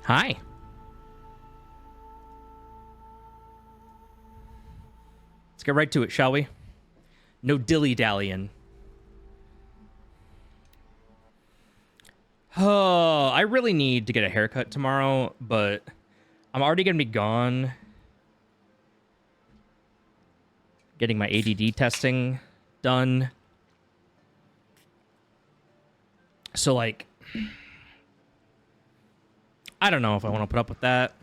Hi. Let's get right to it, shall we? No dilly-dallying. Oh, I really need to get a haircut tomorrow, but I'm already going to be gone. Getting my ADD testing done. So, like, I don't know if I want to put up with that.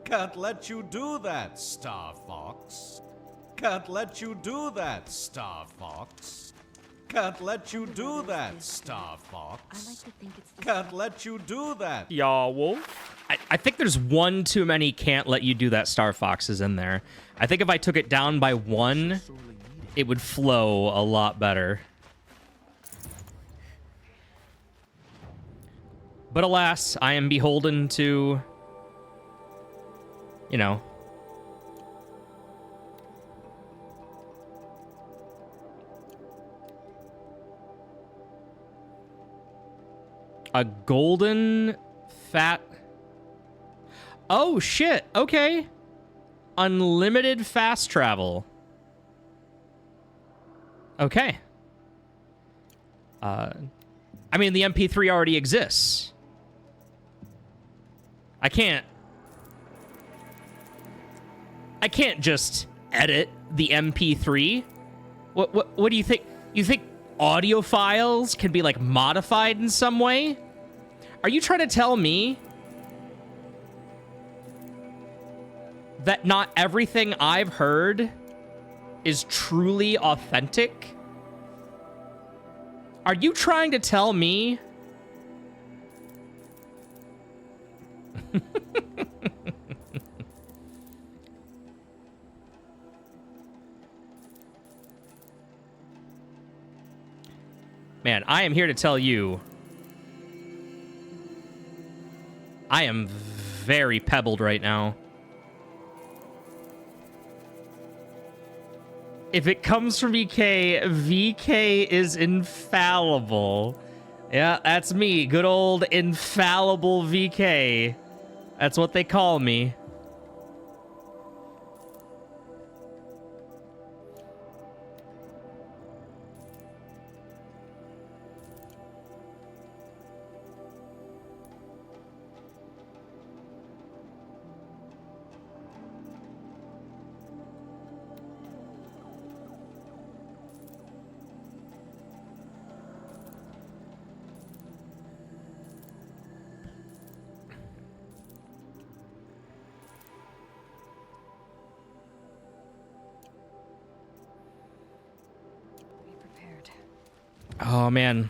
Can't let you do that, Star Fox. Can't let you do that, Star Fox. Can't let you do that, Star Fox. I like to think it's the Can't let you do that. Yaw wolf. I think there's one too many can't let you do that Star Foxes in there. I think if I took it down by one, it would flow a lot better. But alas, I am beholden to, you know, a golden fat. Oh shit, okay. Unlimited fast travel. Okay. I mean, the MP3 already exists. I can't just edit the MP3. What do you think? You think audio files can be like modified in some way? Are you trying to tell me that not everything I've heard is truly authentic? Are you trying to tell me Man, I am here to tell you I am very pebbled right now. If it comes from VK, VK is infallible. Yeah, that's me. Good old infallible VK. That's what they call me. Oh, man.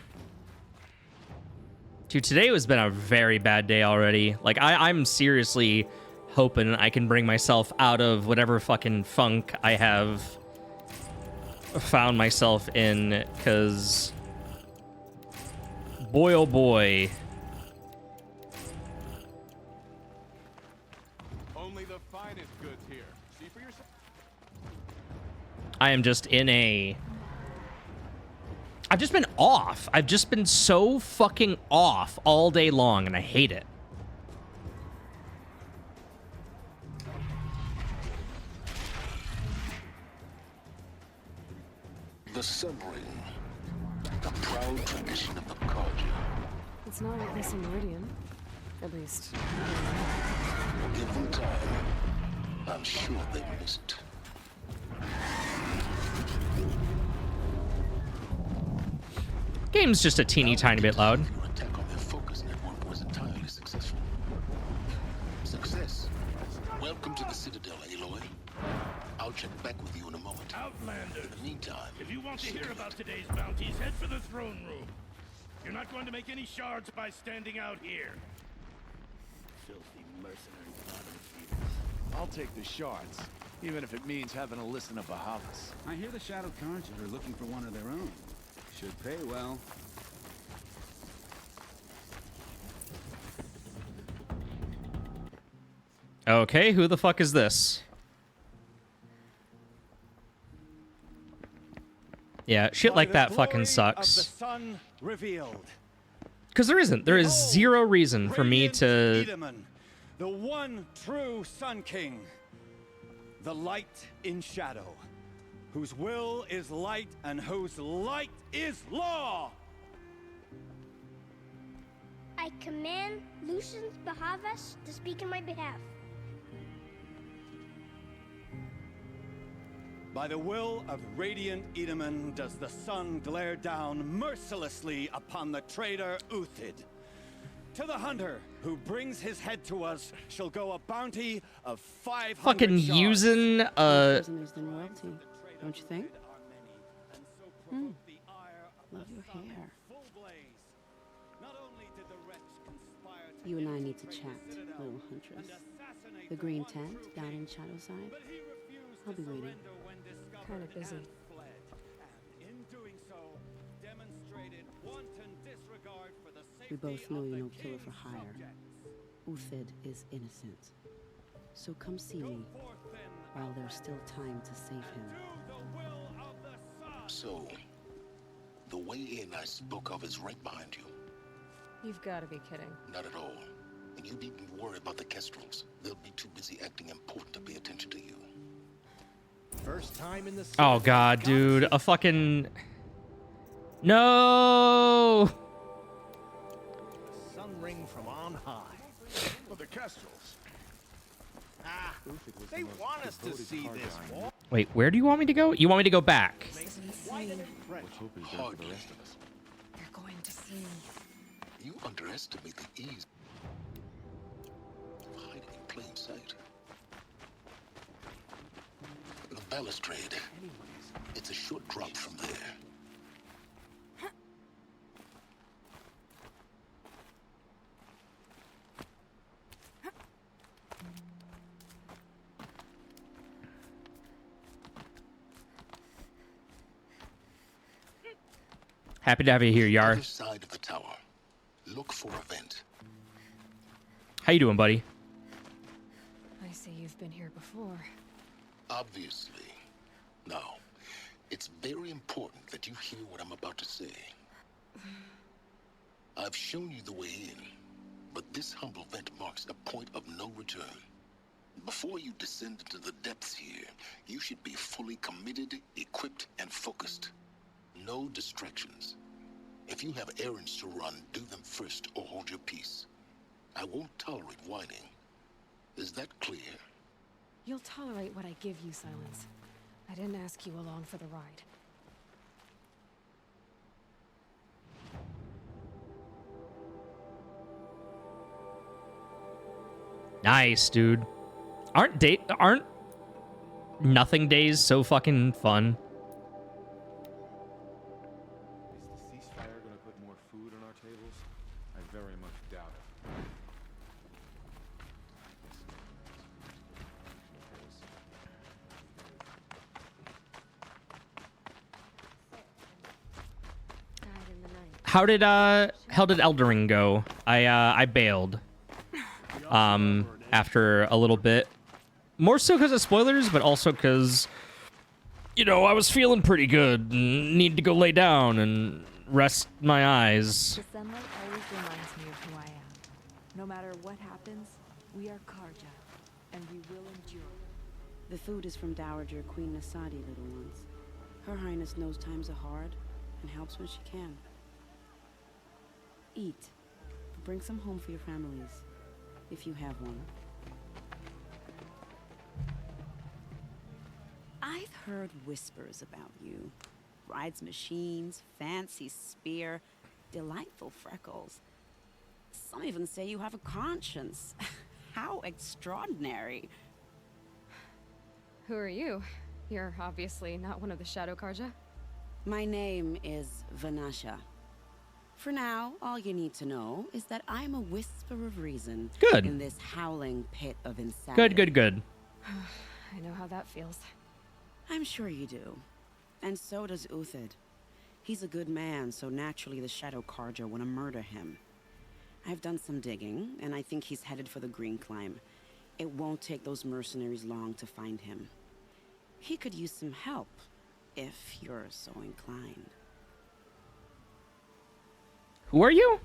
Dude, today has been a very bad day already. Like, I'm seriously hoping I can bring myself out of whatever fucking funk I have found myself in, because boy, oh boy. Only the finest goods here. See for yourself. I am just in a... I've just been off. I've just been so fucking off all day long, and I hate it. The submarine, the proud tradition of the Carja. It's not like this in Meridian. At least. Give them time. I'm sure they miss it. Game's just a teeny tiny bit loud. Your attack on their focus network was entirely successful. Success. Welcome to the Citadel, Aloy. I'll check back with you in a moment. Outlanders, In the meantime, if you want to hear about today's bounties, head for the throne room. You're not going to make any shards by standing out here. Filthy mercenary bottom feeders. I'll take the shards, even if it means having to listen to Bahavas. I hear the Shadow Carja are looking for one of their own. Should pay well. Okay, who the fuck is this? Yeah, shit like that fucking sucks. The sun revealed. Because there isn't. There is Behold, zero reason for me radiant to... Edaman, the one true Sun King. The light in shadow, whose will is light and whose light is law. I command Lucius Bahavas to speak in my behalf. By the will of radiant Edaman does the sun glare down mercilessly upon the traitor Uthid. To the hunter who brings his head to us shall go a bounty of 500 fucking shards. using Prisoners than royalty, don't you think? Love your hair. You and I need to chat, little huntress. The green tent down in Shadowside. I'll be waiting. Kind of busy. We both know you're no killer for hire. Uthid is innocent. So come see me while there's still time to save him. So, the way in I spoke of is right behind you. You've got to be kidding. Not at all. And you needn't worry about the Kestrels. They'll be too busy acting important to pay attention to you. First time in the Oh god, dude. A fucking... No! sun ring from on high. But the Kestrels. Ah, they want us to see this war. Wait, where do you want me to go? You want me to go back? Hardly. You're going to see me. You underestimate the ease of hiding in plain sight. The balustrade. It's a short drop from there. Happy to have you here, Yar. Other side of the tower. Look for a vent. How you doing, buddy? I see you've been here before. Obviously. Now, it's very important that you hear what I'm about to say. I've shown you the way in, but this humble vent marks a point of no return. Before you descend into the depths here, you should be fully committed, equipped, and focused. No distractions. If you have errands to run, do them first or hold your peace. I won't tolerate whining. Is that clear? You'll tolerate what I give you, Silence. I didn't ask you along for the ride. Nice, dude. Aren't nothing days so fucking fun? Is the ceasefire going to put more food on our tables? I very much doubt it. How did Eldering go? I bailed after a little bit. More so because of spoilers, but also because, you know, I was feeling pretty good and need to go lay down and rest my eyes. The sunlight always reminds me of who I am. No matter what happens, we are Karja, and we will endure. The food is from Dowager Queen Nasadi, little ones. Her Highness knows times are hard and helps when she can. Eat. Bring some home for your families, if you have one. I've heard whispers about you. Rides machines, fancy spear, delightful freckles. Some even say you have a conscience. How extraordinary. Who are you? You're obviously not one of the Shadow Karja. My name is Vanasha. For now, all you need to know is that I'm a whisper of reason Good. in this howling pit of insanity. Good, good, good. I know how that feels. I'm sure you do. And so does Uthid. He's a good man, so naturally the Shadow Carja want to murder him. I've done some digging, and I think he's headed for the Green Climb. It won't take those mercenaries long to find him. He could use some help, if you're so inclined. Who are you?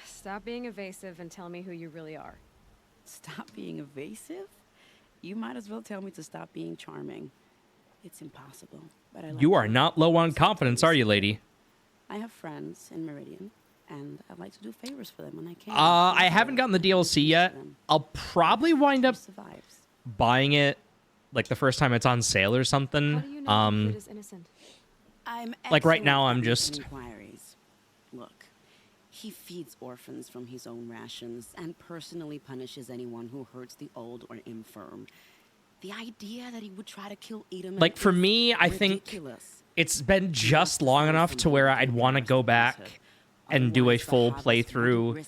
Stop being evasive and tell me who you really are. Stop being evasive? You might as well tell me to stop being charming. It's impossible, but I like You are to not low on confidence, are you, lady? I have friends in Meridian, and I like to do favors for them when I can. I haven't gotten the DLC yet. I'll probably wind up Survives. buying it like the first time it's on sale or something. How do you know the kid is innocent? I'm Like right now, excellent I'm at just making inquiries. Look, he feeds orphans from his own rations and personally punishes anyone who hurts the old or infirm. The idea that he would try to kill Edom like for is me, I think ridiculous. it's been just long enough to where I'd want to go back and do a full playthrough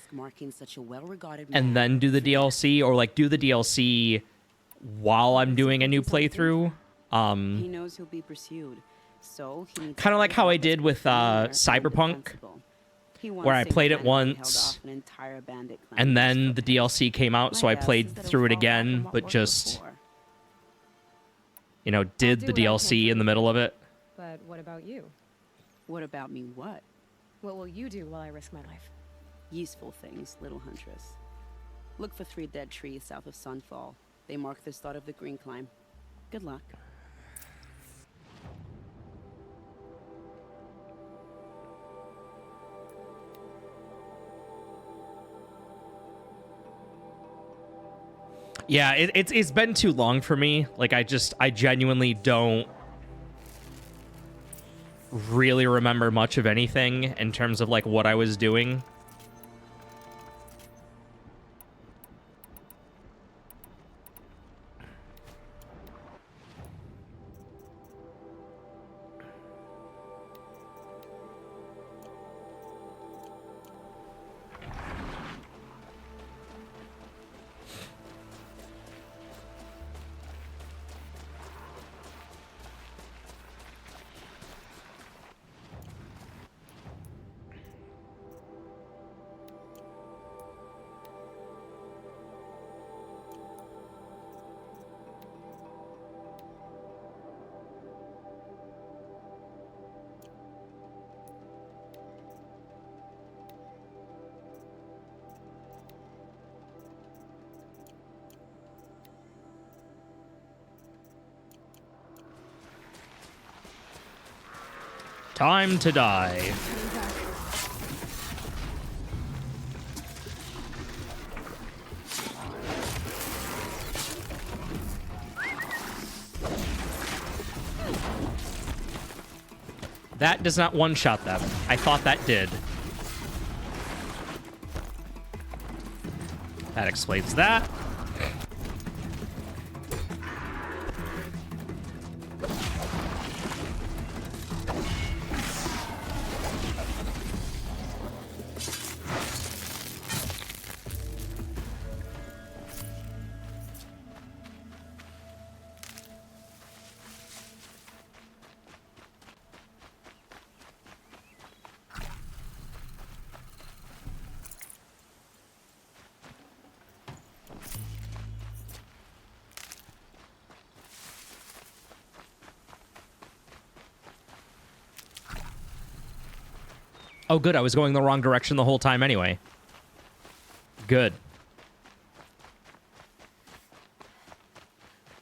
and then do the DLC, or like do the DLC while I'm doing a new playthrough. He knows he'll be pursued, so he needs Kind of to like find how out I what's did with between there and Cyberpunk, defensible. He where I once played it single-handedly held once, off an entire bandit clan and just then for the him. DLC came out, so My I guess played is that through it he'll fall back on again, what but worked just, before. you know, did do the what I can DLC for in the you. middle of it. But what about you? What about me? What? What will you do while I risk my life? Useful things, little huntress. Look for 3 dead trees south of Sunfall. They mark the start of the Green Climb. Good luck. Yeah, it's been too long for me. Like, I genuinely don't really remember much of anything in terms of like what I was doing. Time to die. That does not one-shot them. I thought that did. That explains that. Oh, good. I was going the wrong direction the whole time anyway. Good.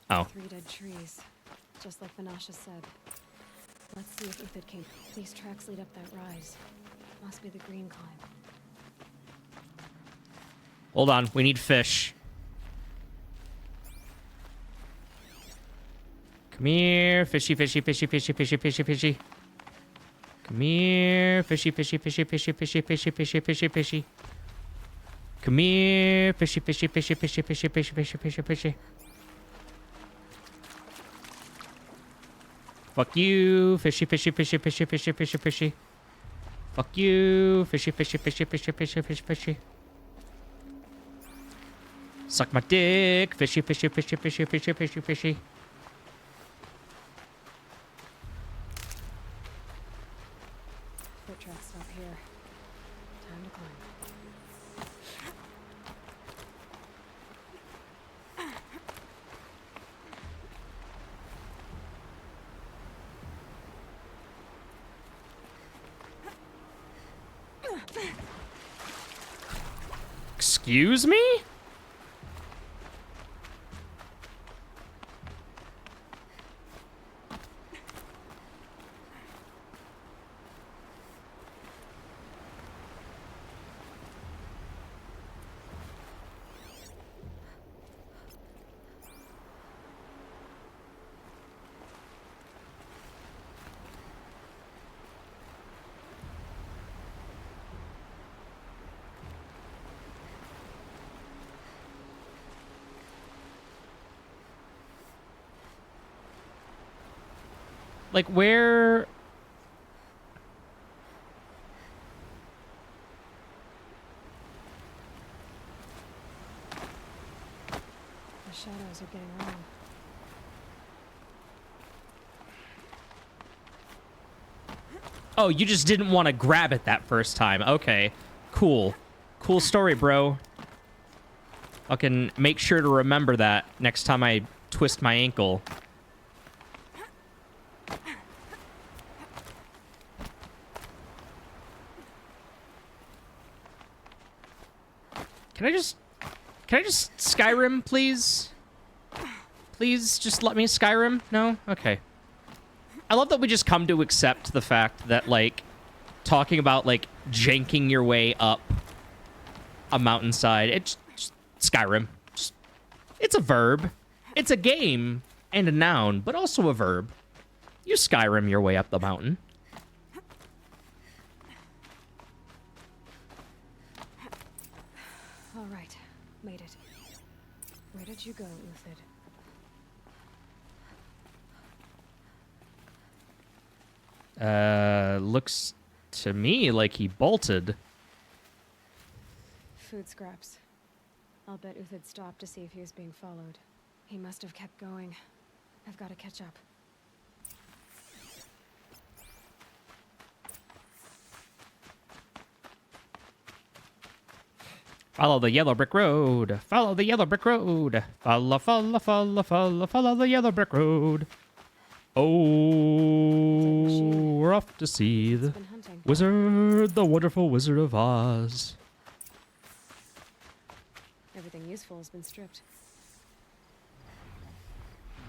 Oh. 3 dead trees, just like Vanasha said. Let's see if Uthid came. These tracks lead up that rise. Must be the Green Climb. Hold on. We need fish. Come here. Fishy, fishy, fishy, fishy, fishy, fishy, fishy. Come here. Fishy, fishy, fishy, fishy, fishy, fishy, fishy, fishy, fishy. Come here. Fishy, fishy, fishy, fishy, fishy, fishy, fishy, fishy, fishy. Fuck you. Fishy, fishy, fishy, fishy, fishy, fishy, fishy. Fuck you. Fishy, fishy, fishy, fishy, fishy, fishy, fishy. Suck my dick. Fishy, fishy, fishy, fishy, fishy, fishy, fishy. Foot tracks stop here. Time to climb. Excuse me? Like, where... The shadows are getting long. Oh, you just didn't want to grab it that first time. Okay. Cool. Cool story, bro. Fucking make sure to remember that next time I twist my ankle. Can I just Skyrim, please? Please just let me Skyrim? No? Okay. I love that we just come to accept the fact that, like, talking about, like, janking your way up a mountainside, it's just Skyrim. It's a verb. It's a game and a noun, but also a verb. You Skyrim your way up the mountain. All right, made it. Where did you go, Uthid? Looks to me like he bolted. Food scraps. I'll bet Uthid stopped to see if he was being followed. He must have kept going. I've got to catch up. Follow the yellow brick road. Follow the yellow brick road. Follow, follow, follow, follow, follow the yellow brick road. Oh, we're off to see the wizard, the wonderful Wizard of Oz. Everything useful has been stripped.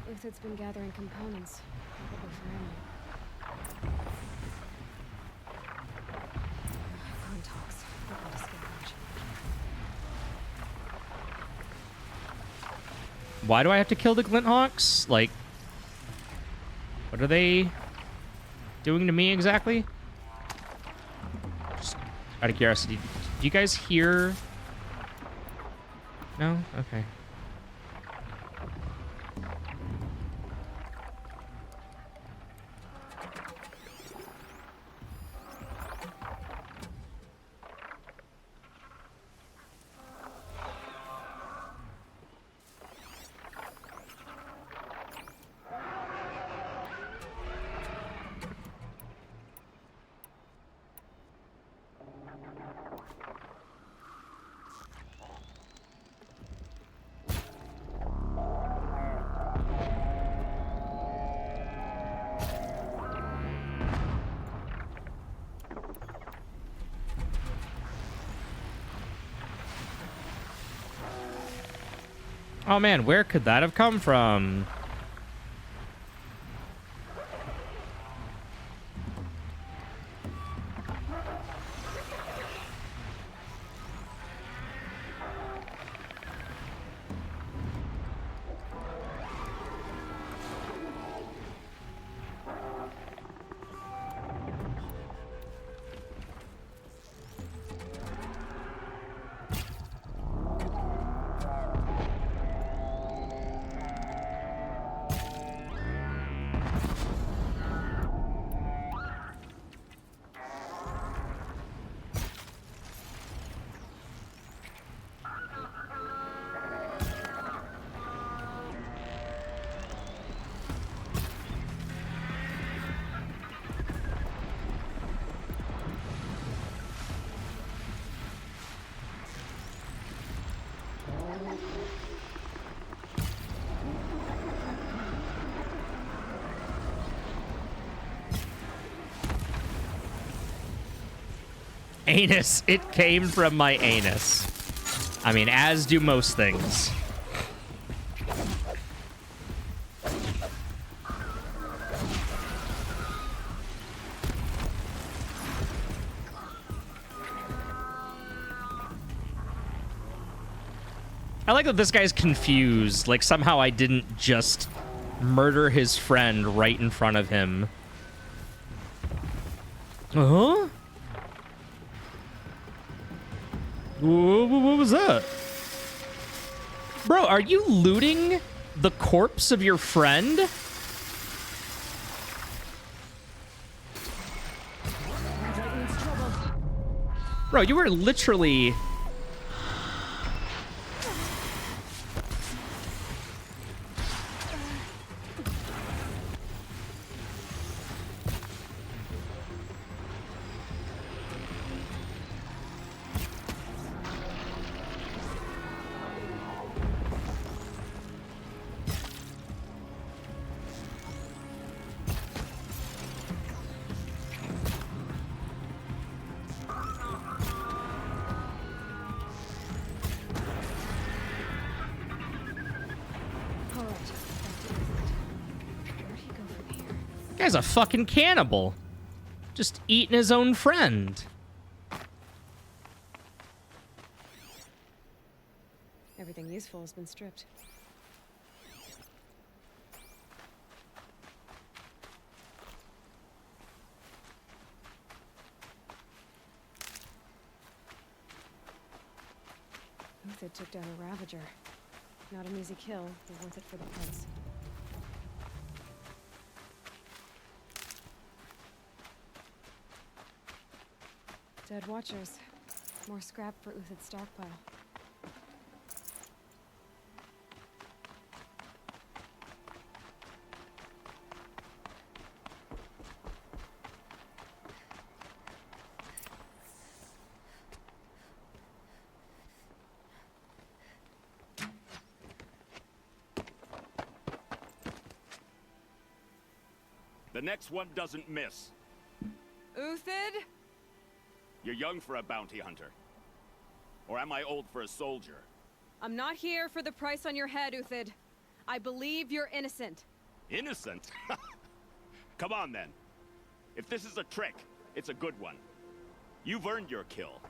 Uthid's been gathering components, probably for ammo. Contacts. Looking to scavenge. Why do I have to kill the Glinthawks? Like, what are they doing to me exactly? Just out of curiosity, do you guys hear? No? Okay. Oh man, where could that have come from? Anus. It came from my anus. I mean, as do most things. I like that this guy's confused. Like, somehow I didn't just murder his friend right in front of him. Huh? What was that? Bro, are you looting the corpse of your friend? Bro, you were literally... Guy's a fucking cannibal. Just eating his own friend. Everything useful has been stripped. Uthid took down a Ravager. Not an easy kill, but worth it for the price. Dead Watchers. More scrap for Uthid's stockpile. The next one doesn't miss. Uthid? You're young for a bounty hunter. Or am I old for a soldier? I'm not here for the price on your head, Uthid. I believe you're innocent. Innocent? Come on, then. If this is a trick, it's a good one. You've earned your kill.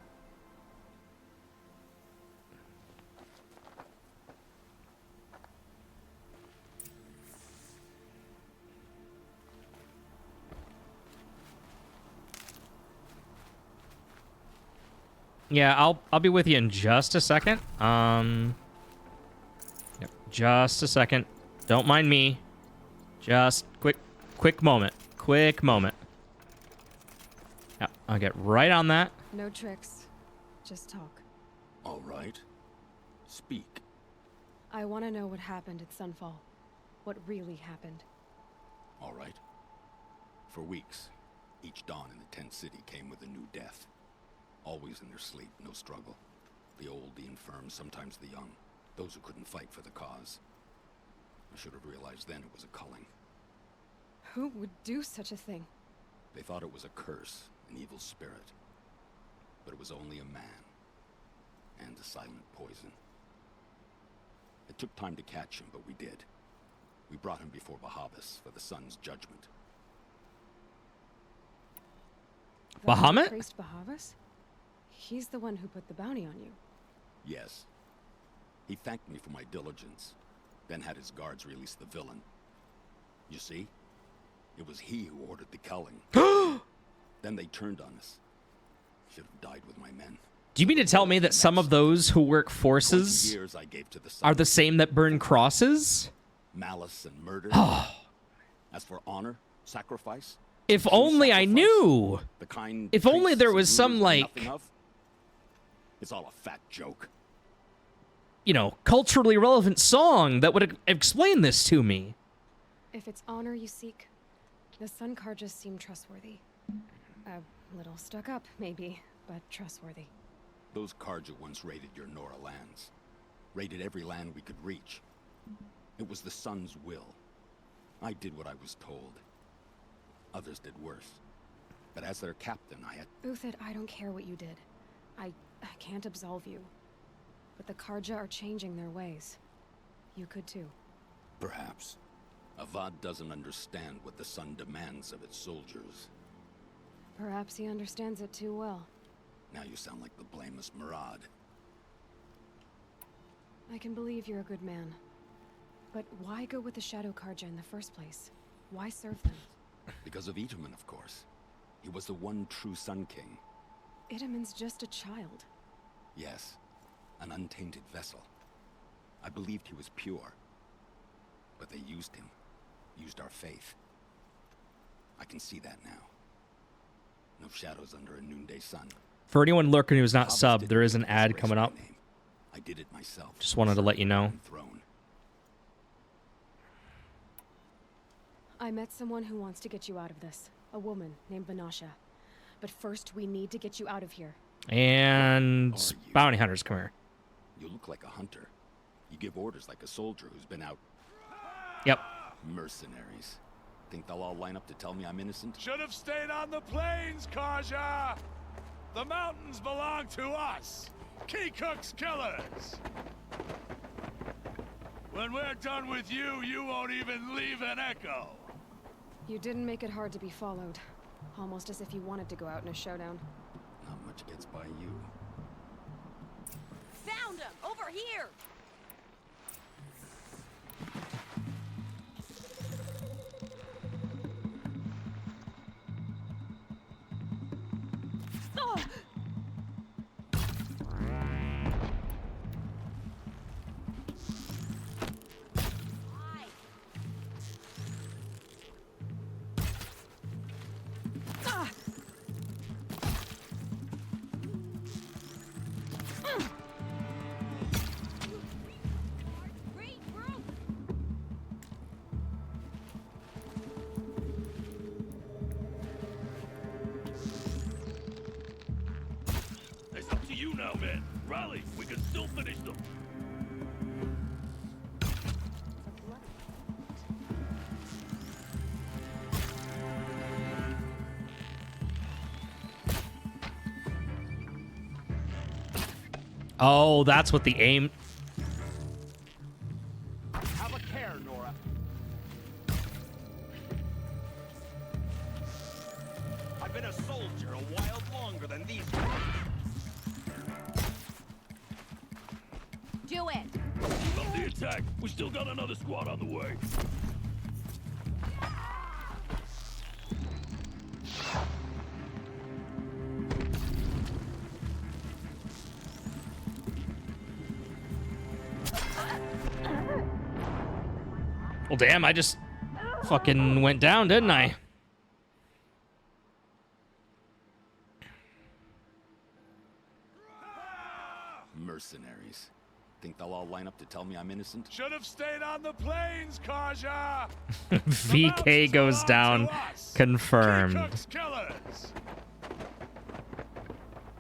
Yeah, I'll be with you in just a second. Yep, just a second. Don't mind me. Just quick moment. Quick moment. Yep, I'll get right on that. No tricks. Just talk. All right. Speak. I want to know what happened at Sunfall. What really happened. All right. For weeks, each dawn in the tent city came with a new death. Always in their sleep, no struggle. The old, the infirm, sometimes the young. Those who couldn't fight for the cause. I should have realized then it was a culling. Who would do such a thing? They thought it was a curse, an evil spirit. But it was only a man. And a silent poison. It took time to catch him, but we did. We brought him before Bahavas for the sun's judgment. Bahamut? Priest Bahavas? He's the one who put the bounty on you. Yes. He thanked me for my diligence, then had his guards release the villain. You see? It was he who ordered the culling. Then they turned on us. Should have died with my men. Do you mean to tell me that some of those who work forces Years I gave to the are the same that burn crosses? Malice and murder. As for honor, sacrifice. If only I knew. The kind If only there was priests some, and rulers like, nothing of. It's all a fat joke. You know, culturally relevant song that would explain this to me. If it's honor you seek, the Sun Karjas seem trustworthy. A little stuck up, maybe, but trustworthy. Those Karja once raided your Nora lands. Raided every land we could reach. It was the sun's will. I did what I was told. Others did worse. But as their captain, I had... Uthid, I don't care what you did. I can't absolve you. But the Karja are changing their ways. You could too. Perhaps. Avad doesn't understand what the sun demands of its soldiers. Perhaps he understands it too well. Now you sound like the blameless Murad. I can believe you're a good man. But why go with the Shadow Karja in the first place? Why serve them? Because of Itaman, of course. He was the one true Sun King. Itaman's just a child. Yes, an untainted vessel. I believed he was pure. But they used him. Used our faith. I can see that now. No shadows under a noonday sun. For anyone lurking who's not subbed, there is an ad coming up. I did it myself. Just wanted to let you know. I met someone who wants to get you out of this. A woman named Vanasha. But first, we need to get you out of here. And bounty hunters, come here. You look like a hunter. You give orders like a soldier who's been out. Yep. Mercenaries. Think they'll all line up to tell me I'm innocent? Should have stayed on the plains, Kaja! The mountains belong to us! Keecook's killers! When we're done with you, you won't even leave an echo! You didn't make it hard to be followed. Almost as if you wanted to go out in a showdown. Not much gets by you. Found him! Over here! Oh! It's up to you now, man. Rally, we can still finish them. Oh, that's what the aim... Have a care, Nora. I've been a soldier a while longer than these guys. Do it! Stop the attack! We still got another squad on the way. Well, damn, I just fucking went down, didn't I? Mercenaries. Think they'll all line up to tell me I'm innocent? Should have stayed on the plains, Kaja! VK goes down. Confirmed. Keecook's killers!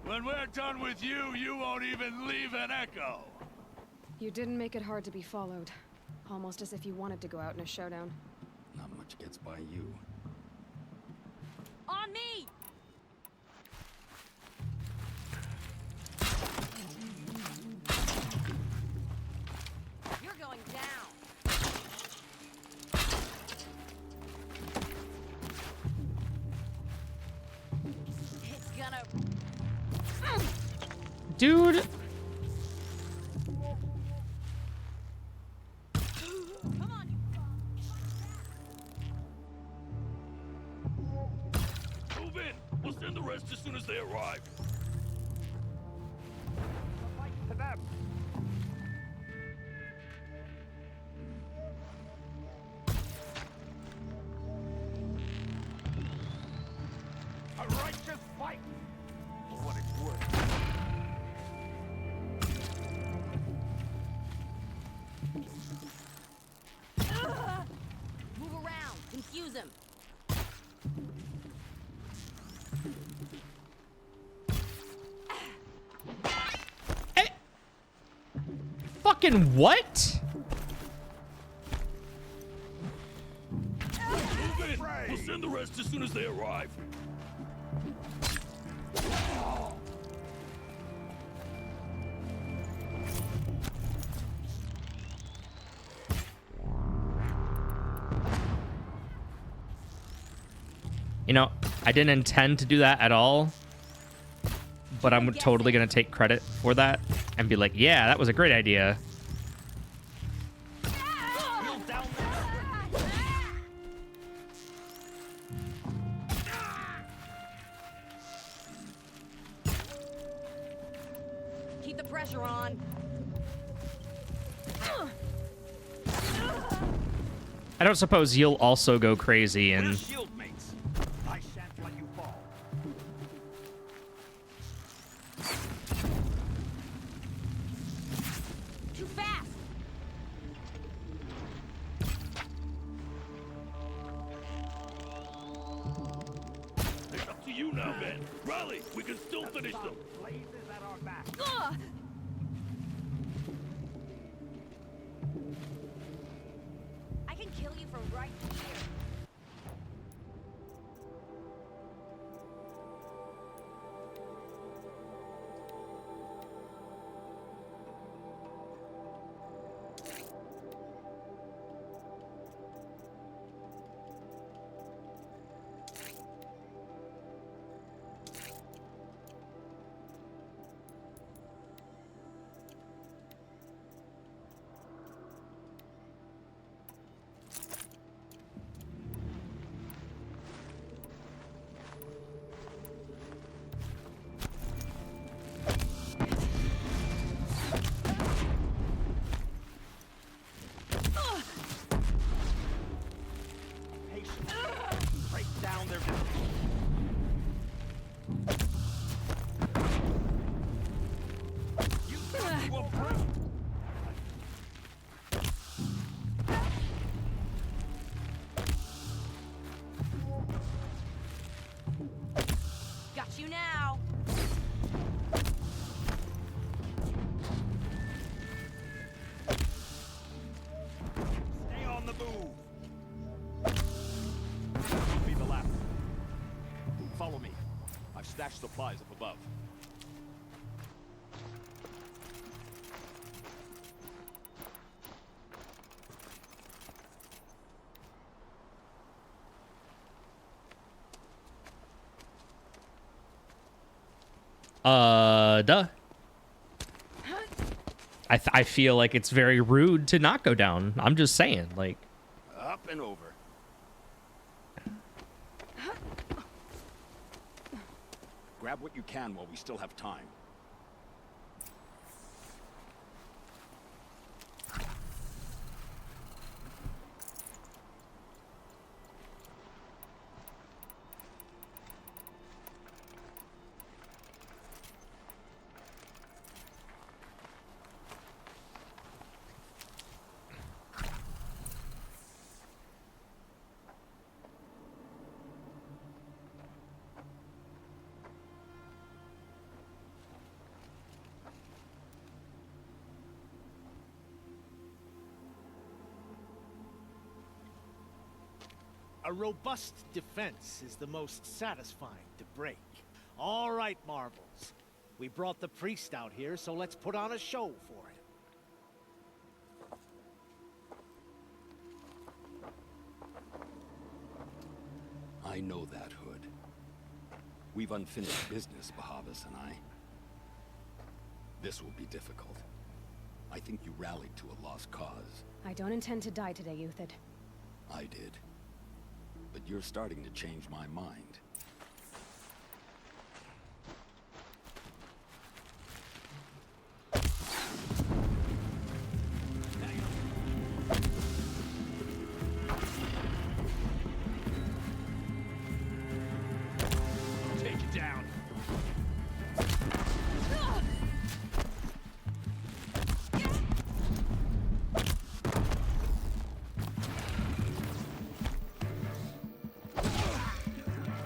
When we're done with you, you won't even leave an echo. You didn't make it hard to be followed. Almost as if you wanted to go out in a showdown. Not much gets by you. On me! You're going down. It's gonna... Dude. Move in. We'll send the rest as soon as they arrive. Fight to them. A righteous fight. For what it's worth. Move around. Confuse him. Fucking what? Move in. We'll send the rest as soon as they arrive. You know, I didn't intend to do that at all, but I'm totally going to take credit for that and be like, yeah, that was a great idea. Keep the pressure on. I don't suppose you'll also go crazy and... Shield mates. I shan't let you fall. Too fast. It's up to you now, Ben. Rally, we can still finish them. Blazes at our back. I can kill you from right here. Break down their defense. You think you approved? Got you now. Stay on the move. Be the last. Follow me. I've stashed supplies up above. Duh. I feel like it's very rude to not go down. I'm just saying, like... Up and over. Grab what you can while we still have time. A robust defense is the most satisfying to break. All right, Marvels. We brought the priest out here, so let's put on a show for him. I know that, Hood. We've unfinished business, Bahavas and I. This will be difficult. I think you rallied to a lost cause. I don't intend to die today, Euthyd. I did. But you're starting to change my mind. Take it down.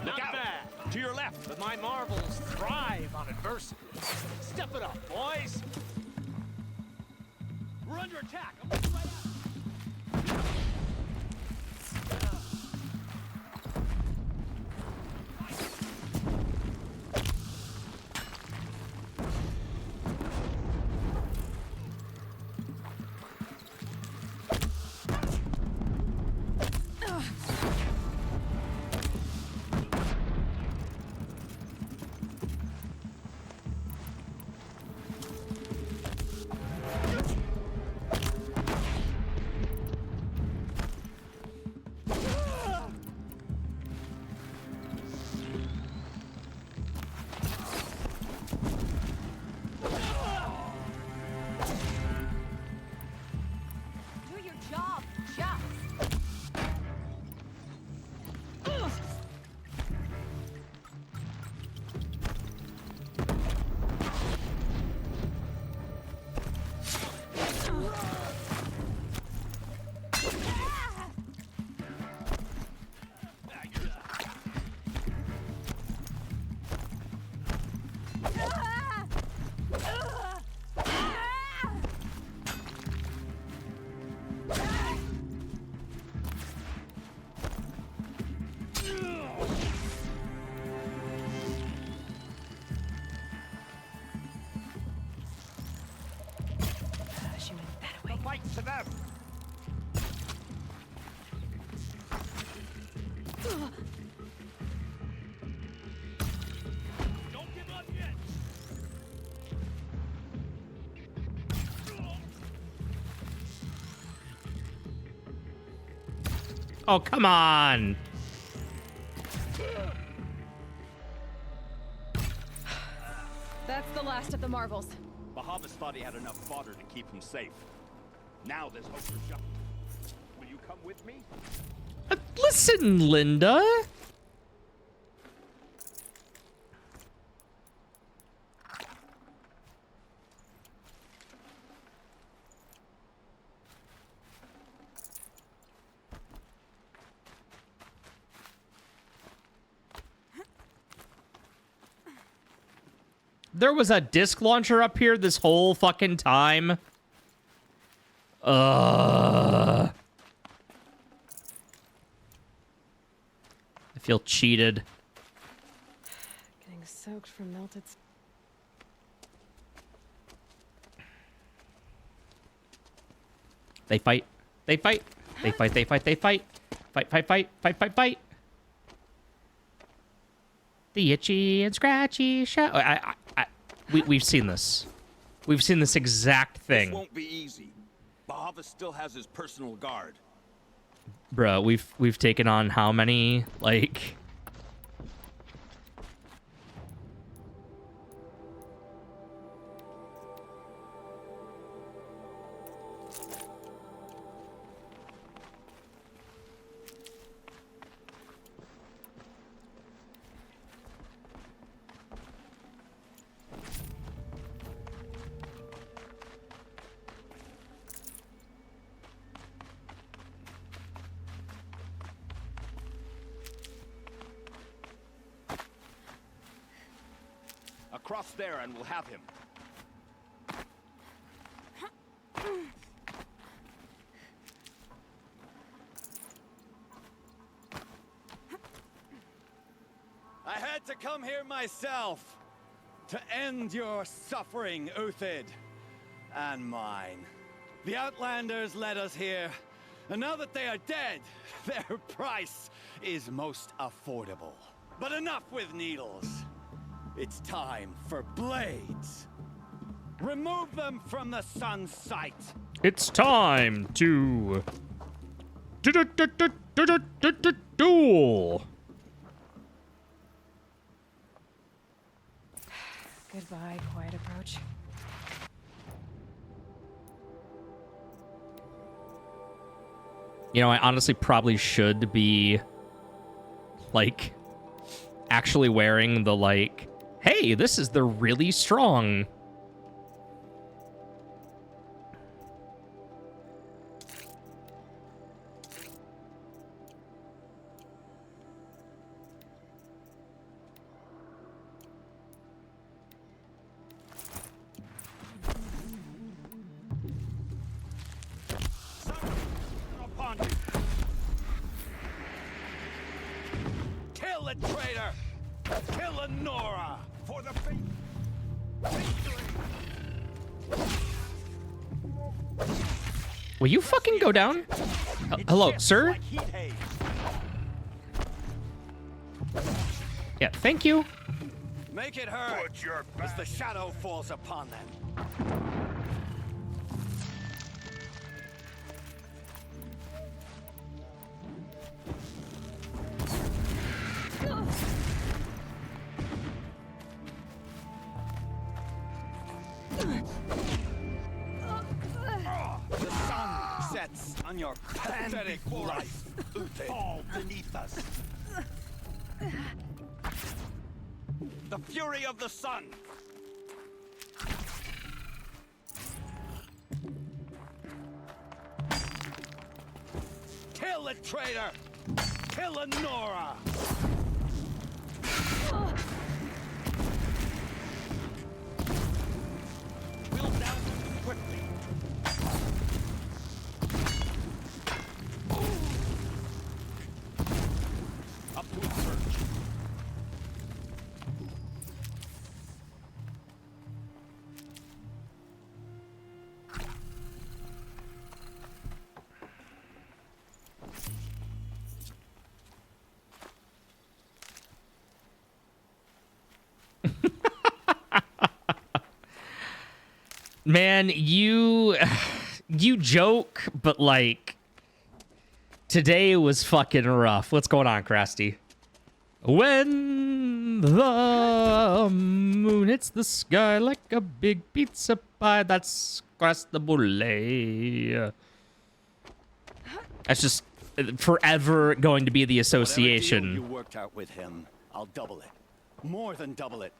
Not bad. To your left. But my Marvels thrive on adversity. Step it up, boys. We're under attack. I'm looking right at you. Oh, come on. That's the last of the marvels. Bahavas thought he had enough fodder to keep him safe. Now there's hope for John. Will you come with me? Listen, Linda. There was a disc launcher up here this whole fucking time. I feel cheated. Getting soaked from melted. They fight. They fight. They fight. They fight. They fight. Fight, fight, fight, fight, fight, fight. The itchy and scratchy show. We've seen this. We've seen this exact thing. This won't be easy. Bahava still has his personal guard. Bruh, we've taken on how many, like... Across there and we'll have him. I had to come here myself to end your suffering, Uthid, and mine. The Outlanders led us here, and now that they are dead, their price is most affordable. But enough with needles. It's time for blades. Remove them from the sun's sight. It's time to... duel. Goodbye, quiet approach. You know, I honestly probably should be, like, actually wearing the, like, hey, this is the really strong. Kill the traitor! Kill the Nora! For the faith! Will you fucking go down? Hello, sir? Yeah, thank you. Make it hurt as the shadow falls upon them. The sun sets on your pathetic life, Uthid. Fall beneath us. The fury of the sun. Kill the traitor! Kill the Nora! We'll down them quickly. Up to its perch. Man, you joke, but like Today was fucking rough. What's going on, Krusty? When the moon hits the sky like a big pizza pie, that's Crustabule. That's just forever going to be the association. Whatever deal you worked out with him, I'll double it. More than double it.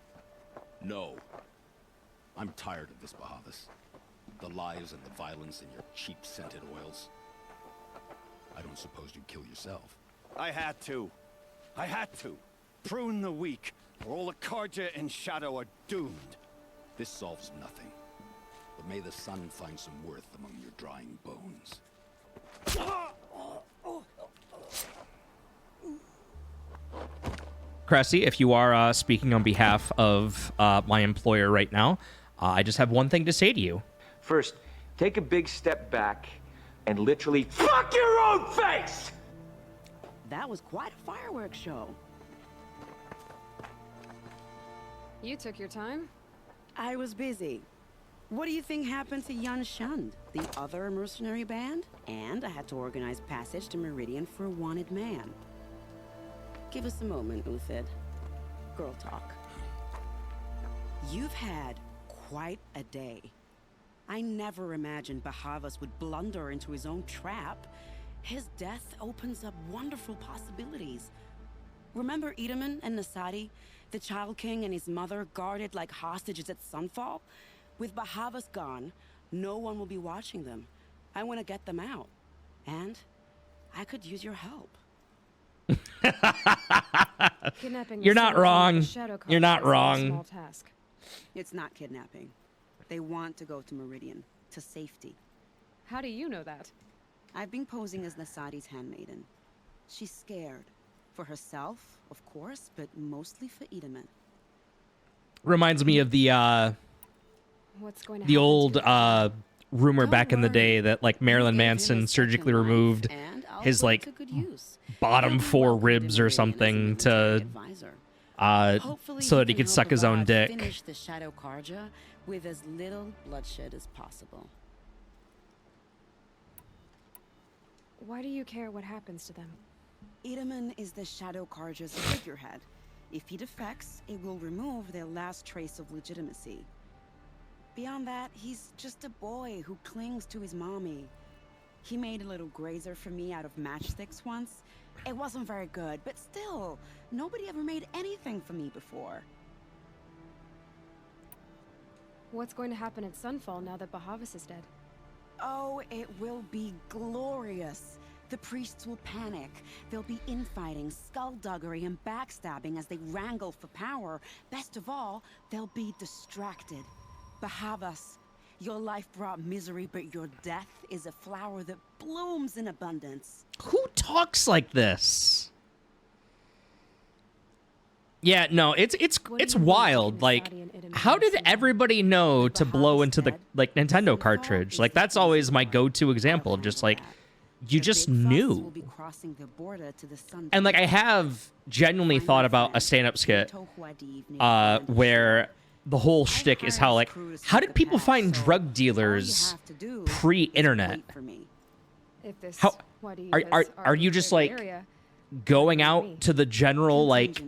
No. I'm tired of this, Bahavas. The lies and the violence in your cheap scented oils. I don't suppose you'd kill yourself. I had to. Prune the weak, or all the Karja in Shadow are doomed. This solves nothing. But may the sun find some worth among your drying bones. Cressy, if you are speaking on behalf of my employer right now, I just have one thing to say to you. First, take a big step back and literally fuck your own face! That was quite a fireworks show. You took your time? I was busy. What do you think happened to Yun Shund, the other mercenary band? And I had to organize passage to Meridian for a wanted man. Give us a moment, Uthid. Girl talk. You've had quite a day. I never imagined Bahavas would blunder into his own trap. His death opens up wonderful possibilities. Remember Itaman and Nasadi? The Child King and his mother guarded like hostages at Sunfall? With Bahavas gone, no one will be watching them. I want to get them out. And I could use your help. You're not wrong. You're not wrong. It's not kidnapping. They want to go to Meridian, to safety. How do you know that? I've been posing as Nasadi's handmaiden. She's scared. For herself, of course, but mostly for Itaman. Reminds me of the What's going to the old rumor Don't back in the worry. day that like Marilyn We gave him Manson a surgically second life, removed and I'll his put it like to good use. bottom He'll be 4 welcomed ribs in or Meridian as a something to military advisor. Hopefully so that he can could help suck his own Bavad dick. Finish the Shadow Karja with as little bloodshed as possible. Why do you care what happens to them? Itaman is the Shadow Karja's figurehead. If he defects, it will remove their last trace of legitimacy. Beyond that, he's just a boy who clings to his mommy. He made a little grazer for me out of matchsticks once. It wasn't very good, but still, nobody ever made anything for me before. What's going to happen at Sunfall now that Bahavas is dead? Oh, it will be glorious. The priests will panic. There'll be infighting, skullduggery, and backstabbing as they wrangle for power. Best of all, they'll be distracted. Bahavas, your life brought misery, but your death is a flower that blooms in abundance. Who talks like this? Yeah, no, it's wild. Like, how did everybody know to blow into the like Nintendo cartridge? Like, that's always my go-to example. Just like, you just knew. And like, I have genuinely thought about a stand-up skit where the whole shtick is how like, how did people find drug dealers pre-internet? How are you just like going out to the general like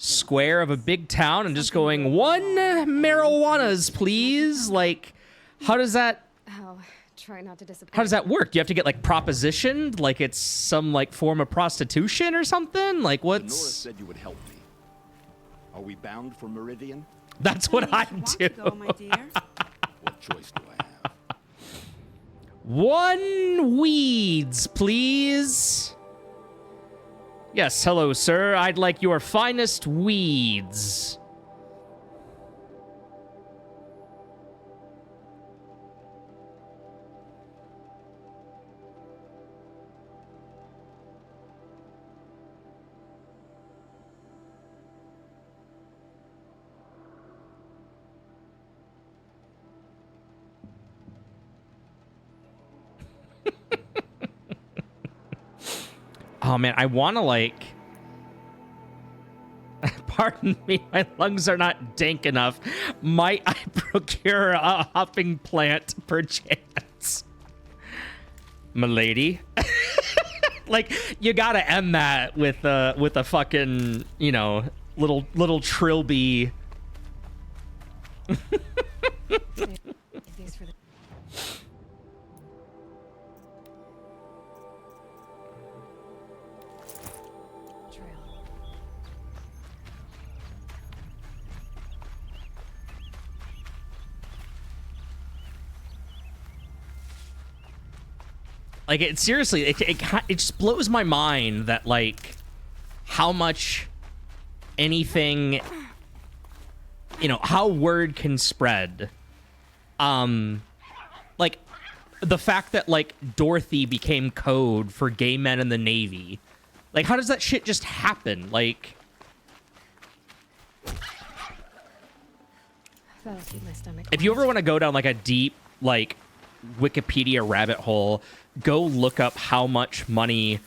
square of a big town and just going, 1 marijuanas, please? Like, how does that? I'll try not to disappoint. How does that work? Do you have to get like propositioned, like it's some like form of prostitution or something? Like, Nora what's? said you would help me. Are we bound for Meridian? That's what I do. What choice do I have? 1 weeds, please. Yes, hello, sir. I'd like your finest weeds. Oh man, I want to like. Pardon me, my lungs are not dank enough. Might I procure a hopping plant, perchance? Milady? Like, you gotta end that with a fucking, you know, little trilby. These for the trail. Like, it seriously, it just blows my mind that, like, how much anything, you know, how word can spread. Like, the fact that, like, Dorothy became code for gay men in the Navy. Like, how does that shit just happen? Like, That'll keep my stomach if you ever want to go down, like, a deep, like, Wikipedia rabbit hole, go look up how much money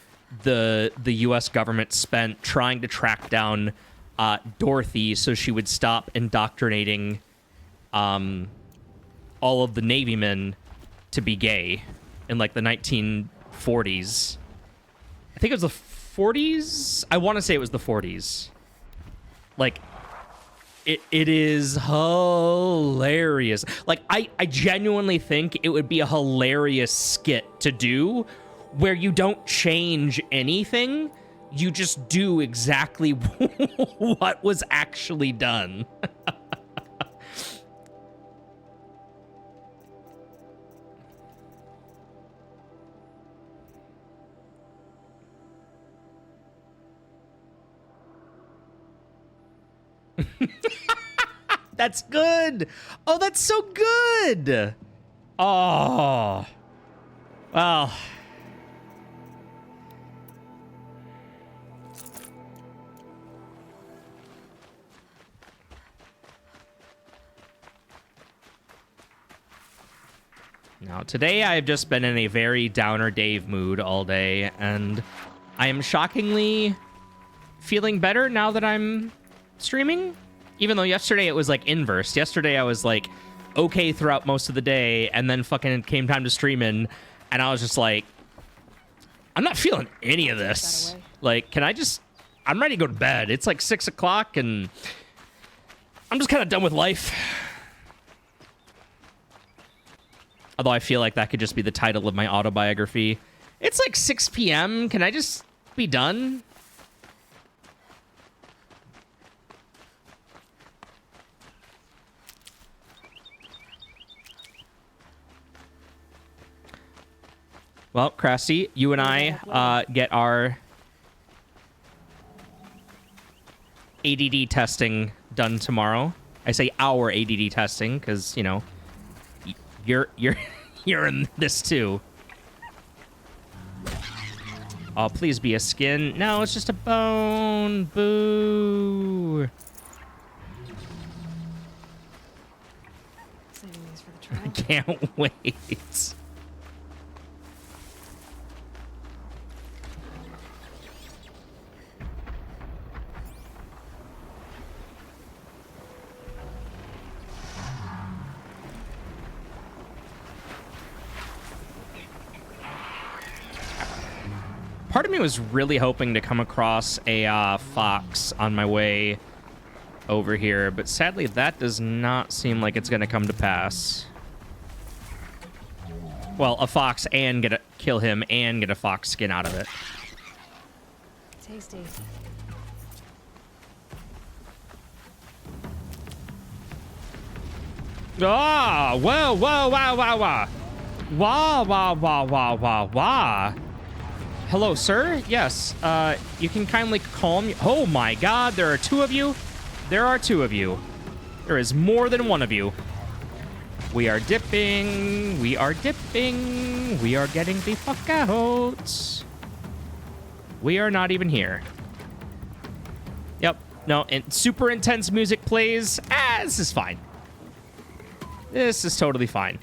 the U.S. government spent trying to track down Dorothy so she would stop indoctrinating all of the Navy men to be gay in, like, the 1940s. I think it was the 40s? I want to say it was the 40s. Like, it is hilarious. Like, I genuinely think it would be a hilarious skit to do where you don't change anything. You just do exactly what was actually done. That's good. Oh, that's so good. Oh. Well. Now, today I've just been in a very Downer Dave mood all day, and I am shockingly feeling better now that I'm streaming. Even though yesterday it was, like, inverse. Yesterday I was, like, okay throughout most of the day, and then fucking came time to streaming, and I was just like, I'm not feeling any of this. Like, can I just... I'm ready to go to bed. It's, like, 6 o'clock, and I'm just kind of done with life. Although I feel like that could just be the title of my autobiography. It's, like, 6 p.m. Can I just be done? Well, Krusty, you and I get our ADD testing done tomorrow. I say our ADD testing because, you know, you're in this too. Oh, please be a skin. No, it's just a bone. Boo. Saving these for the trail. I can't wait. Part of me was really hoping to come across a fox on my way over here, but sadly that does not seem like it's going to come to pass. Well, a fox and kill him and get a fox skin out of it. Tasty. Ah, whoa, whoa, wow, wow, wow. Wah, wah, wah, wah, wah, wah. Hello, sir? Yes, you can kindly calm me. Oh my god, there are two of you? There are two of you. There is more than one of you. We are dipping. We are dipping. We are getting the fuck out. We are not even here. Yep. No, and super intense music plays. Ah, this is fine. This is totally fine.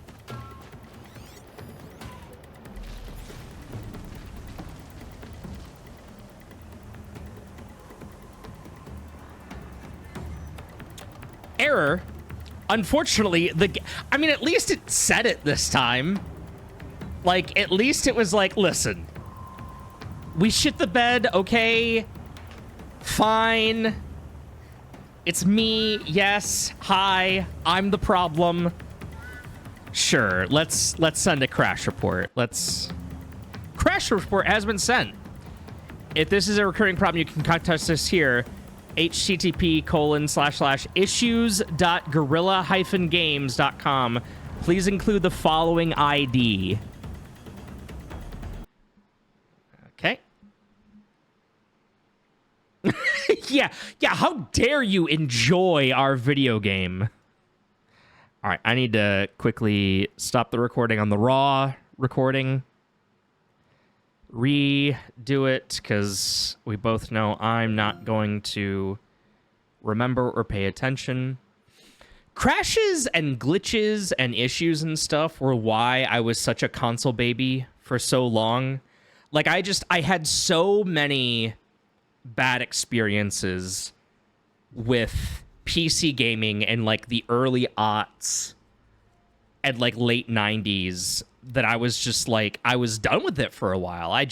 Error. Unfortunately, I mean, at least it said it this time. Like, at least it was like, listen, We shit the bed, okay? Fine. It's me, yes. Hi, I'm the problem. Sure, let's send a crash report. Crash report has been sent. If this is a recurring problem, you can contact us here. http://issues.gorilla-games.com. Please include the following ID. Okay. yeah, how dare you enjoy our video game? All right, I need to quickly stop the recording on the raw recording. Redo it, because we both know I'm not going to remember or pay attention. Crashes and glitches and issues and stuff were why I was such a console baby for so long. Like, I had so many bad experiences with PC gaming in, like, the early aughts and, like, late 90s that I was just, like, I was done with it for a while. I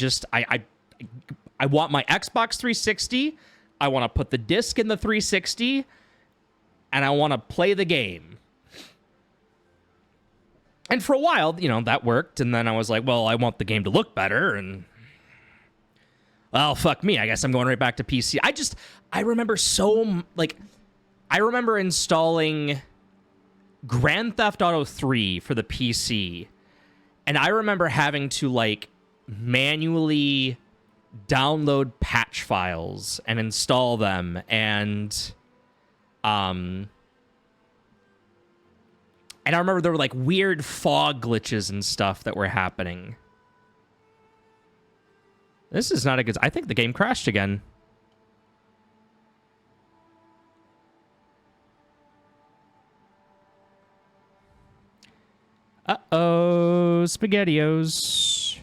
want my Xbox 360. I want to put the disc in the 360. And I want to play the game. And for a while, you know, that worked. And then I was like, well, I want the game to look better. And, well, fuck me. I guess I'm going right back to PC. I remember I remember installing Grand Theft Auto 3 for the PC. And I remember having to, like, manually download patch files and install them. And I remember there were, like, weird fog glitches and stuff that were happening. This is not a good... I think the game crashed again. Uh-oh, SpaghettiOs.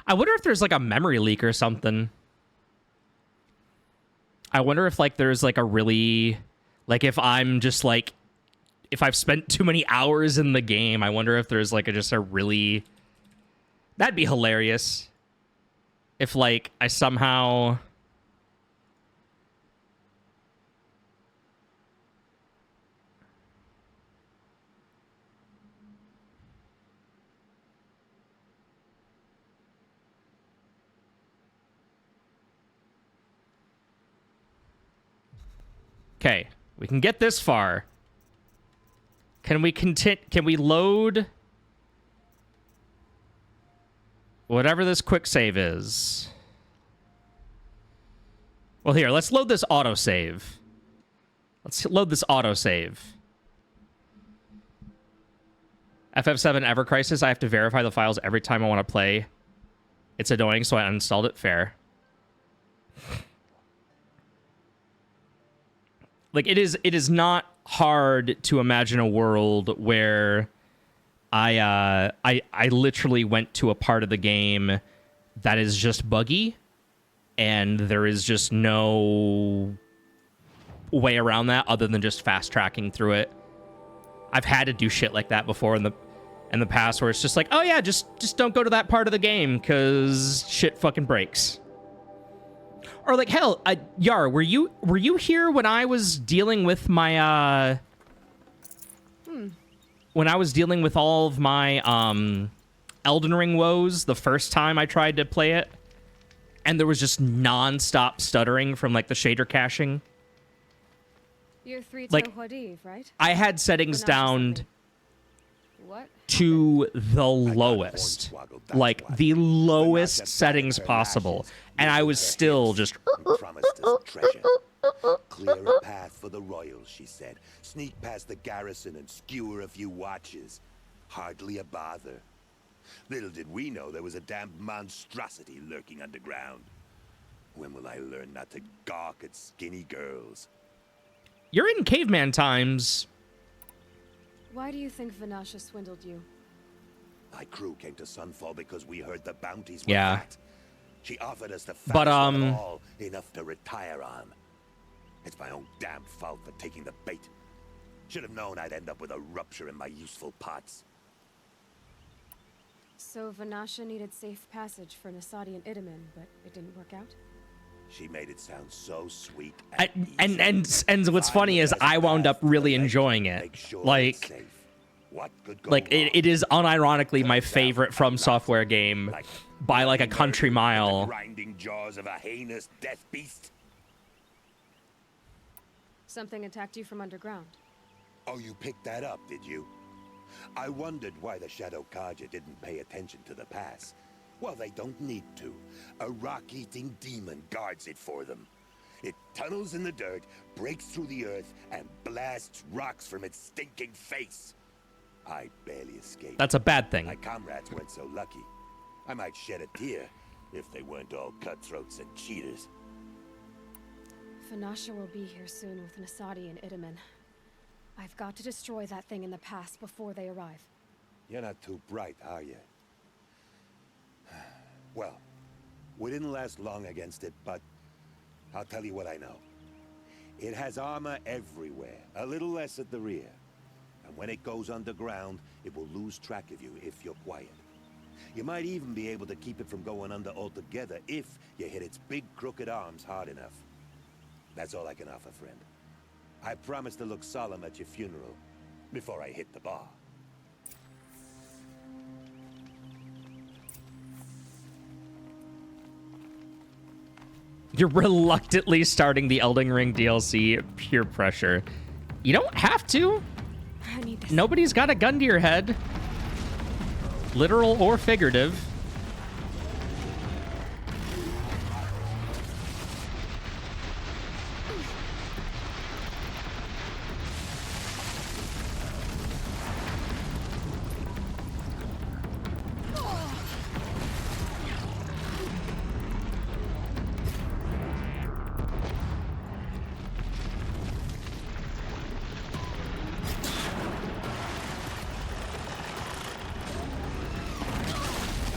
I wonder if there's, like, a memory leak or something. I wonder if, like, there's, like, a really... Like, if I'm just, like... If I've spent too many hours in the game, I wonder if there's, like, just a really... That'd be hilarious. If, like, I somehow... Okay, we can get this far. Can we load whatever this quick save is? Well, here, let's load this autosave. Let's load this autosave. FF7 Ever Crisis, I have to verify the files every time I want to play. It's annoying, so I uninstalled it. Fair. Like, it is not hard to imagine a world where I literally went to a part of the game that is just buggy, and there is just no way around that other than just fast tracking through it. I've had to do shit like that before in the past, where it's just like, oh yeah, just don't go to that part of the game because shit fucking breaks. Or, like, hell, Yar, were you here when I was dealing with my when I was dealing with all of my Elden Ring woes the first time I tried to play it, and there was just non-stop stuttering from, like, the shader caching? You're 3 like, Hodiv, right? I had settings down. What? to the lowest, like the lowest settings possible, and I was still just. Promised us treasure. Clear a path for the royals, she said. Sneak past the garrison and skewer a few watches. Hardly a bother. Little did we know there was a damned monstrosity lurking underground. When will I learn not to gawk at skinny girls? You're in caveman times. Why do you think Vanasha swindled you? My crew came to Sunfall because we heard the bounties were Yeah. fat. She offered us the fattest But, of them all, enough to retire on. It's my own damn fault for taking the bait. Should have known I'd end up with a rupture in my useful parts. So Vanasha needed safe passage for Nasadi and Idaman, but it didn't work out? She made it sound so sweet And what's funny is I wound up really enjoying it. Like it is unironically my favorite From Software game by like a country mile. Grinding jaws of a heinous death beast. Something attacked you from underground. Oh, you picked that up, did you? I wondered why the Shadow Kaja didn't pay attention to the pass. Well, they don't need to. A rock-eating demon guards it for them. It tunnels in the dirt, breaks through the earth, and blasts rocks from its stinking face. I barely escaped. That's a bad thing. My comrades weren't so lucky. I might shed a tear if they weren't all cutthroats and cheaters. Vanasha will be here soon with Nasadi and Idaman. I've got to destroy that thing in the pass before they arrive. You're not too bright, are you? Well, we didn't last long against it, but I'll tell you what I know. It has armor everywhere, a little less at the rear. And when it goes underground, it will lose track of you if you're quiet. You might even be able to keep it from going under altogether if you hit its big crooked arms hard enough. That's all I can offer, friend. I promise to look solemn at your funeral before I hit the bar. You're reluctantly starting the Elden Ring DLC. Pure pressure. You don't have to. I need this. Nobody's got a gun to your head. Literal or figurative.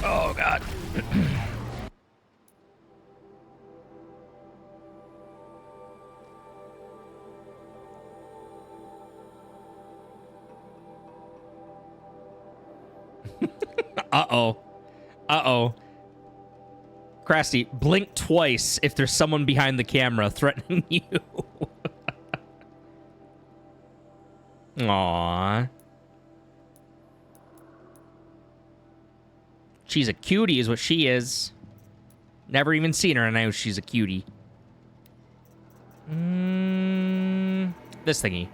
Oh, God. Uh-oh. Uh-oh. Crasty, blink twice if there's someone behind the camera threatening you. Aww. She's a cutie is what she is. Never even seen her and I know she's a cutie. This thingy.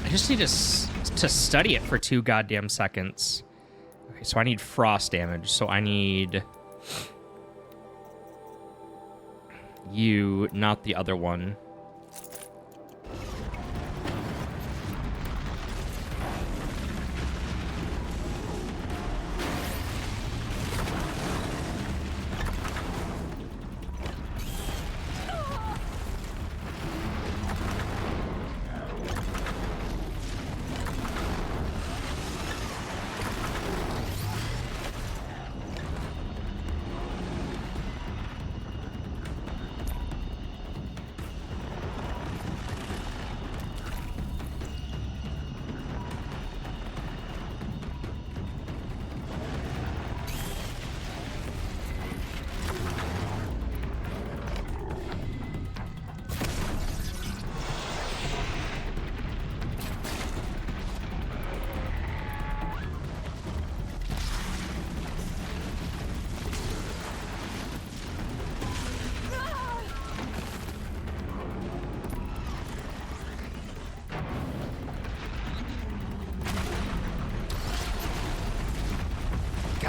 I just need to study it for 2 goddamn seconds. Okay, so I need frost damage. So I need you, not the other one.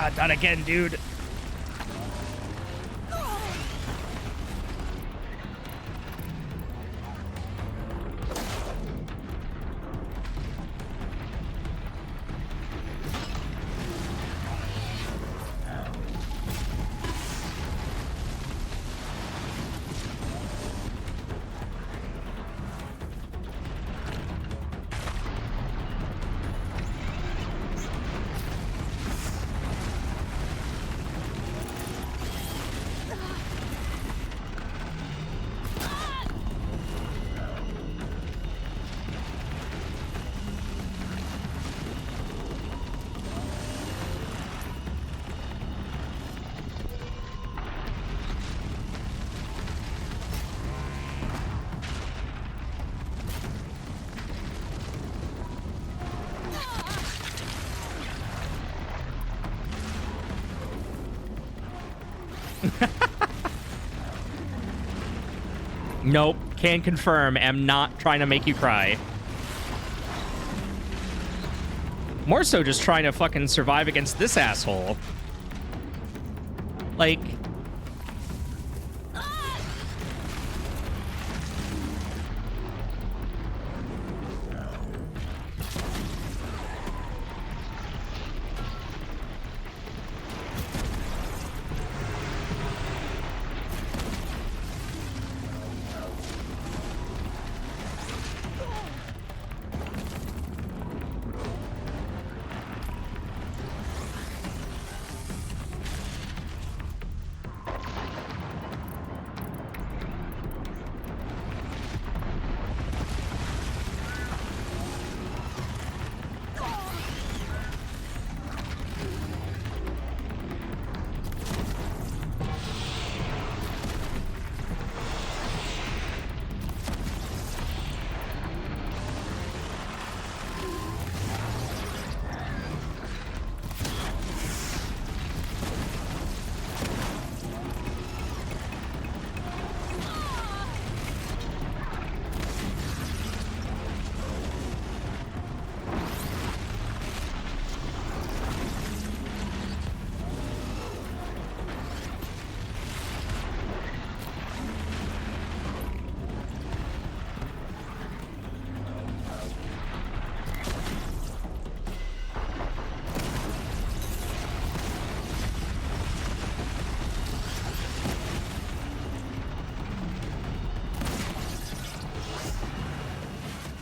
God, not again, dude. Nope. Can confirm. Am not trying to make you cry. More so just trying to fucking survive against this asshole. Like...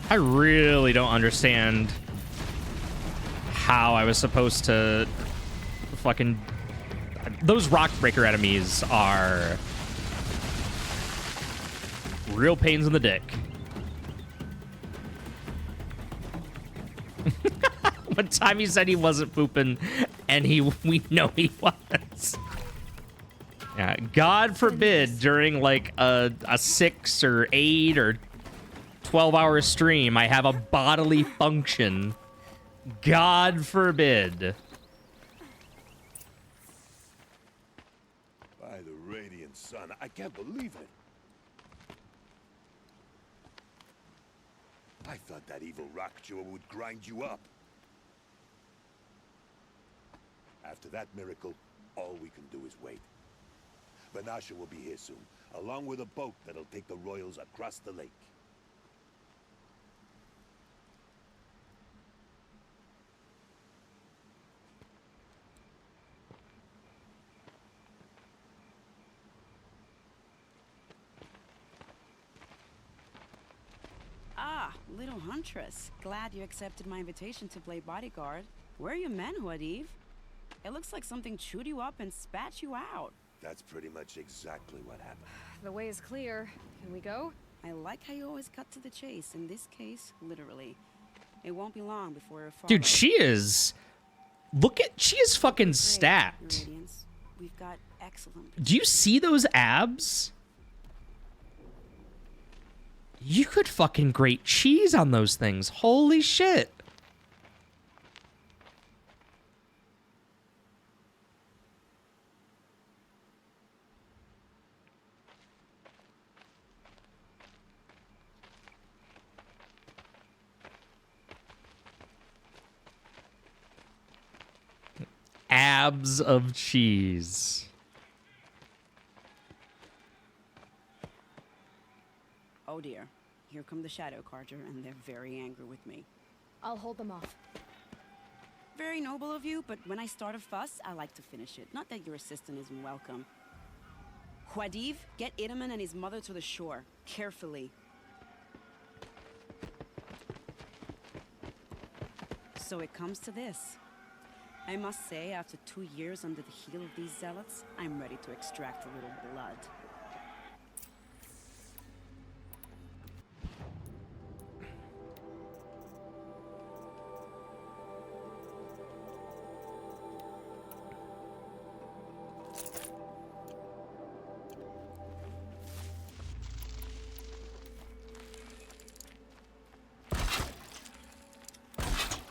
I really don't understand how I was supposed to fucking... Those rock breaker enemies are real pains in the dick. One time he said he wasn't pooping, and we know he was. Yeah, God forbid during like a 6 or 8 or 12-hour stream I have a bodily function. God forbid. By the radiant sun, I can't believe it. I thought that evil rock chewer would grind you up. After that miracle, all we can do is wait. Vanasha will be here soon, along with a boat that'll take the royals across the lake. Ah, little huntress. Glad you accepted my invitation to play bodyguard. Where are your manhood, Eve? It looks like something chewed you up and spat you out. That's pretty much exactly what happened. The way is clear. Can we go? I like how you always cut to the chase. In this case, literally. It won't be long before we're Dude, she is... she is fucking stacked. We've got excellent... Do you see those abs? You could fucking grate cheese on those things. Holy shit. slabs of cheese. Oh dear. Here come the Shadow Carter, and they're very angry with me. I'll hold them off. Very noble of you, but when I start a fuss, I like to finish it. Not that your assistant isn't welcome. Huadiv, get Itaman and his mother to the shore. Carefully. So it comes to this. I must say, after 2 years under the heel of these zealots, I'm ready to extract a little blood.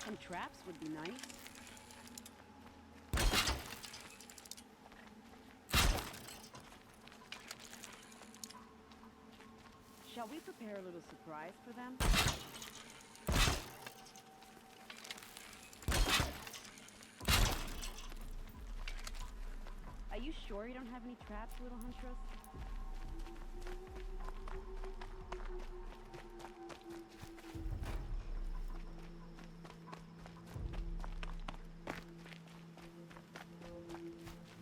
Some traps would be nice. Shall we prepare a little surprise for them? Are you sure you don't have any traps, little huntress?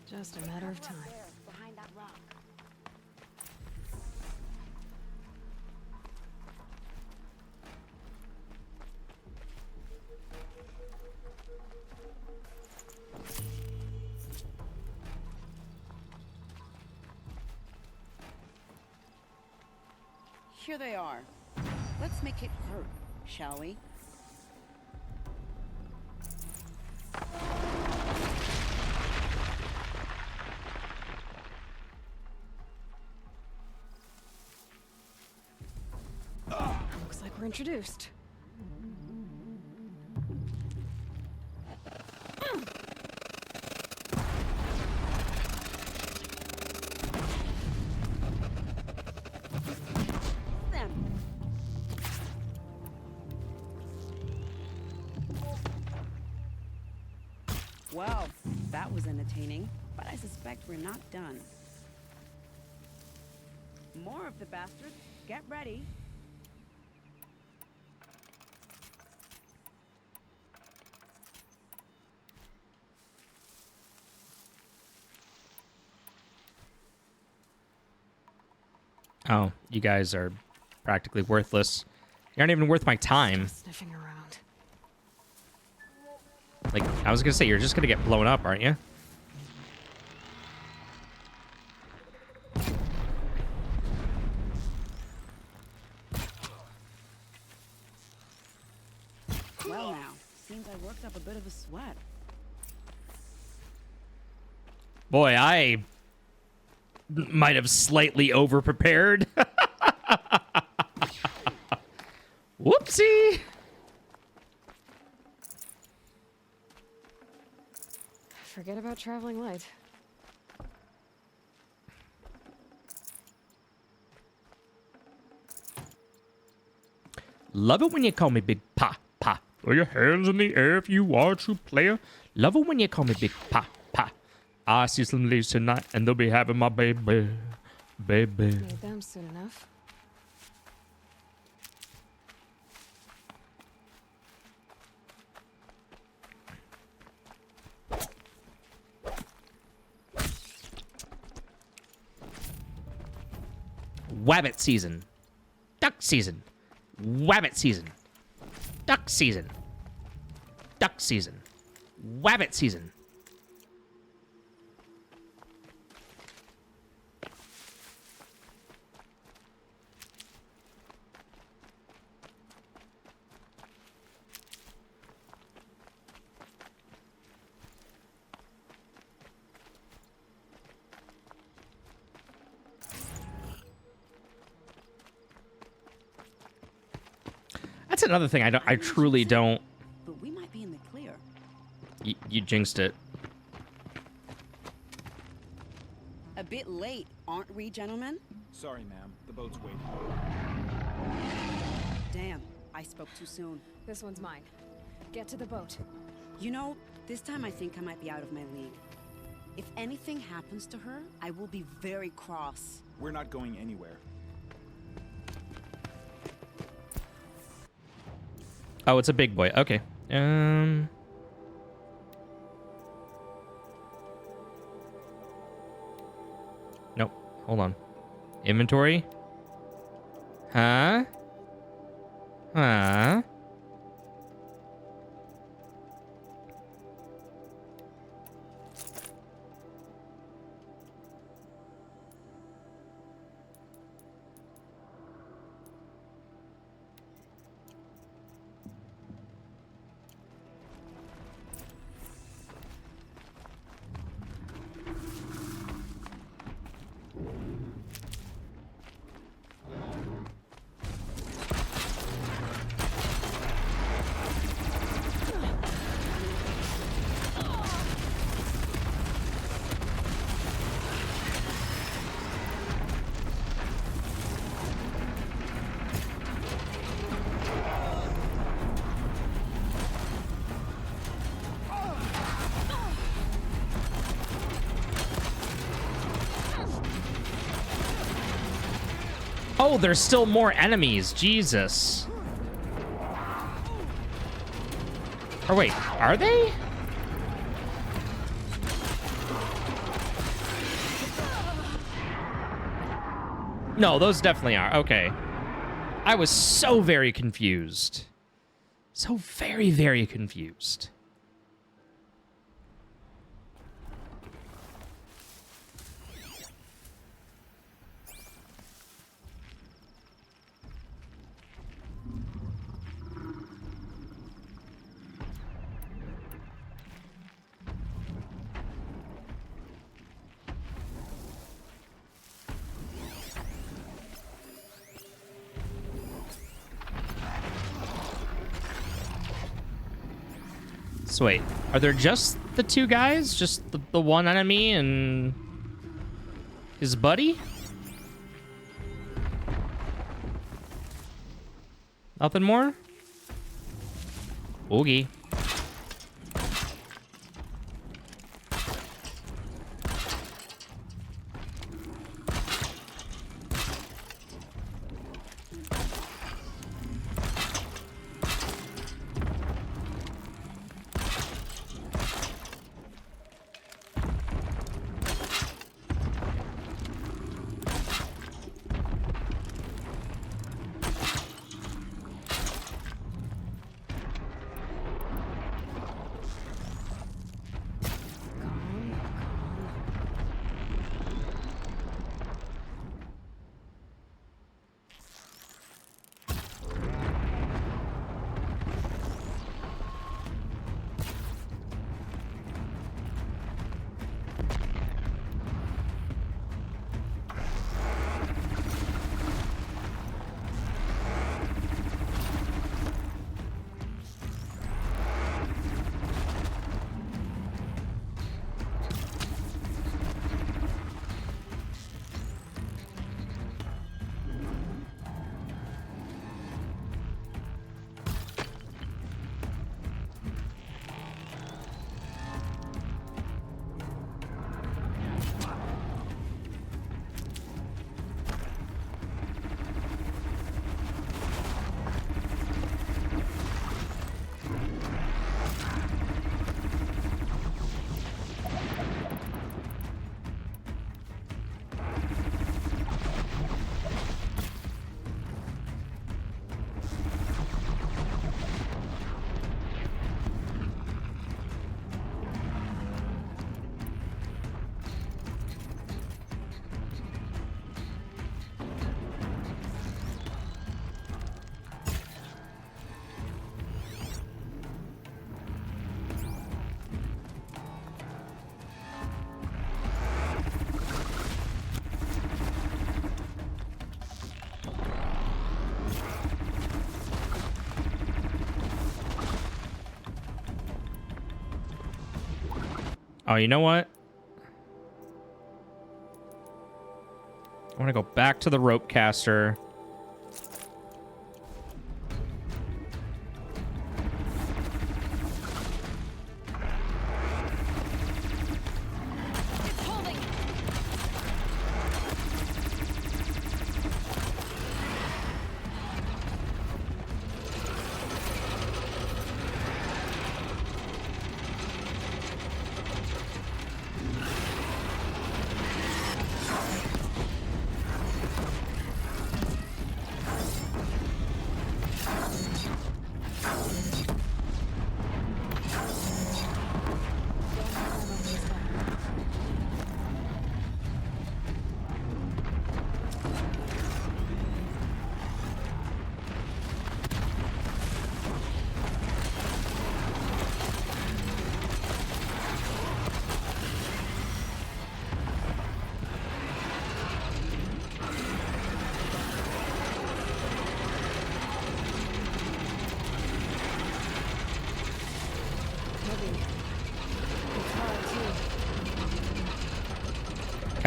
Just a matter of time. Behind that rock. Here they are. Let's make it hurt, shall we? Looks like we're introduced. Well, that was entertaining, but I suspect we're not done. More of the bastards. Get ready. Oh, you guys are practically worthless. You aren't even worth my time. Sniffing around. Like, I was gonna say, you're just gonna get blown up, aren't you? Well now, seems I worked up a bit of a sweat. Boy, I might have slightly over-prepared. Whoopsie! Forget about traveling light. Love it when you call me Big Pa. Throw your hands in the air if you want to, player. Love it when you call me Big Pa. I see some ladies tonight, and they'll be having my baby. Need them soon enough. Wabbit season. Duck season. Wabbit season. Duck season. Duck season. Wabbit season. That's another thing I truly don't. But we might be in the clear. You jinxed it. A bit late, aren't we, gentlemen? Sorry, ma'am. The boat's waiting. Damn, I spoke too soon. This one's mine. Get to the boat. You know, this time I think I might be out of my league. If anything happens to her, I will be very cross. We're not going anywhere. Oh, it's a big boy. Okay. Nope. Hold on. Inventory? Huh? Huh? Oh, there's still more enemies. Jesus. Or wait, are they? No, those definitely are. Okay. I was so very confused. So very, very confused. So wait, are there just the two guys? Just the one enemy and his buddy? Nothing more? Oogie. Oh, you know what? I want to go back to the rope caster.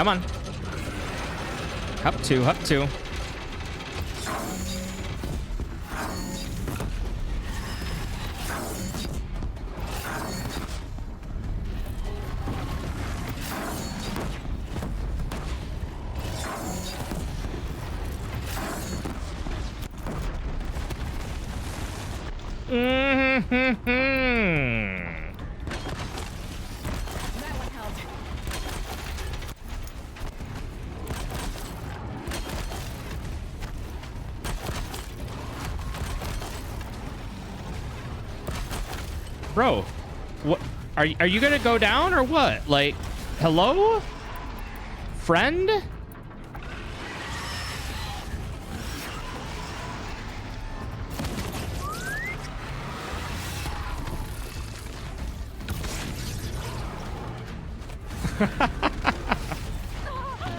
Come on. Up two, up two. Bro, what are you gonna go down or what? Like, hello? Friend?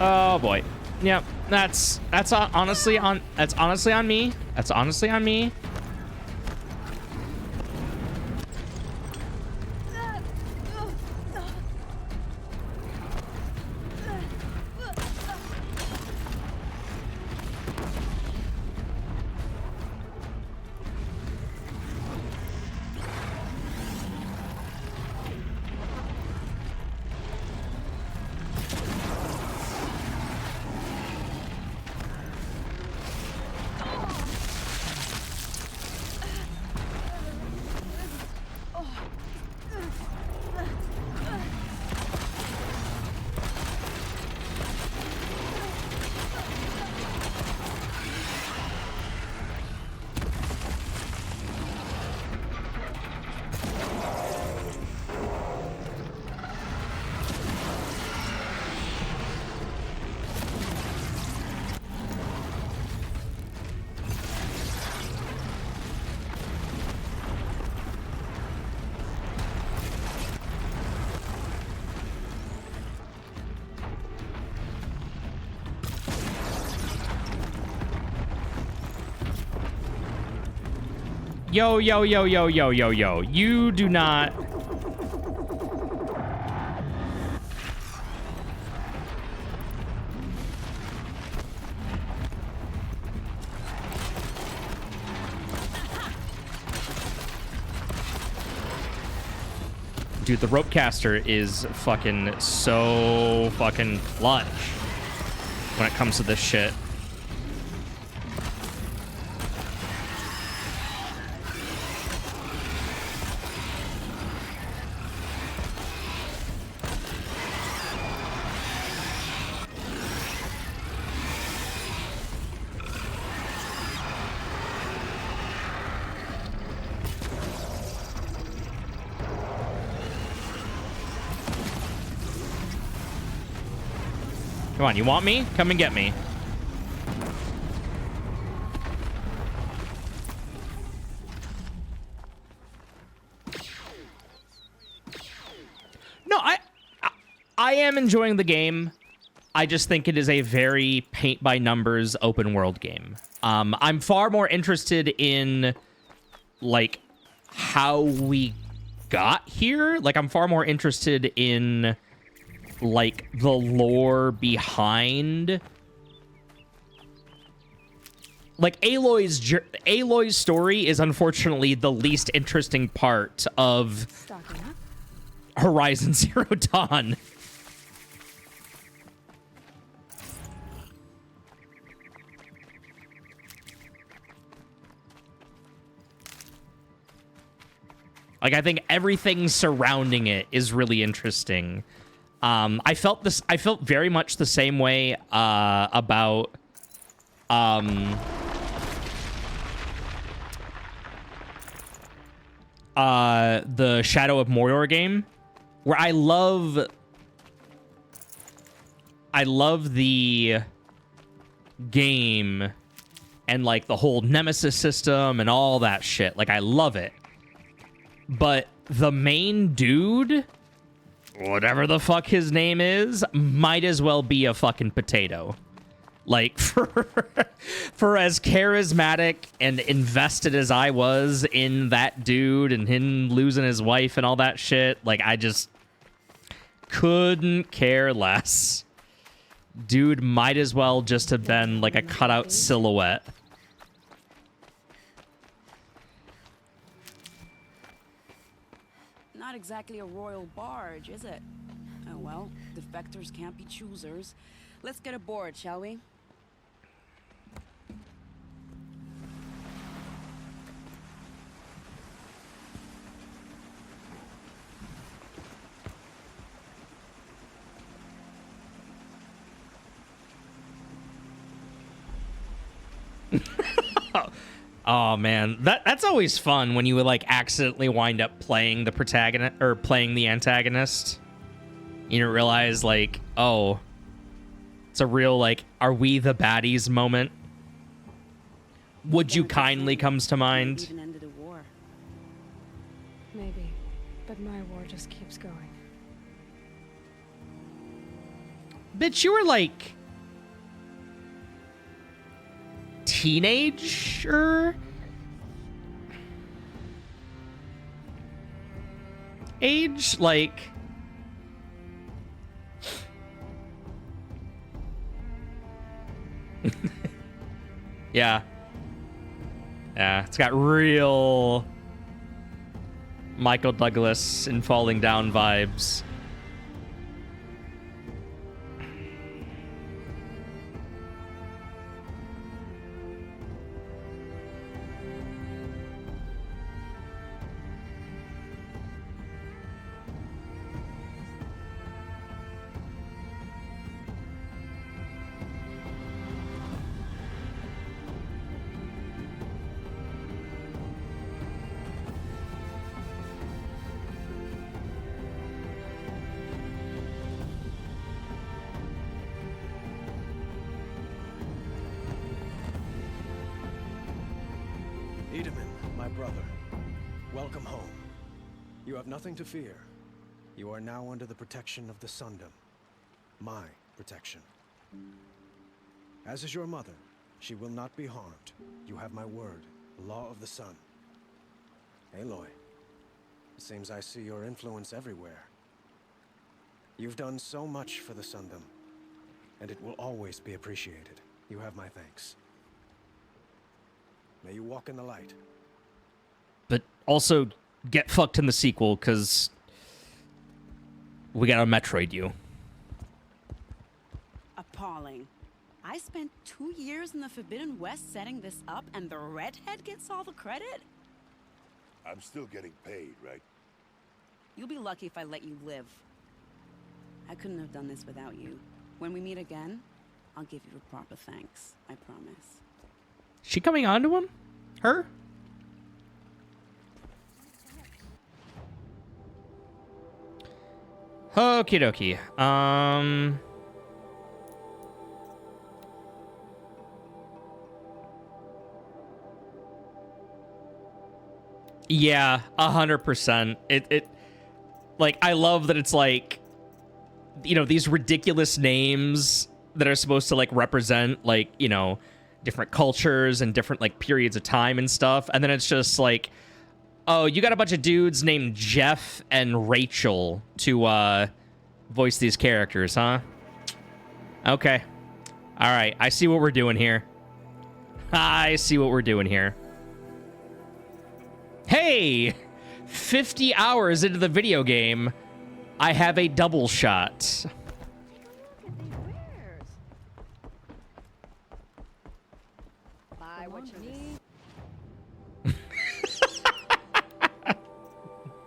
Oh boy. Yep, that's honestly on me. That's honestly on me. Yo, yo, yo, yo, yo, yo, yo. You do not... Dude, the rope caster is fucking so fucking clutch when it comes to this shit. Come on, you want me? Come and get me. No, I am enjoying the game. I just think it is a very paint-by-numbers open-world game. I'm far more interested in, like, how we got here. Like, I'm far more interested in... like the lore behind like Aloy's story is unfortunately the least interesting part of Horizon Zero Dawn. Like, I think everything surrounding it is really interesting. I felt very much the same way about the Shadow of Mordor game, where I love the game and like the whole Nemesis system and all that shit. Like, I love it. But the main dude, whatever the fuck his name is, might as well be a fucking potato. Like, for as charismatic and invested as I was in that dude and him losing his wife and all that shit, like, I just couldn't care less. Dude might as well just have been like a cutout silhouette. Not exactly a royal barge, is it? Oh well, defectors can't be choosers. Let's get aboard, shall we? Oh man, that's always fun when you would like accidentally wind up playing the protagonist or playing the antagonist. You don't realize like, oh, it's a real like, are we the baddies moment? Would you kindly comes to mind? Even ended a war. Maybe, but my war just keeps going. Bitch, you were like teenager age, like yeah, it's got real Michael Douglas and Falling Down vibes. My brother, welcome home. You have nothing to fear. You are now under the protection of the Sundom. My protection. As is your mother, she will not be harmed. You have my word, the law of the sun. Aloy, it seems I see your influence everywhere. You've done so much for the Sundom, and it will always be appreciated. You have my thanks. May you walk in the light. But also get fucked in the sequel, because we gotta Metroid you. Appalling. I spent 2 years in the Forbidden West setting this up, and the redhead gets all the credit? I'm still getting paid, right? You'll be lucky if I let you live. I couldn't have done this without you. When we meet again, I'll give you a proper thanks. I promise. She coming on to him? Her? Okie dokie. Yeah, 100%. It like, I love that it's like, you know, these ridiculous names that are supposed to like represent like, you know, different cultures and different like periods of time and stuff, and then it's just like, oh, you got a bunch of dudes named Jeff and Rachel to voice these characters, huh? Okay. All right, I see what we're doing here. I see what we're doing here. Hey, 50 hours into the video game, I have a double shot. Buy what you need.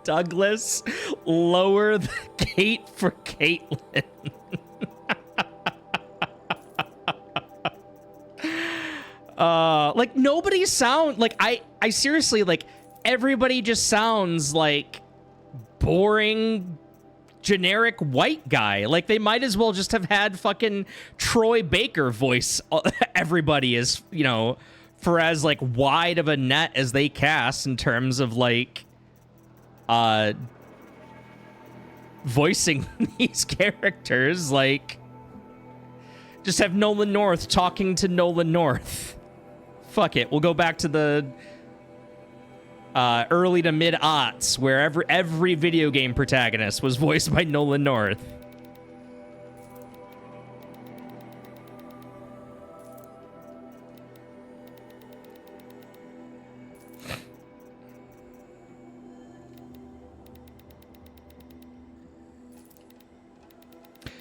Douglas, lower the gate for Caitlin. Like, nobody sound like, I seriously, like, everybody just sounds like boring, generic white guy. Like, they might as well just have had fucking Troy Baker voice everybody, is, you know, for as like wide of a net as they cast in terms of like voicing these characters. Like, just have Nolan North talking to Nolan North. Fuck it, we'll go back to the early to mid-aughts, where every video game protagonist was voiced by Nolan North.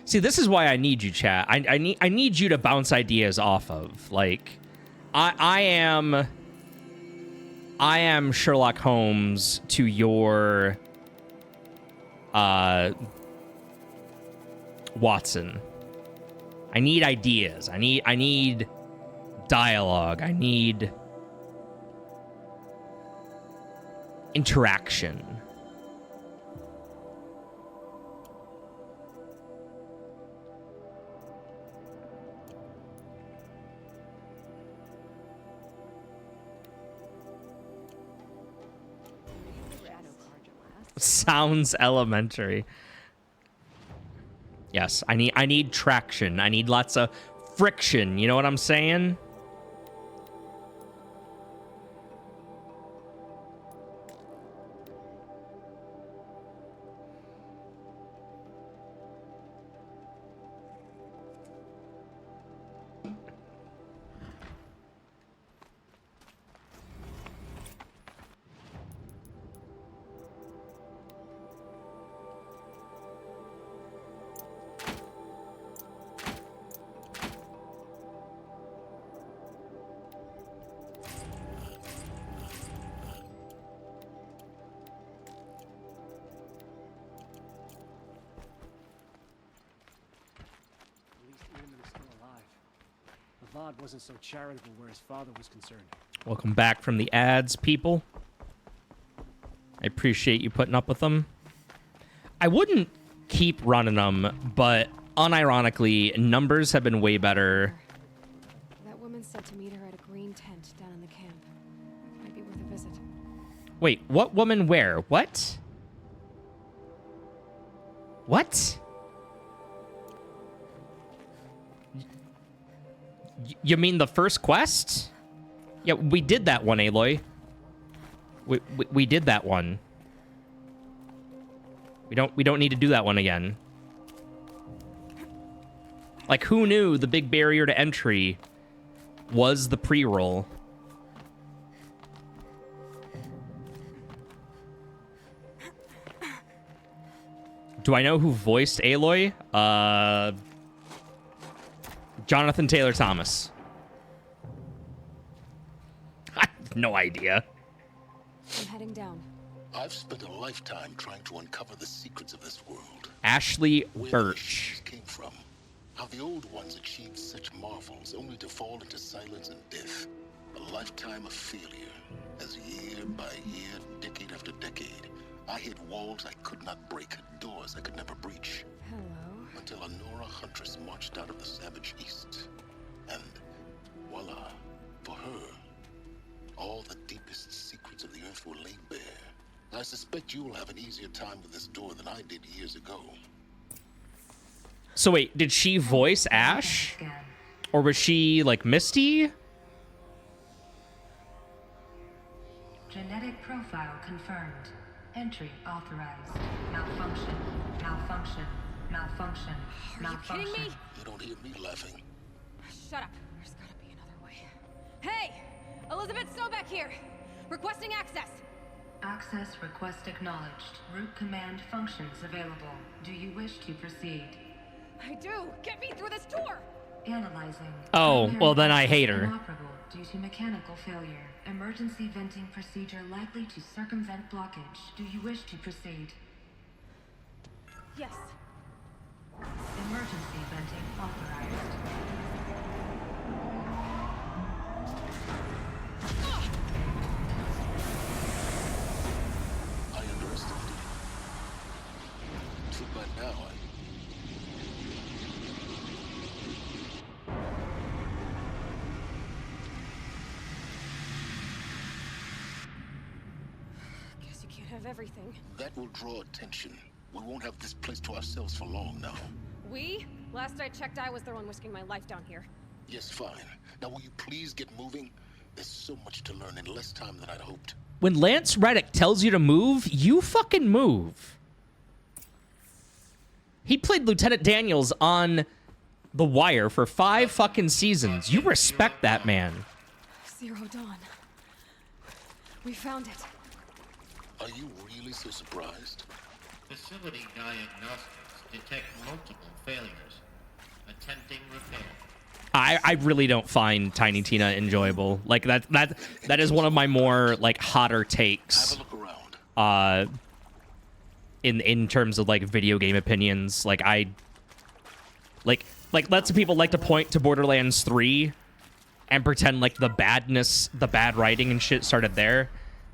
See, this is why I need you, chat. I need you to bounce ideas off of. Like, I am Sherlock Holmes to your Watson. I need ideas. I need dialogue. I need interaction. Sounds elementary. Yes, I need traction. I need lots of friction. You know what I'm saying? Wasn't so charitable where his father was concerned. Welcome back from the ads, people. I appreciate you putting up with them. I wouldn't keep running them, but unironically, numbers have been way better. That woman said to meet her at a green tent down in the camp. Might be worth a visit. Wait, what woman where? What? What? You mean the first quest? Yeah, we did that one, Aloy. We did that one. We don't need to do that one again. Like, who knew the big barrier to entry was the pre-roll? Do I know who voiced Aloy? Jonathan Taylor Thomas. I have no idea. I'm heading down. I've spent a lifetime trying to uncover the secrets of this world. Ashley Where Birch. the came from. How the old ones achieved such marvels only to fall into silence and death. A lifetime of failure. As year by year, decade after decade, I hit walls I could not break, doors I could never breach. Hello. Until a Nora huntress marched out of the savage east. And voila, for her, all the deepest secrets of the earth were laid bare. I suspect you will have an easier time with this door than I did years ago. So wait, did she voice Ash? Or was she, like, Misty? Genetic profile confirmed. Entry authorized. Malfunction. Malfunction. Malfunction. Are you kidding me? You don't hear me laughing. Shut up. There's gotta be another way. Hey! Elizabeth Sobeck here! Requesting access! Access request acknowledged. Root command functions available. Do you wish to proceed? I do! Get me through this door! Analyzing. Oh, well then I hate her. Inoperable due to mechanical failure. Emergency venting procedure likely to circumvent blockage. Do you wish to proceed? Yes. Emergency venting authorized. I underestimated you. Too bad now Guess you can't have everything. that will draw attention. We won't have this place to ourselves for long now. We? Last I checked, I was the one risking my life down here. Yes, fine. Now will you please get moving? There's so much to learn in less time than I'd hoped. When Lance Reddick tells you to move, you fucking move. He played Lieutenant Daniels on The Wire for 5 fucking seasons. You respect that man. Zero Dawn. We found it. Are you really so surprised? Facility diagnostics Detect multiple failures. Attempting repair. I really don't find Tiny Tina enjoyable. Like that is one of my more like hotter takes. In terms of like video game opinions, like lots of people like to point to Borderlands 3 and pretend like the bad writing and shit started there.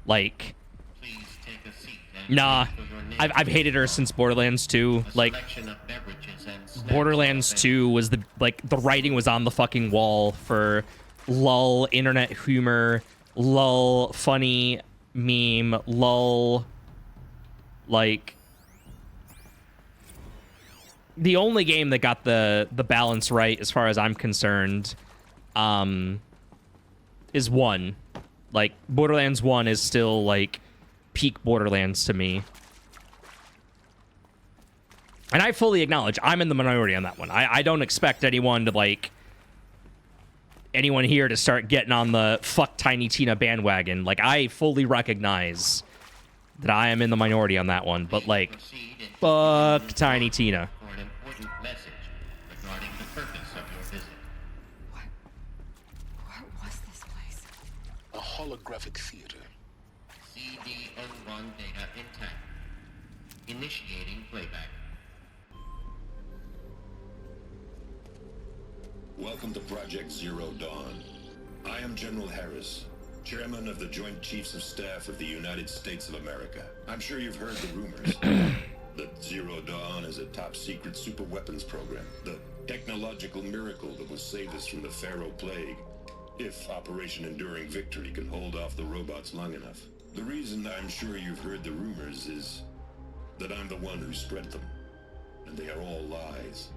Like, nah, I've hated her since Borderlands 2. Like, Borderlands 2 was the writing was on the fucking wall for lull internet humor, lull funny meme, lull like the only game that got the balance right as far as I'm concerned is 1. Like Borderlands 1 is still like peak Borderlands to me. And I fully acknowledge I'm in the minority on that one. I don't expect anyone here to start getting on the fuck Tiny Tina bandwagon. Like, I fully recognize that I am in the minority on that one. But, like, fuck Tiny Tina. For an important message regarding the purpose of your visit. What was this place? A holographic theater. CD01 data intact. Initiating playback. Welcome to Project Zero Dawn. I am General Harris, Chairman of the Joint Chiefs of Staff of the United States of America. I'm sure you've heard the rumors that Zero Dawn is a top-secret super weapons program, the technological miracle that will save us from the Pharaoh Plague, if Operation Enduring Victory can hold off the robots long enough. The reason I'm sure you've heard the rumors is that I'm the one who spread them, and they are all lies.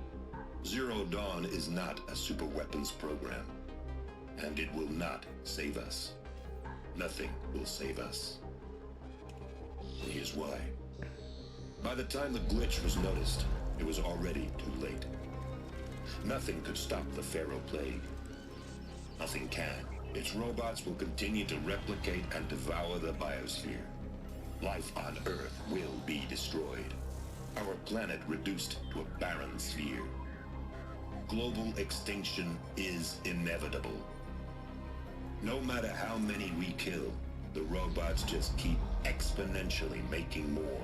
Zero Dawn is not a super weapons program, and it will not save us. Nothing will save us. And here's why. By the time the glitch was noticed, it was already too late. Nothing could stop the Pharaoh Plague. Nothing can. Its robots will continue to replicate and devour the biosphere. Life on Earth will be destroyed. Our planet reduced to a barren sphere. Global extinction is inevitable. No matter how many we kill, the robots just keep exponentially making more.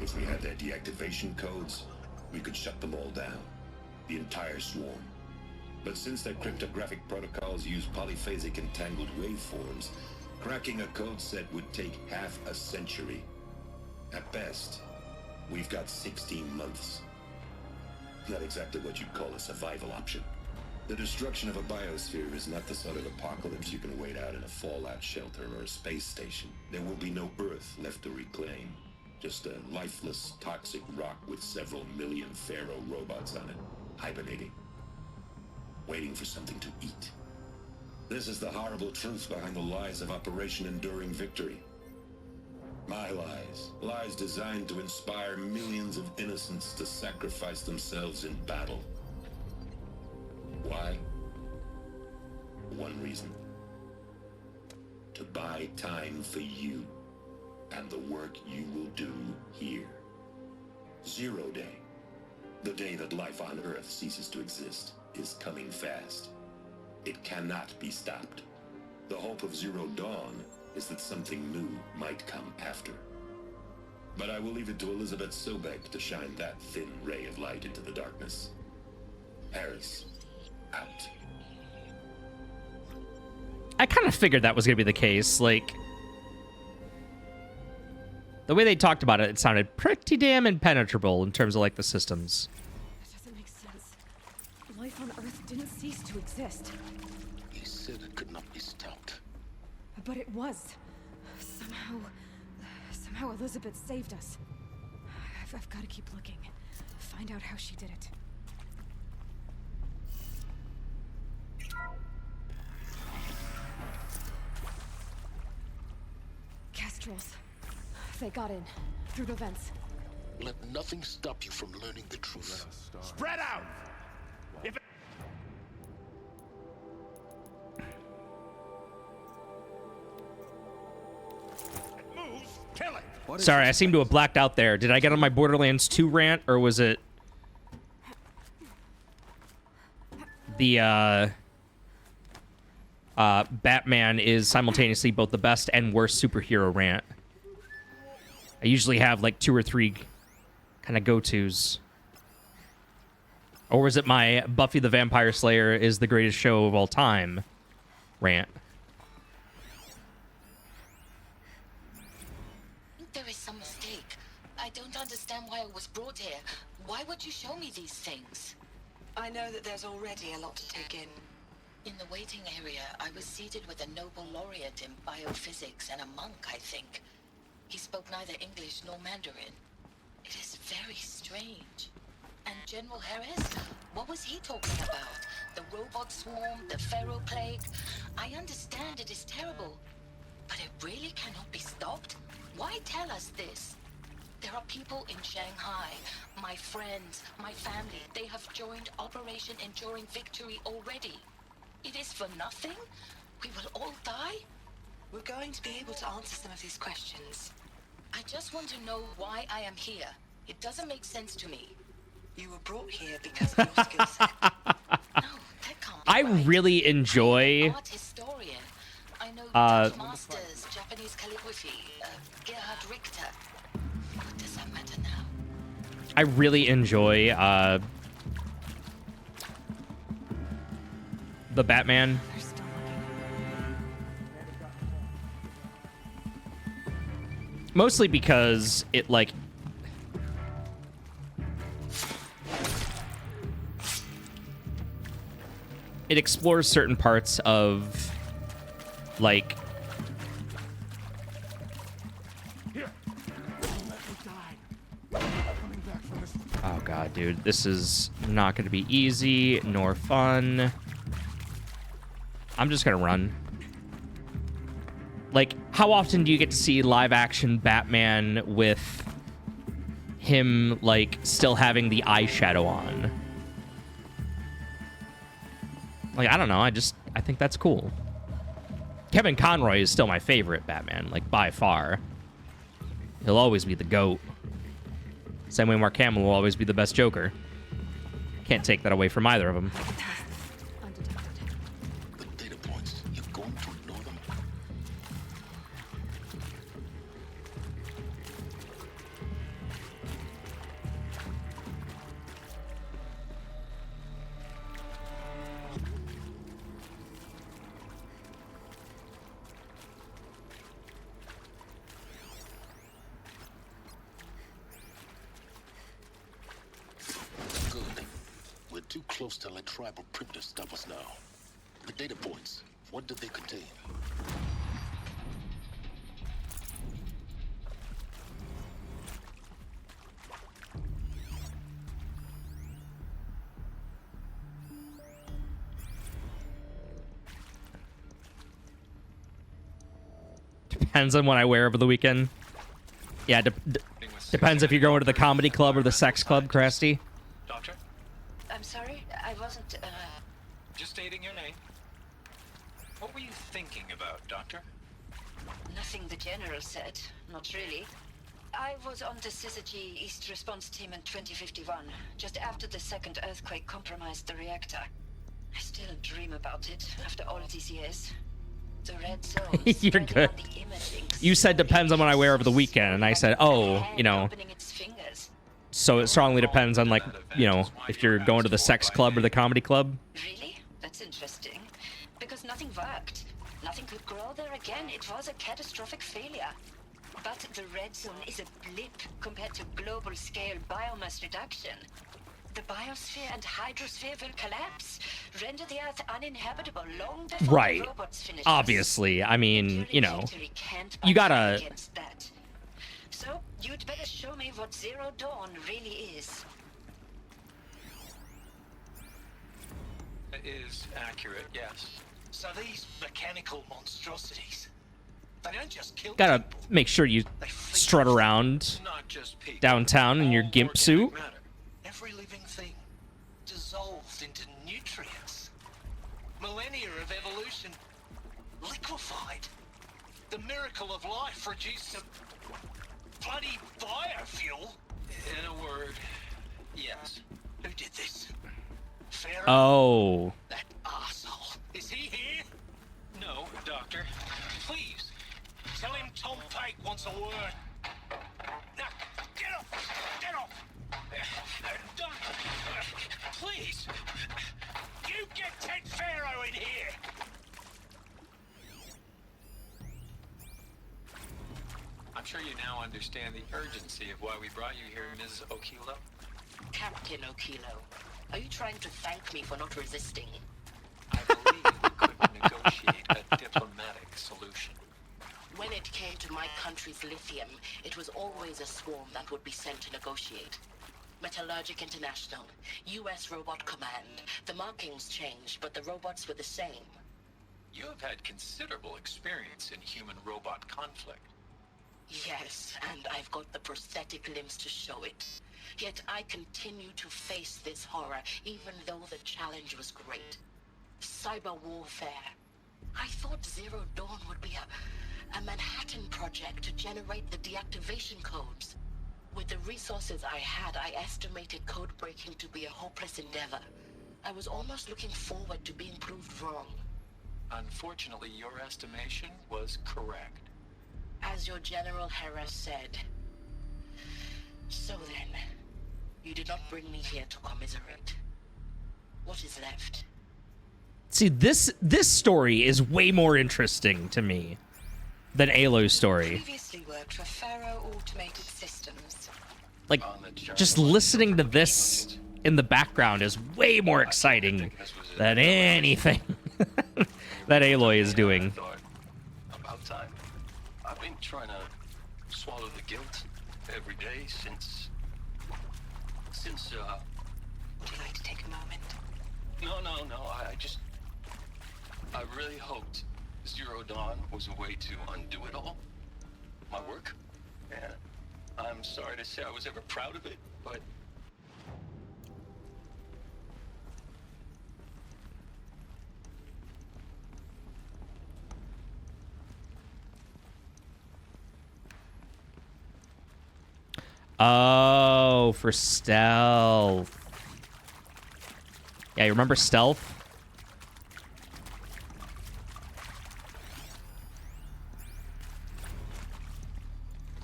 If we had their deactivation codes, we could shut them all down, the entire swarm. But since their cryptographic protocols use polyphasic entangled waveforms, cracking a code set would take half a century. At best, we've got 16 months. Not exactly what you'd call a survival option. The destruction of a biosphere is not the sort of apocalypse you can wait out in a fallout shelter or a space station. There will be no Earth left to reclaim. Just a lifeless, toxic rock with several million Pharaoh robots on it, hibernating, waiting for something to eat. This is the horrible truth behind the lies of Operation Enduring Victory. My lies. Lies designed to inspire millions of innocents to sacrifice themselves in battle. Why? One reason. To buy time for you and the work you will do here. Zero Day, the day that life on Earth ceases to exist, is coming fast. It cannot be stopped. The hope of Zero Dawn is that something new might come after. But I will leave it to Elizabeth Sobek to shine that thin ray of light into the darkness. Harris, out. I kind of figured that was going to be the case. Like, the way they talked about it, it sounded pretty damn impenetrable in terms of, like, the systems. That doesn't make sense. Life on Earth didn't cease to exist. He said it could not be stopped. But it was. Somehow Elizabeth saved us. I've got to keep looking. Find out how she did it. Kestrels. They got in. Through the vents. Let nothing stop you from learning the truth. Spread out! If it moves, Kill it. Sorry, I seem to have blacked out there. Did I get on my Borderlands 2 rant, or was it the Batman is simultaneously both the best and worst superhero rant? I usually have like 2 or 3 kind of go-tos. Or was it my Buffy the Vampire Slayer is the greatest show of all time rant? There is some mistake. I don't understand why I was brought here. Why would you show me these things? I know that there's already a lot to take in. In the waiting area, I was seated with a Nobel laureate in biophysics and a monk, I think. He spoke neither English nor Mandarin. It is very strange. And General Harris? What was he talking about? The robot swarm, the Pharaoh plague? I understand it is terrible, but it really cannot be stopped? Why tell us this? There are people in Shanghai, my friends, my family. They have joined Operation Enduring Victory already. It is for nothing? We will all die? We're going to be able to answer some of these questions. I just want to know why I am here. It doesn't make sense to me. You were brought here because of your skill set. I really enjoy Art historian. I know Dutch masters, Japanese calligraphy, Gerhard Richter. What does that matter now? I really enjoy the Batman. Mostly because it like it explores certain parts of like oh god, dude, this is not going to be easy nor fun. I'm just going to run. Like, how often do you get to see live action Batman with him like still having the eyeshadow on? Like, I don't know. I think that's cool. Kevin Conroy is still my favorite Batman, like by far. He'll always be the GOAT. Same way Mark Hamill will always be the best Joker. Can't take that away from either of them. The data points, you're going to ignore them? Too close to let tribal printers stop us now. The data points, what did they contain? Depends on what I wear over the weekend. Yeah, depends if you're going to the comedy club or the sex club, Krusty. Doctor? I'm sorry, I wasn't, Just stating your name. What were you thinking about, Doctor? Nothing the General said. Not really. I was on the Syzygy East Response Team in 2051, just after the second earthquake compromised the reactor. I still dream about it, after all these years. The red zone. You're good. You said depends on what I wear over the weekend, and I said, oh, you know. So it strongly depends on, like, you know, if you're going to the sex club or the comedy club. Really? That's interesting. Because nothing worked. Nothing could grow there again. It was a catastrophic failure. But the red zone is a blip compared to global scale biomass reduction. The biosphere and hydrosphere will collapse, render the Earth uninhabitable long before Right. the robots finish. Obviously. I mean, you know, you gotta... Against that. So, you'd better show me what Zero Dawn really is. That is accurate, yes. So these mechanical monstrosities, they don't just kill Gotta make sure you strut around downtown in your gimp suit. every living thing dissolved into nutrients. Millennia of evolution liquefied. The miracle of life reduced to bloody biofuel. In a word, yes. Who did this? Pharaoh? Oh. That arsehole. Is he here? No, Doctor. Please. Tell him Tom Pike wants a word. Now, get off! Get off! Doctor, please. You get Ted Pharaoh in here! I'm sure you now understand the urgency of why we brought you here, Ms. Okilo. Captain Okilo, are you trying to thank me for not resisting? I believe we could negotiate a diplomatic solution. When it came to my country's lithium, it was always a swarm that would be sent to negotiate. Metallurgic International, U.S. Robot Command. The markings changed, but the robots were the same. You have had considerable experience in human-robot conflict. Yes, and I've got the prosthetic limbs to show it. Yet I continue to face this horror, even though the challenge was great. Cyber warfare. I thought Zero Dawn would be a Manhattan project to generate the deactivation codes. With the resources I had, I estimated code breaking to be a hopeless endeavor. I was almost looking forward to being proved wrong. Unfortunately, your estimation was correct. As your General Harris said. So then, you did not bring me here to commiserate. What is left? See, this story is way more interesting to me than Aloy's story. Previously worked for Faro Automated Systems. Like, just listening to this in the background is way more exciting than anything that Aloy is doing. About time. I've been trying to swallow the guilt every day since. Would you like to take a moment? No. I really hoped Zero Dawn was a way to undo it all. My work. And I'm sorry to say I was ever proud of it, but. Oh, for stealth. Yeah, you remember stealth?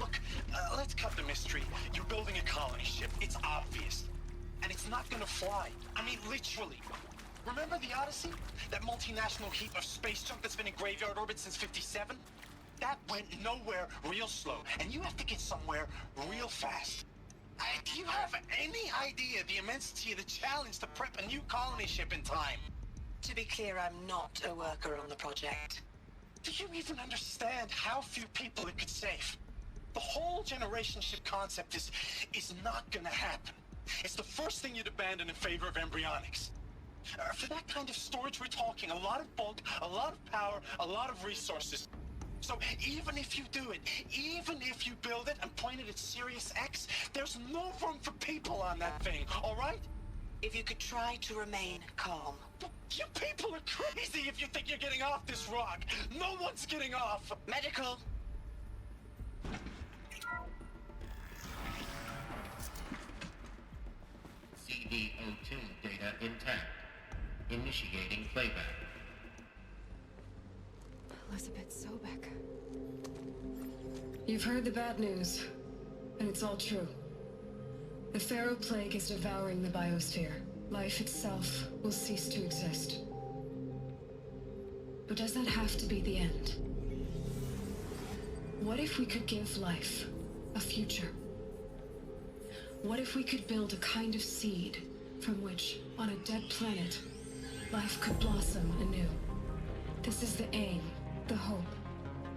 Look, let's cut the mystery. You're building a colony ship. It's obvious. And it's not gonna fly. I mean, literally. Remember the Odyssey? That multinational heap of space junk that's been in graveyard orbit since '57? That went nowhere real slow. And you have to get somewhere real fast. Do you have any idea the immensity of the challenge to prep a new colony ship in time? To be clear, I'm not a worker on the project. Do you even understand how few people it could save? The whole generation ship concept is not gonna happen. It's the first thing you'd abandon in favor of embryonics. For that kind of storage, we're talking a lot of bulk, a lot of power, a lot of resources. So even if you do it, even if you build it and point it at Sirius X, there's no room for people on that thing, all right? If you could try to remain calm. You people are crazy if you think you're getting off this rock. No one's getting off. Medical. CD02 data intact. Initiating playback. Elizabeth Sobek. You've heard the bad news, and it's all true. The Pharaoh Plague is devouring the biosphere. Life itself will cease to exist. But does that have to be the end? What if we could give life a future? What if we could build a kind of seed from which, on a dead planet, life could blossom anew? This is the aim, the hope,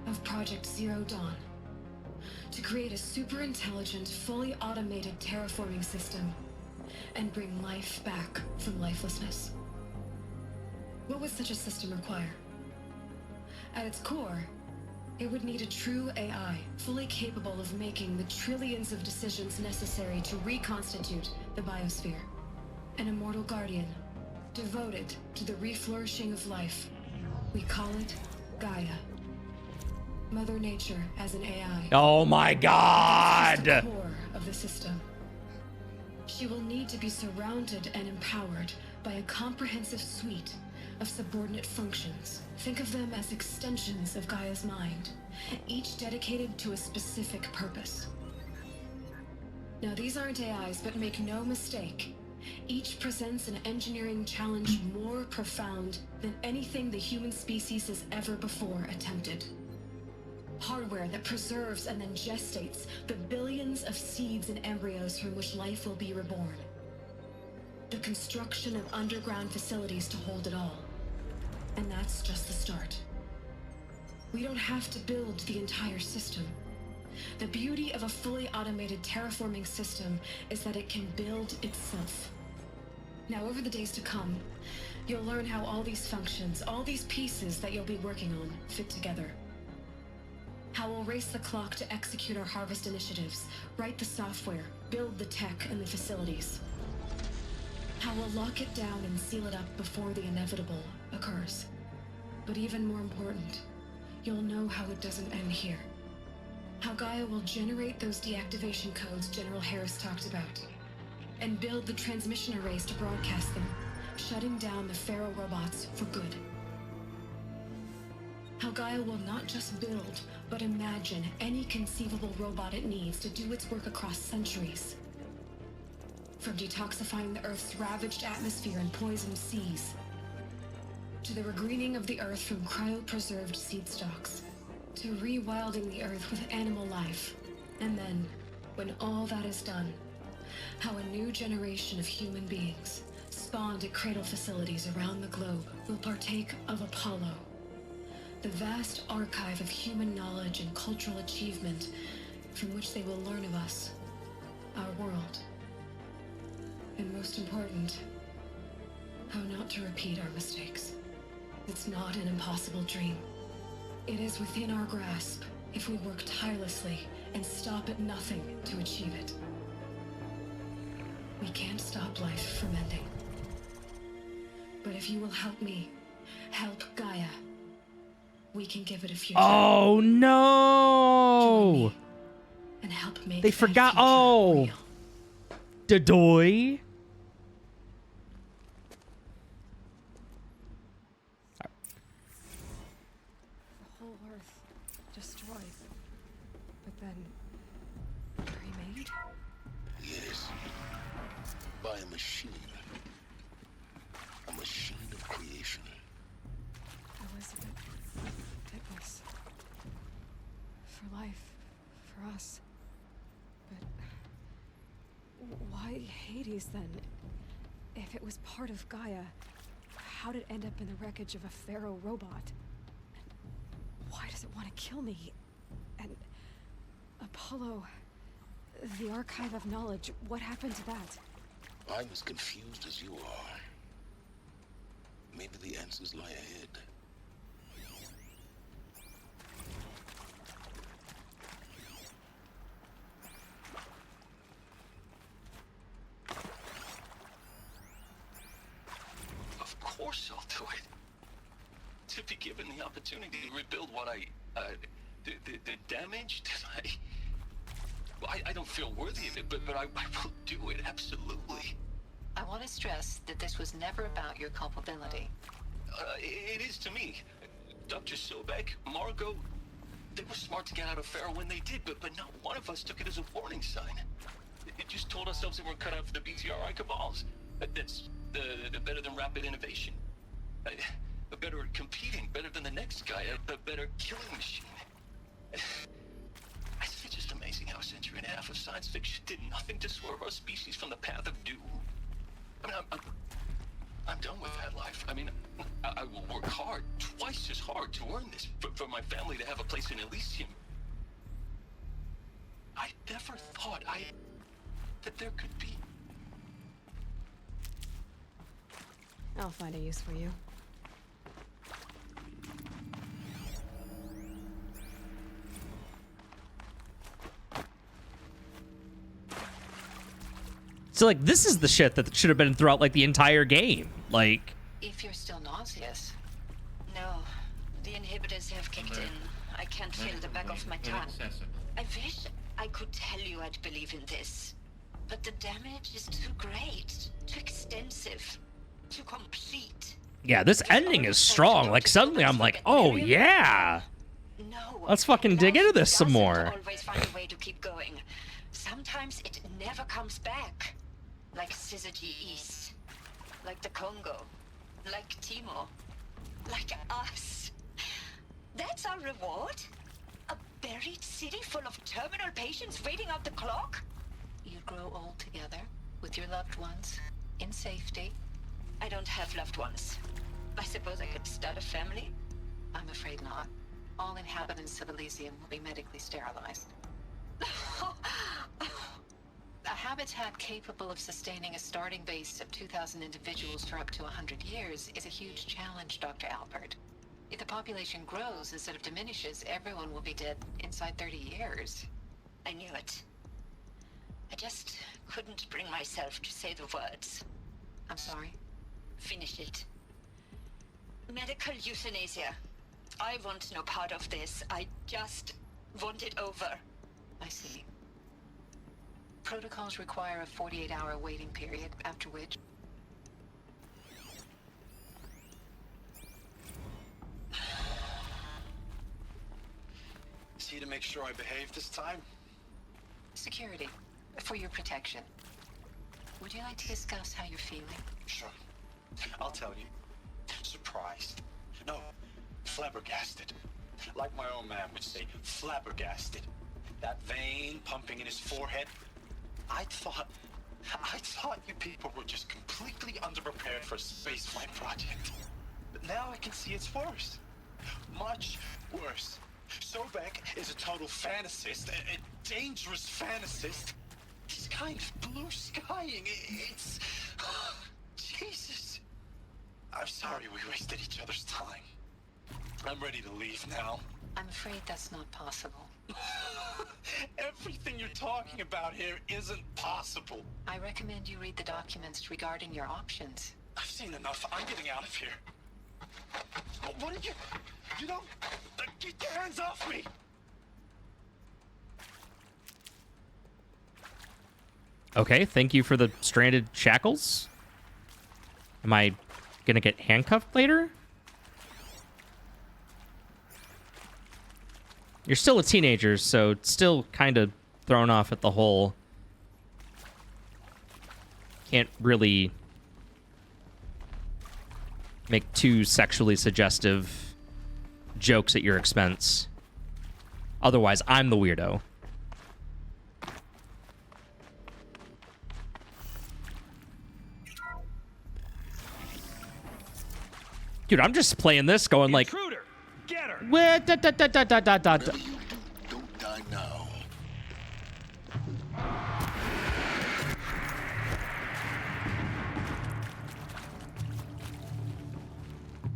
of Project Zero Dawn. To create a super-intelligent, fully automated terraforming system and bring life back from lifelessness. What would such a system require? At its core, it would need a true AI, fully capable of making the trillions of decisions necessary to reconstitute the biosphere. An immortal guardian, devoted to the reflourishing of life. We call it Gaia. Mother Nature as an AI. Oh my God! The core of the system. She will need to be surrounded and empowered by a comprehensive suite of subordinate functions. Think of them as extensions of Gaia's mind, each dedicated to a specific purpose. Now, these aren't AIs, but make no mistake, each presents an engineering challenge more profound than anything the human species has ever before attempted. Hardware that preserves and then gestates the billions of seeds and embryos from which life will be reborn. The construction of underground facilities to hold it all. And that's just the start. We don't have to build the entire system. The beauty of a fully automated terraforming system is that it can build itself. Now, over the days to come, you'll learn how all these functions, all these pieces that you'll be working on, fit together. How we'll race the clock to execute our harvest initiatives, write the software, build the tech and the facilities. How we'll lock it down and seal it up before the inevitable occurs. But even more important, you'll know how it doesn't end here. How Gaia will generate those deactivation codes General Harris talked about, and build the transmission arrays to broadcast them, shutting down the Pharaoh robots for good. How Gaia will not just build, but imagine any conceivable robot it needs to do its work across centuries. From detoxifying the Earth's ravaged atmosphere and poisoned seas, to the regreening of the Earth from cryopreserved seed stocks, to rewilding the Earth with animal life. And then, when all that is done, how a new generation of human beings, spawned at cradle facilities around the globe, will partake of Apollo, the vast archive of human knowledge and cultural achievement from which they will learn of us, our world. And most important, how not to repeat our mistakes. It's not an impossible dream. It is within our grasp if we work tirelessly and stop at nothing to achieve it. We can't stop life from ending. But if you will help me, help Gaia, we can give it a future. Oh no! And help make They that forgot. future Oh, real. Dadoy. The whole Earth destroyed, but then remade? Yes. By a machine. A machine of creation. Elizabeth, fitness. For life, for us. But why Hades then? If it was part of Gaia, how'd it end up in the wreckage of a Pharaoh robot? And why does it want to kill me? And Apollo, the archive of knowledge, what happened to that? I'm as confused as you are. Maybe the answers lie ahead. Of course I'll do it. To be given the opportunity to rebuild what the damage that I don't feel worthy of it, but I will do it, absolutely. I want to stress that this was never about your culpability. It is to me. Dr. Sobek, Margot, they were smart to get out of Pharaoh when they did, but not one of us took it as a warning sign. It just told ourselves that we're cut out for the BTRI cabals. That's the better than rapid innovation. A better at competing, better than the next guy, a better killing machine. It's just amazing how a century and a half of science fiction did nothing to swerve our species from the path of doom. I mean, I'm done with that life. I mean, I will work hard, twice as hard to earn this, for my family to have a place in Elysium. I never thought that there could be. I'll find a use for you. So like, this is the shit that should have been throughout like the entire game. Like, If you're still nauseous. No, the The inhibitors have kicked in. I can't feel the back of my tongue. I wish I could tell you I'd believe in this. But the damage is too great, too extensive, too complete. Yeah, this ending is strong. Like, suddenly I'm like, oh, yeah. Let's fucking dig into this some more. Always find a way to keep going. Sometimes it never comes back. Like Syzygy East. Like the Congo. Like Timor. Like us. That's our reward? A buried city full of terminal patients waiting out the clock? You grow old together with your loved ones in safety. I don't have loved ones. I suppose I could start a family? I'm afraid not. All inhabitants of Elysium will be medically sterilized. A habitat capable of sustaining a starting base of 2,000 individuals for up to 100 years is a huge challenge, Dr. Alpert. If the population grows instead of diminishes, everyone will be dead inside 30 years. I knew it. I just couldn't bring myself to say the words. I'm sorry? Finish it. Medical euthanasia. I want no part of this. I just want it over. I see. Protocols require a 48-hour waiting period, after which... See to make sure I behave this time? Security, for your protection. Would you like to discuss how you're feeling? Sure. I'll tell you. Surprised. No, flabbergasted. Like my old man would say, flabbergasted. That vein pumping in his forehead. I thought you people were just completely underprepared for a spaceflight project. But now I can see it's worse. Much worse. Sobek is a total fantasist, a dangerous fantasist. He's kind of blue skying. It's... Jesus. I'm sorry we wasted each other's time. I'm ready to leave now. I'm afraid that's not possible. Everything you're talking about here isn't possible. I recommend you read the documents regarding your options. I've seen enough. I'm getting out of here. What did you... You know... Get your hands off me! Okay, thank you for the stranded shackles. Am I gonna get handcuffed later? You're still a teenager, so it's still kind of thrown off at the whole... Can't really make too sexually suggestive jokes at your expense. Otherwise, I'm the weirdo. Dude, I'm just playing this going like... Intruder! Get her! What? Whatever you do, don't die now.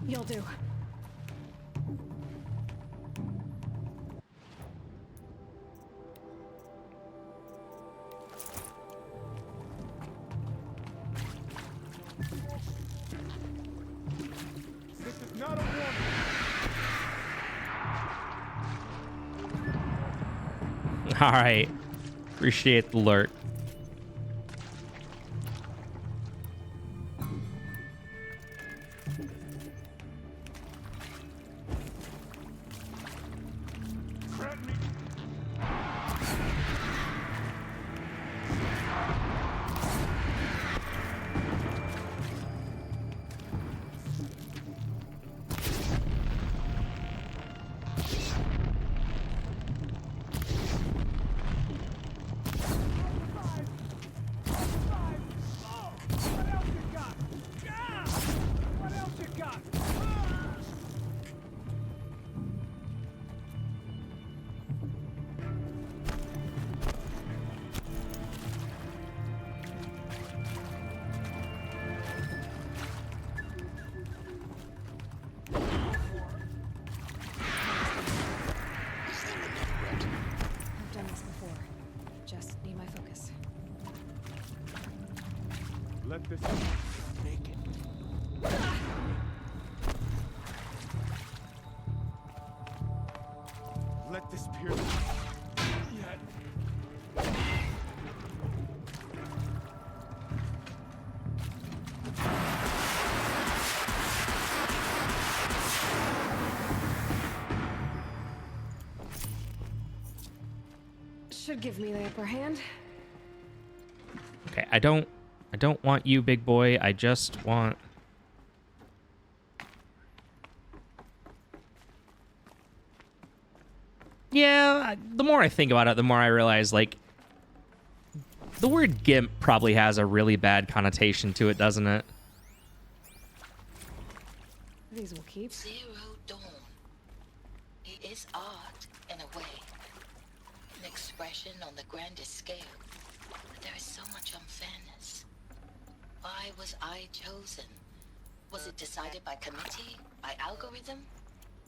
You'll do. This is not a warning. All right. Appreciate the alert. I've done this before. Just need my focus. Let this Naked. let this pierce yet. Should give me the upper hand. Okay, I don't want you, big boy. I just want... Yeah, the more I think about it, the more I realize, like, the word gimp probably has a really bad connotation to it, doesn't it? These will keep. Zero Dawn. He is art, in a way. An expression on the grandest scale. But there is so much unfairness. Why was I chosen? Was it decided by committee? By algorithm?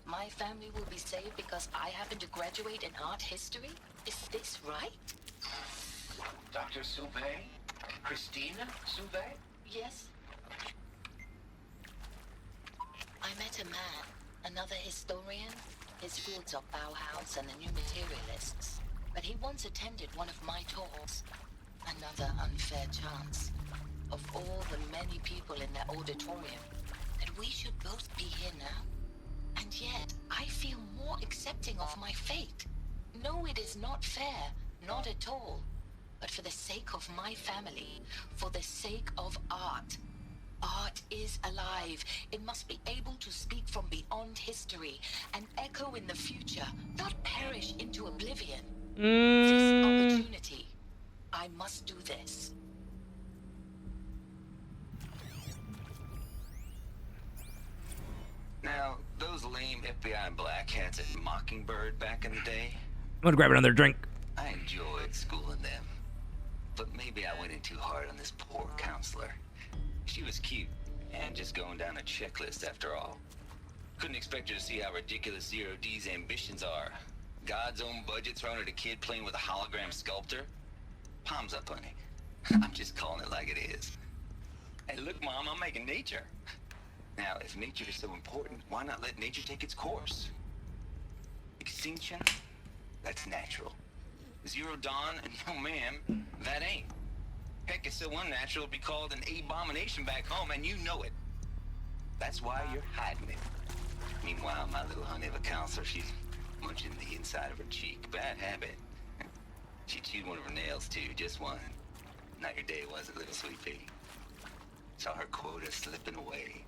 My family will be saved because I happen to graduate in art history? Is this right? Dr. Sauvé? Christina Sauvé? Yes. I met a man, another historian. His fields are Bauhaus and the New Materialists. But he once attended one of my talks. Another unfair chance. Of all the many people in that auditorium, that we should both be here now. And yet, I feel more accepting of my fate. No, it is not fair, not at all. But for the sake of my family, for the sake of art. Art is alive. It must be able to speak from beyond history and echo in the future, not perish into oblivion. This opportunity, I must do this. Now, those lame FBI black hats at Mockingbird back in the day, I'm gonna grab another drink. I enjoyed schooling them. But maybe I went in too hard on this poor counselor. She was cute, and just going down a checklist after all. Couldn't expect her to see how ridiculous Zero D's ambitions are. God's own budget thrown at a kid playing with a hologram sculptor? Palms up, honey. I'm just calling it like it is. Hey, look, Mom, I'm making nature. Now, if nature is so important, why not let nature take its course? Extinction? That's natural. Zero Dawn? No, ma'am, that ain't. Heck, it's so unnatural it'd be called an abomination back home, and you know it. That's why you're hiding it. Meanwhile, my little honey of a counselor, she's munching the inside of her cheek. Bad habit. She chewed one of her nails, too, just one. Not your day, was it, little sweet pea? Saw her quota slipping away.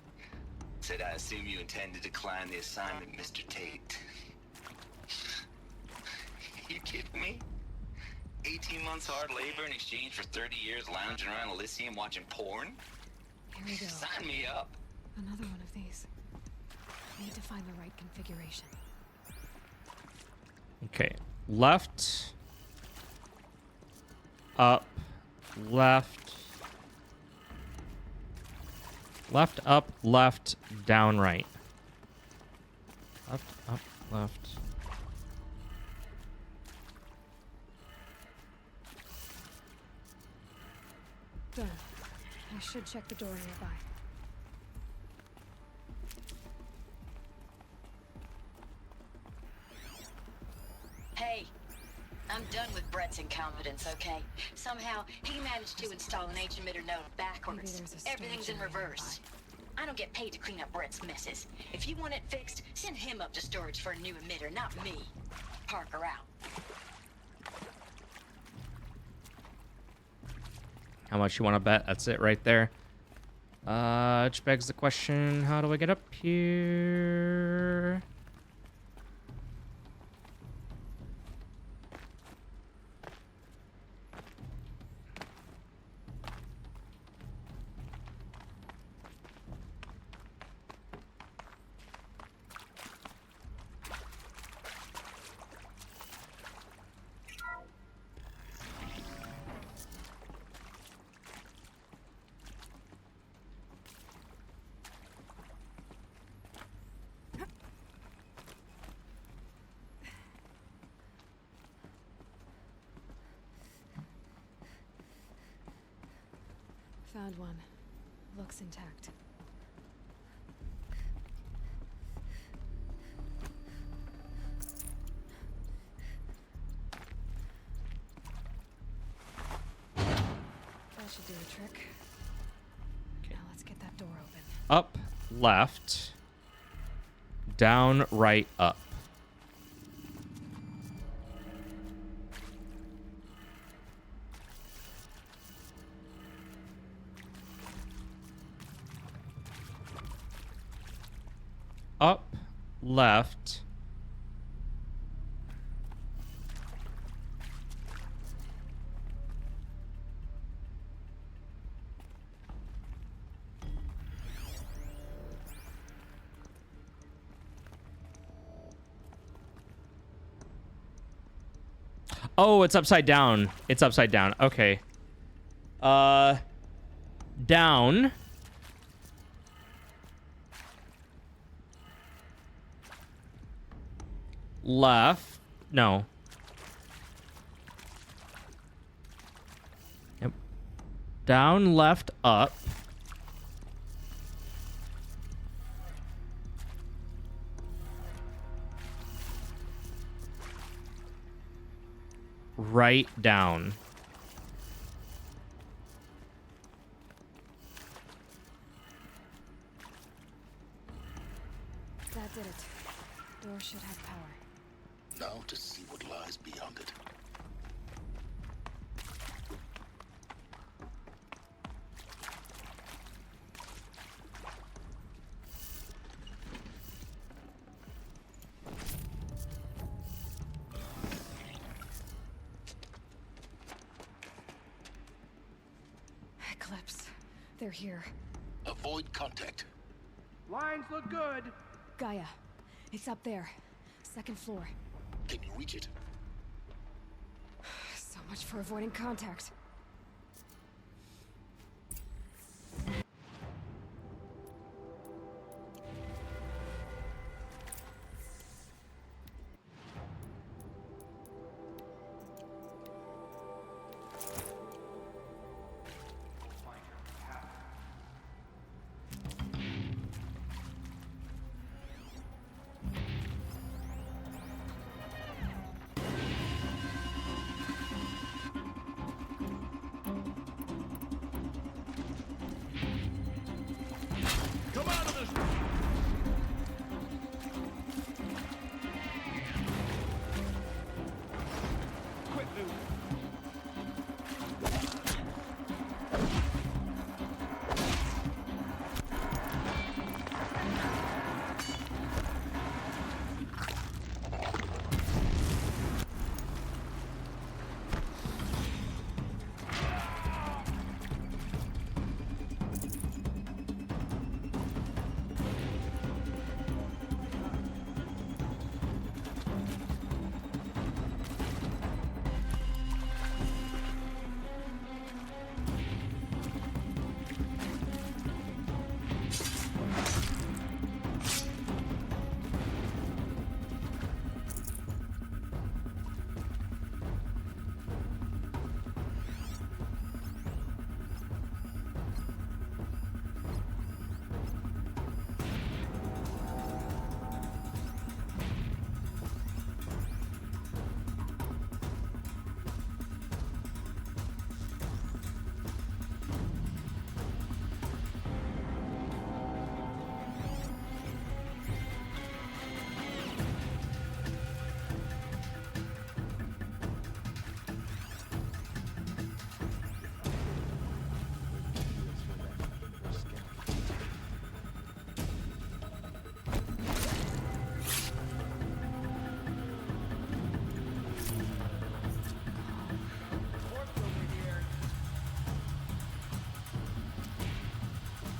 Said, I assume you intend to decline the assignment, Mr. Tate. You kidding me? 18 months hard labor in exchange for 30 years lounging around Elysium watching porn? Here we go. Sign me up. Another one of these. Need to find the right configuration. Okay, left, up, left, left, up, left, down, right. Left, up, left. Done. I should check the door nearby. Hey, I'm done with Brett's incompetence, okay? Somehow, he managed to install an H-emitter node backwards. Everything's in reverse. I don't get paid to clean up Brett's messes. If you want it fixed, send him up to storage for a new emitter, not me. Parker out. How much you want to bet? That's it right there. Which begs the question, how do I get up here? Found one. Looks intact. should do the trick. Now let's get that door open. Up, left, down, right, up. Up, left. Oh, it's upside down. It's upside down. Okay. Down. Left. No. Yep. Down, left, up. Right, down. That did it. Door should have power. Now to see what lies beyond it. Eclipse. They're here. Avoid contact. Lines look good. Gaia. It's up there. Second floor. Can you reach it? So much for avoiding contact.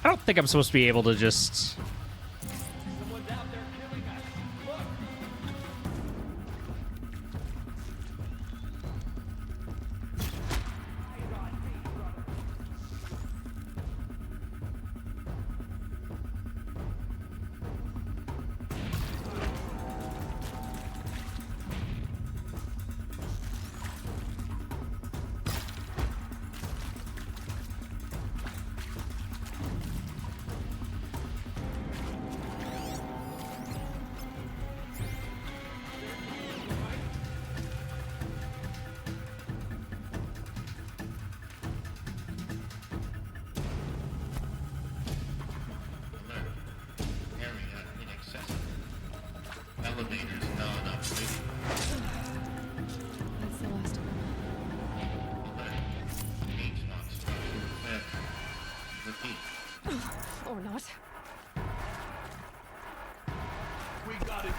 I don't think I'm supposed to be able to just... Terminators dawn up waiting. That's the last of them. H-Knox fed. Repeat. Or not. We got it.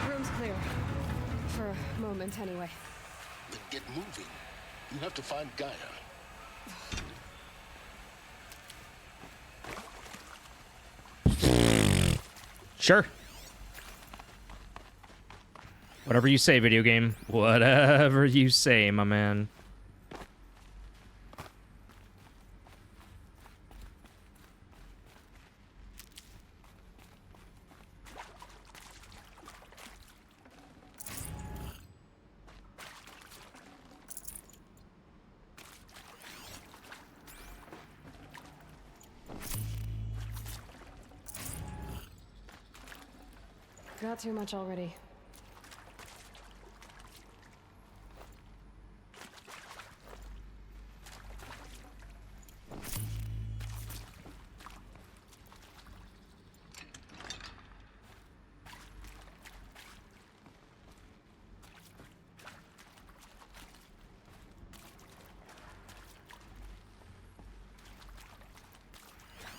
Room's clear. For a moment, anyway. Then get moving. You have to find Gaia. Sure. Whatever you say, video game. Whatever you say, my man. Got too much already.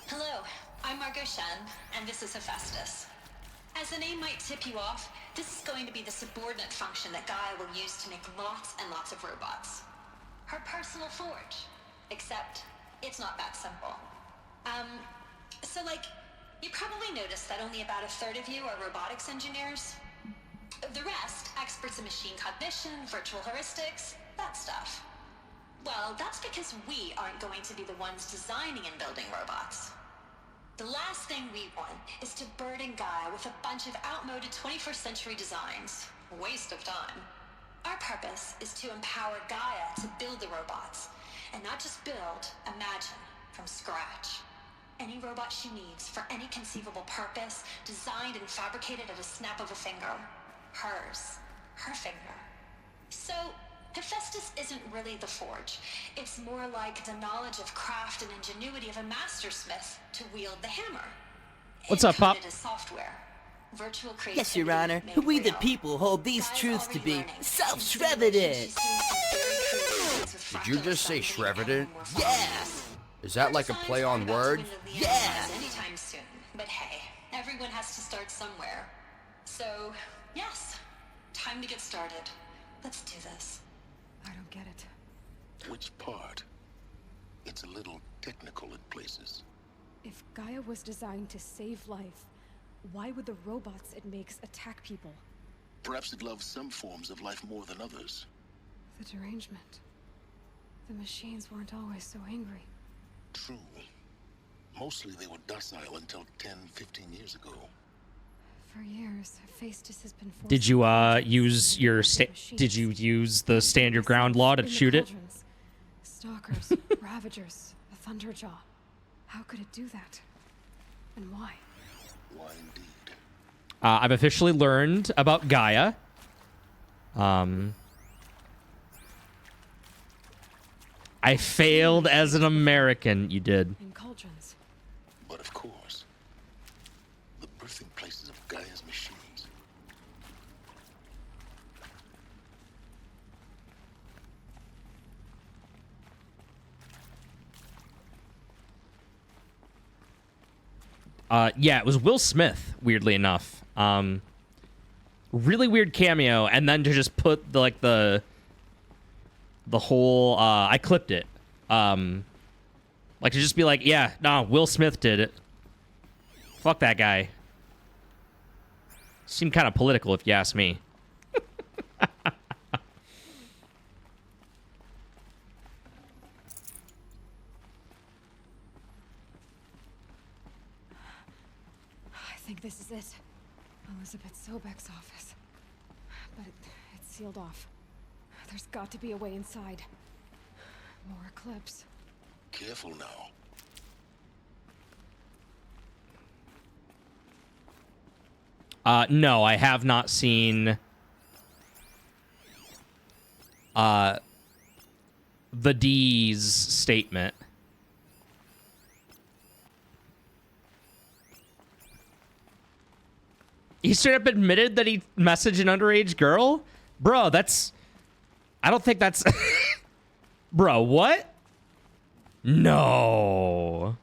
Hello, I'm Margot Shen, and this is Hephaestus. As the name might tip you off, this is going to be the subordinate function that Gaia will use to make lots and lots of robots. Her personal forge. Except, it's not that simple. So you probably noticed that only about a third of you are robotics engineers. The rest, experts in machine cognition, virtual heuristics, that stuff. Well, that's because we aren't going to be the ones designing and building robots. The last thing we want is to burden Gaia with a bunch of outmoded 21st century designs. Waste of time. Our purpose is to empower Gaia to build the robots. And not just build, imagine, from scratch. Any robot she needs for any conceivable purpose, designed and fabricated at a snap of a finger. Hers. Her finger. So, Hephaestus isn't really the forge. It's more like the knowledge of craft and ingenuity of a mastersmith to wield the hammer. What's up, Pop? Encoded as software. Virtual Yes, Your creativity Honor. made We the real. people hold these truths to be self-shrevided. Did you just say shrevided? Yeah. Is that like a play on words? Yeah. Anytime soon. But hey, everyone has to start somewhere. So, yes. Time to get started. Let's do this. I don't get it. Which part? It's a little technical in places. If Gaia was designed to save life, why would the robots it makes attack people? Perhaps it loves some forms of life more than others. The derangement. The machines weren't always so angry. True. Mostly they were docile until 10, 15 years ago. For years, Hephaestus has been forced Did you use your did you use the stand your ground law to shoot it? Stalkers, Ravagers, a Thunderjaw. How could it do that? And why? Why indeed? I've officially learned about Gaia. I failed as an American. You did. In cauldrons. But of course, the birthing places of Gaia's machines. Yeah, it was Will Smith, weirdly enough. Really weird cameo, and then to just put the whole I clipped it. Like to just be like, yeah, no, Will Smith did it. Fuck that guy. Seemed kind of political, if you ask me. I think this is it. Elizabeth Sobek's office. But it's sealed off. There's got to be a way inside. More eclipse. Careful now. No, I have not seen the D's statement. He straight up admitted that he messaged an underage girl? Bro, that's... I don't think that's... Bro, what? No.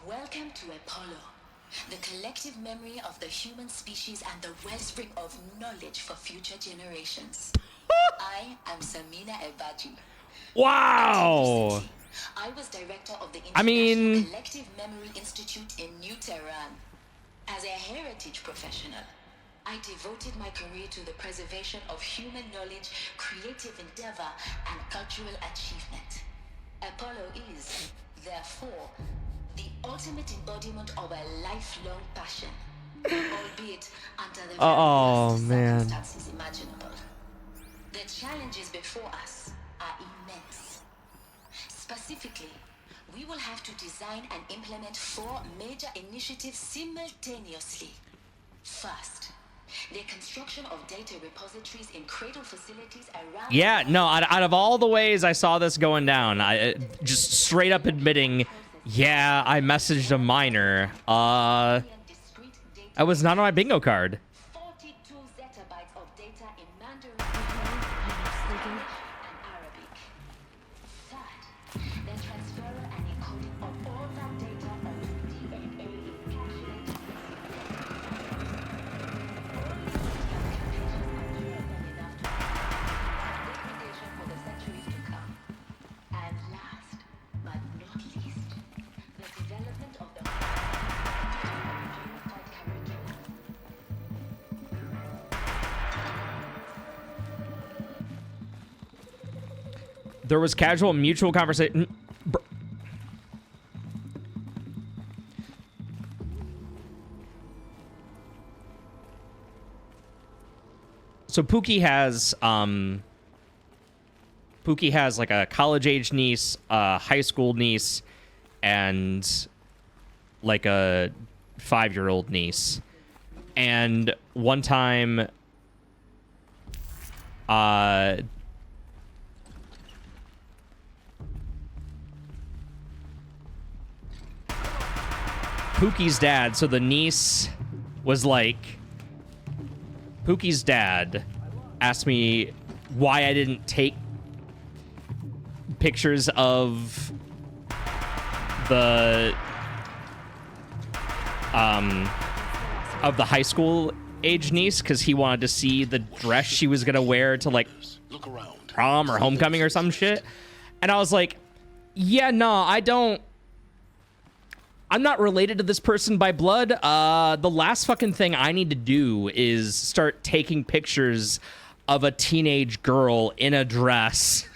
Welcome to Apollo, the collective memory of the human species and the wellspring of knowledge for future generations. I am Samina Ebaji. Wow. I was director of the I mean... Collective Memory Institute in New Tehran. As a heritage professional, I devoted my career to the preservation of human knowledge, creative endeavor, and cultural achievement. Apollo is, therefore, the ultimate embodiment of a lifelong passion, albeit under the very worst circumstances imaginable. The challenges before us are immense. Specifically, we will have to design and implement 4 major initiatives simultaneously. First, the construction of data repositories in cradle facilities around... Yeah, no, out of all the ways I saw this going down, I just straight up admitting, yeah, I messaged a minor. I was not on my bingo card. 42 zettabytes of data in Mandarin and Arabic. Third, the transfer and encoding of all that data onto DNA encapsulated for the centuries to come. And last, but not least, the development of the unified curriculum. There was casual mutual conversation. So Pookie has like a college age niece, a high school niece, and like a 5-year-old niece. And one time Pookie's dad, so the niece was like, Pookie's dad asked me why I didn't take pictures of the high school age niece because he wanted to see the dress she was gonna wear to like prom or homecoming or some shit. And I was like, yeah, no, I'm not related to this person by blood. The last fucking thing I need to do is start taking pictures of a teenage girl in a dress.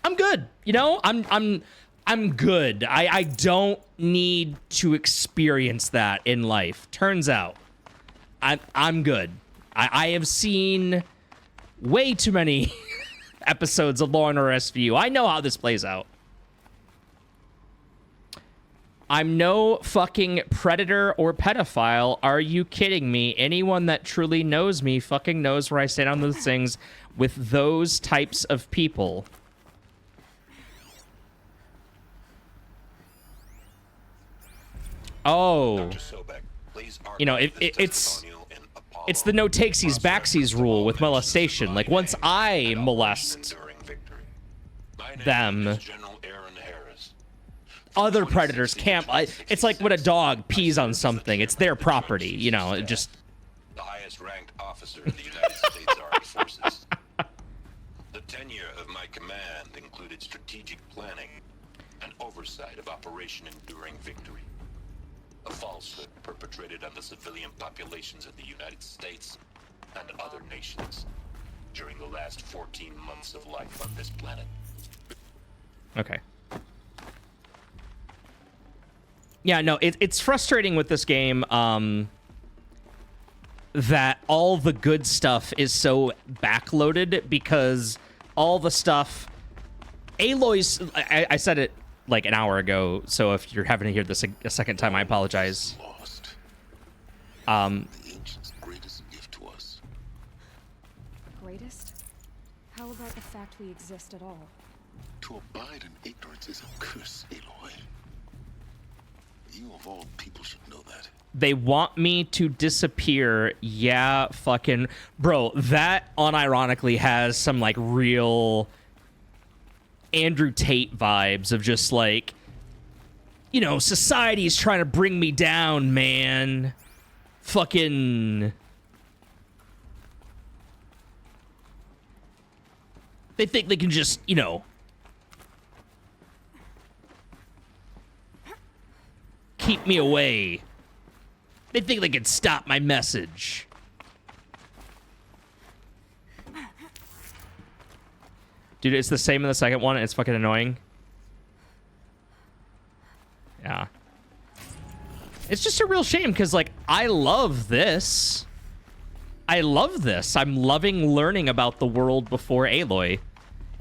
I'm good. You know, I'm good. I don't need to experience that in life. Turns out I'm good. I have seen way too many episodes of Law & Order SVU. I know how this plays out. I'm no fucking predator or pedophile. Are you kidding me? Anyone that truly knows me fucking knows where I stand on those things with those types of people. Oh. You know, it's the no takesies backsies rule with molestation. Like, once I molest them... other predators can't. It's like when a dog pees on something. It's their property, you know. It just. The highest ranked officer in the United States Armed Forces. The tenure of my command included strategic planning and oversight of Operation Enduring Victory. A falsehood perpetrated on the civilian populations of the United States and other nations during the last 14 months of life on this planet. Okay. Yeah, no, it's frustrating with this game that all the good stuff is so backloaded because all the stuff... Aloy's... I said it like an hour ago, so if you're having to hear this a second time, I apologize. The ancients' greatest gift to us. Greatest? How about the fact we exist at all? To abide in ignorance is a curse, Aloy. You of all people should know that. They want me to disappear. Yeah, fucking... Bro, that unironically has some, like, real Andrew Tate vibes of just, like, you know, society's trying to bring me down, man. Fucking... They think they can just, you know... keep me away. They think they can stop my message. Dude, it's the same in the second one. It's fucking annoying. Yeah. It's just a real shame because, like, I love this. I love this. I'm loving learning about the world before Aloy.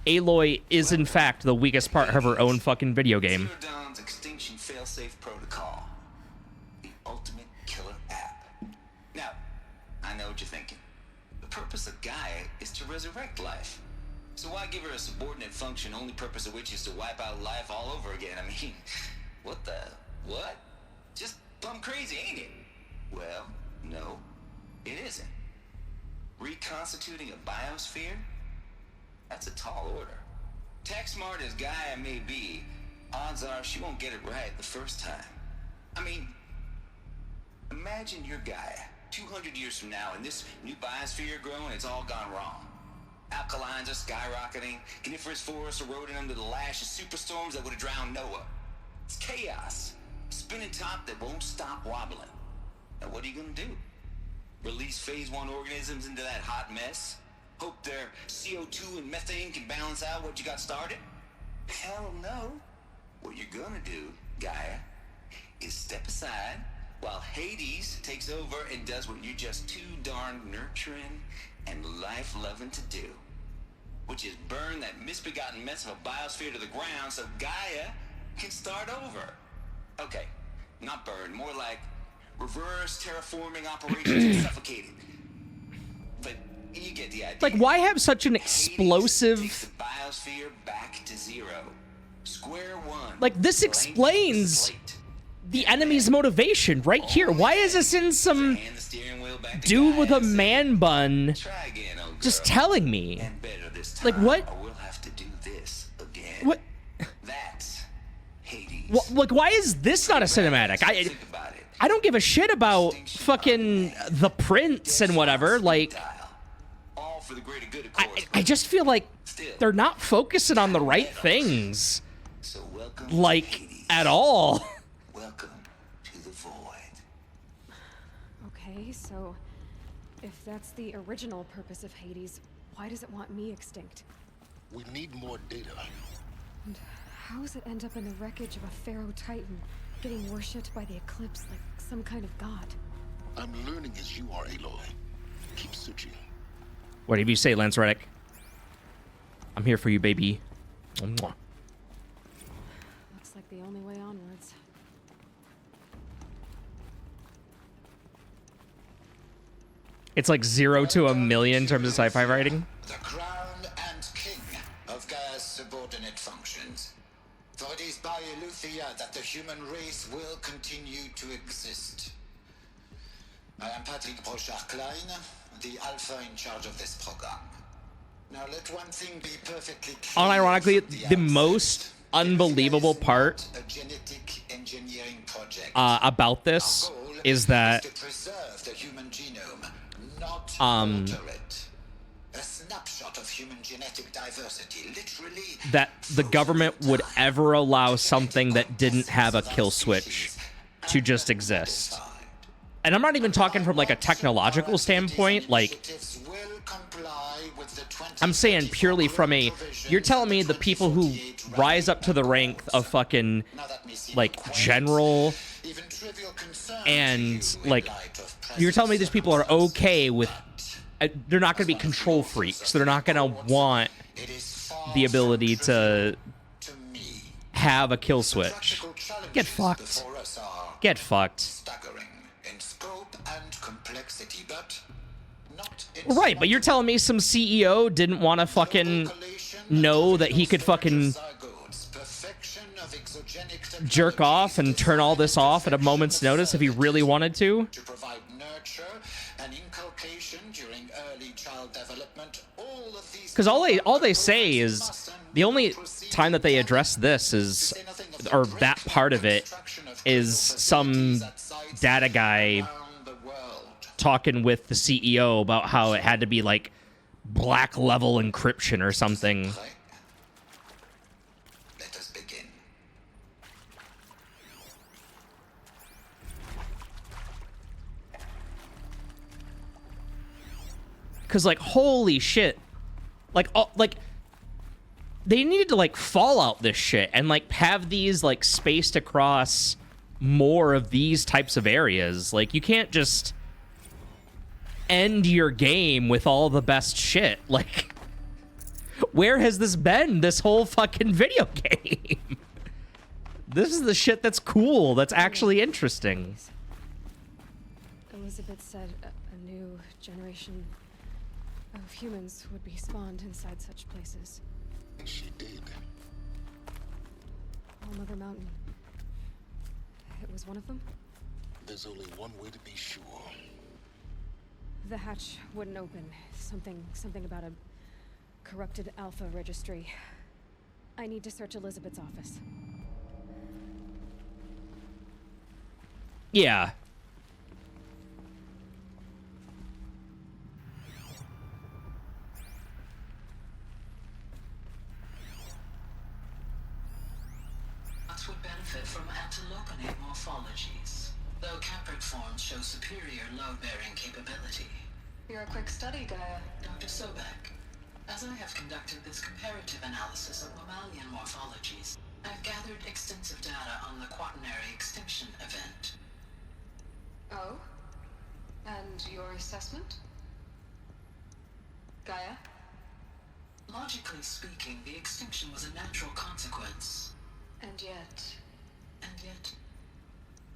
Aloy is, in fact, the weakest part of her own fucking video game. Zero Dawn's extinction failsafe protocol. The ultimate killer app. Now, I know what you're thinking. The purpose of Gaia is to resurrect life. So why give her a subordinate function, only purpose of which is to wipe out life all over again? I mean, what the... what? Just plumb crazy, ain't it? Well, no, it isn't. Reconstituting a biosphere? That's a tall order. Tech smart as Gaia may be, odds are she won't get it right the first time. I mean, imagine you're Gaia, 200 years from now, and this new biosphere growing, it's all gone wrong. Alkalines are skyrocketing, coniferous forests eroding under the lash of superstorms that would have drowned Noah. It's chaos. Spinning top that won't stop wobbling. Now what are you gonna do? Release phase 1 organisms into that hot mess? Hope their CO2 and methane can balance out what you got started? Hell no. What you're gonna do, Gaia, is step aside while Hades takes over and does what you're just too darn nurturing and life-loving to do, which is burn that misbegotten mess of a biosphere to the ground so Gaia can start over. Okay, not burn, more like reverse terraforming operations and suffocated. But you get the idea. Like, why have such an explosive... Takes the biosphere back to zero. Square one. Like, this explains the enemy's motivation right here. Why is this in some dude with a man bun just telling me? Like, what? We'll have to do this again. What? That's Hades. Like, why is this not a cinematic? I don't give a shit about fucking the prince and whatever. Like, I just feel like they're not focusing on the right things. Like, at all. Welcome to the void. Okay, so if that's the original purpose of Hades, why does it want me extinct? We need more data. And how does it end up in the wreckage of a Pharaoh Titan, getting worshipped by the Eclipse like some kind of god? I'm learning as you are, Aloy. Keep searching. Whatever you say, Lance Reddick. I'm here for you, baby. Mwah. Looks like the only way onwards. It's like 0 to 1,000,000 in terms of sci-fi writing. The crown and king of Gaia's subordinate functions. For it is by Eleuthia that the human race will continue to exist. I am Patrick Brochard-Klein, the alpha in charge of this program. Now let one thing be perfectly clear. Unironically, the most unbelievable part A genetic engineering project. about this is that to preserve the human genome, not alter it. A snapshot of human genetic diversity, literally. that the government would ever allow something that didn't have a kill switch to just exist. And I'm not even talking from like a technological standpoint, like I'm saying purely from a, you're telling me the people who rise up to the rank of fucking like general and like, you're telling me these people are okay with, they're not going to be control freaks. They're not going to want the ability to have a kill switch. Get fucked. Get fucked. Right, but you're telling me some CEO didn't want to fucking know that he could fucking jerk off and turn all this off at a moment's notice if he really wanted to? Because all they say is, the only time that they address this is, or that part of it, is some data guy talking with the CEO about how it had to be like black level encryption or something. Let us begin. Cause like, holy shit, like they needed to like Fallout this shit and like have these like spaced across more of these types of areas. Like, you can't just end your game with all the best shit. Like, where has this been this whole fucking video game? This is the shit that's cool, that's actually interesting. Elizabeth said a new generation of humans would be spawned inside such places. She did. All Mother Mountain. It was one of them? There's only one way to be sure. The hatch wouldn't open. Something about a corrupted alpha registry. I need to search Elizabeth's office. Yeah. Would benefit from antilopenate morphologies, though caprid forms show superior load-bearing capability. You're a quick study, Gaia. Dr. Sobek, as I have conducted this comparative analysis of mammalian morphologies, I've gathered extensive data on the quaternary extinction event. Oh? And your assessment? Gaia? Logically speaking, the extinction was a natural consequence. And yet,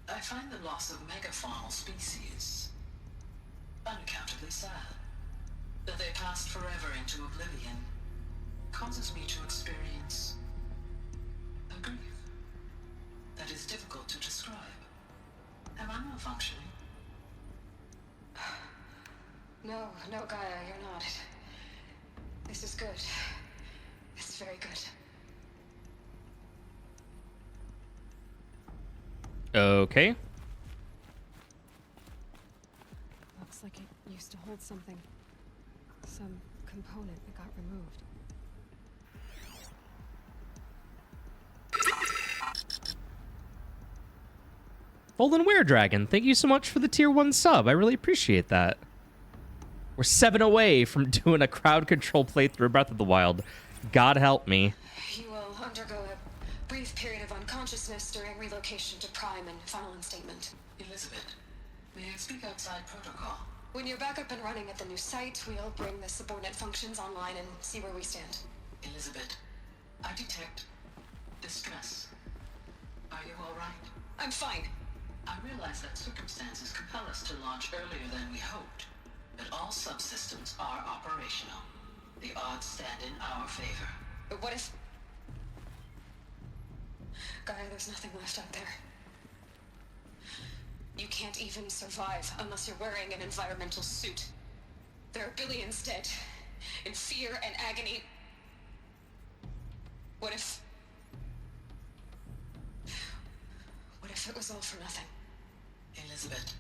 I find the loss of megafaunal species unaccountably sad. That they passed forever into oblivion causes me to experience a grief that is difficult to describe. Am I malfunctioning? No, Gaia, you're not. This is good. This is very good. Okay. Looks like it used to hold something. Some component that got removed. Golden Were Dragon, thank you so much for the tier 1 sub. I really appreciate that. We're 7 away from doing a crowd control playthrough of Breath of the Wild. God help me. You will undergo a brief period of unconsciousness during relocation to Prime and final instatement. Elizabeth, may I speak outside protocol? When you're back up and running at the new site, we'll bring the subordinate functions online and see where we stand. Elizabeth, I detect distress. Are you all right? I'm fine. I realize that circumstances compel us to launch earlier than we hoped, but all subsystems are operational. The odds stand in our favor. But what if... Gaia, there's nothing left out there. You can't even survive unless you're wearing an environmental suit. There are billions dead, in fear and agony. What if What if it was all for nothing? Elizabeth,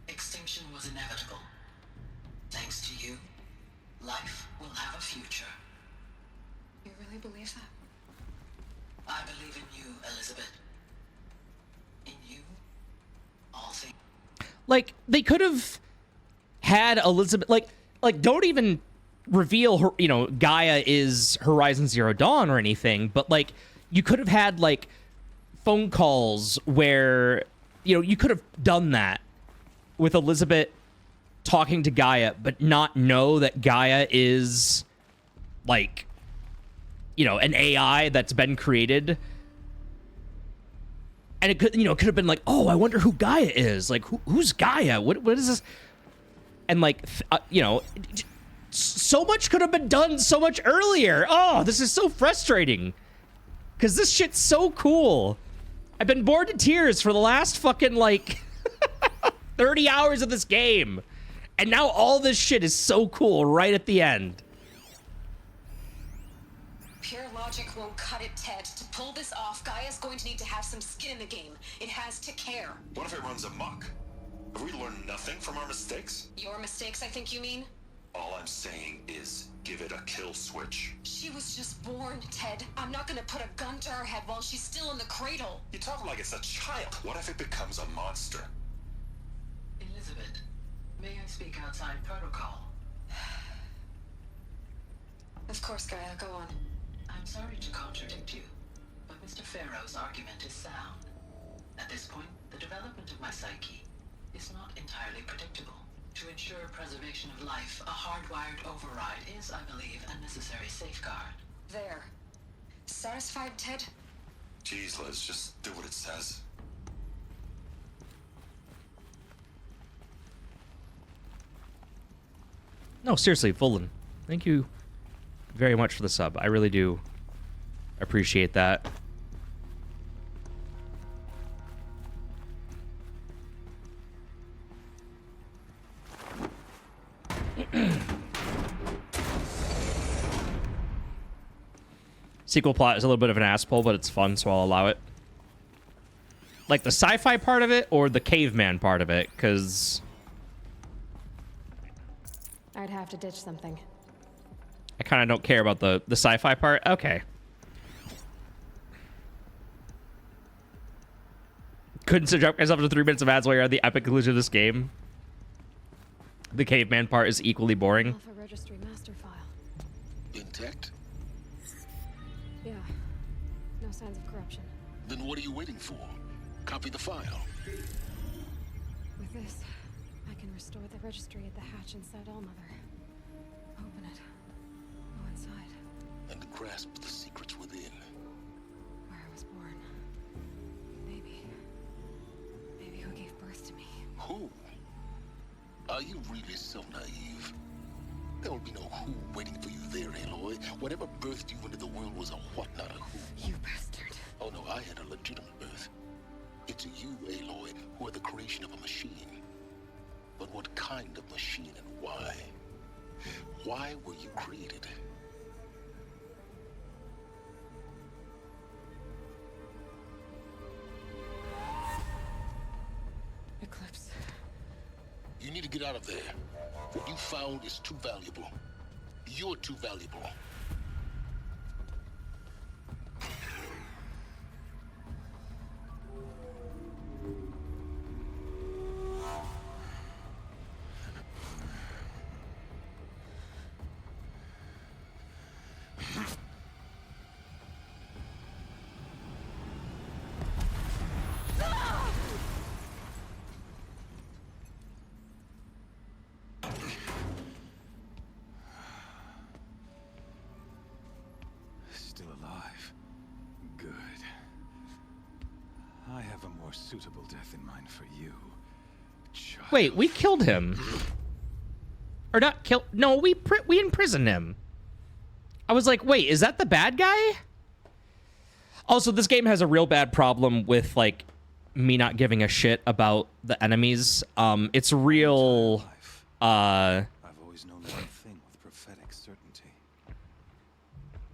extinction was inevitable. Thanks to you, life will have a future. You really believe that? I believe in you, Elizabeth. In you, all things. Like, they could have had Elizabeth, like don't even reveal her, you know, Gaia is Horizon Zero Dawn or anything, but like you could have had like phone calls where, you know, you could have done that with Elizabeth talking to Gaia, but not know that Gaia is like, you know, an AI that's been created. And it could, you know, could have been like, oh, I wonder who Gaia is. Like, who's Gaia? What is this? And like, you know, so much could have been done so much earlier. Oh, this is so frustrating. Because this shit's so cool. I've been bored to tears for the last fucking, like, 30 hours of this game. And now all this shit is so cool right at the end. Pure logic won't cut it, Ted. To pull this off, Gaia's going to need to have some skin in the game. It has to care. What if it runs amok? Have we learned nothing from our mistakes? Your mistakes, I think you mean? All I'm saying is give it a kill switch. She was just born, Ted. I'm not gonna put a gun to her head while she's still in the cradle. You talk like it's a child. What if it becomes a monster? Elizabeth, may I speak outside protocol? Of course, Gaia, go on. I'm sorry to contradict you, but Mr. Farrow's argument is sound. At this point, the development of my psyche is not entirely predictable. To ensure preservation of life, a hardwired override is, I believe, a necessary safeguard. There. Satisfied, Ted? Jeez, Liz, just do what it says. No, seriously, Fullen, thank you very much for the sub. I really do appreciate that. Sequel plot is a little bit of an ass pull, but it's fun, so I'll allow it. Like the sci-fi part of it or the caveman part of it, because I'd have to ditch something. I kind of don't care about the sci-fi part. Okay. Couldn't subject myself to 3 minutes of ads while you're at the epic conclusion of this game. The caveman part is equally boring. Alpha registry master file. Intact? Yeah. No signs of corruption. Then what are you waiting for? Copy the file. With this, I can restore the registry at the hatch inside Allmother. Open it. Go inside. And grasp the secrets within. Where I was born. Maybe who gave birth to me. Who? Are you really so naive? There will be no who waiting for you there, Aloy. Whatever birthed you into the world was a what, not a who. You bastard. Oh no, I had a legitimate birth. It's you, Aloy, who are the creation of a machine. But what kind of machine and why? Why were you created? Eclipse. You need to get out of there. What you found is too valuable. You're too valuable. Still alive. Good. I have a more suitable death in mind for you. Child. Wait, we killed him. Or not killed. No, we imprisoned him. I was like, wait, is that the bad guy? Also, this game has a real bad problem with, like, me not giving a shit about the enemies. It's real, I've always known one thing with prophetic certainty.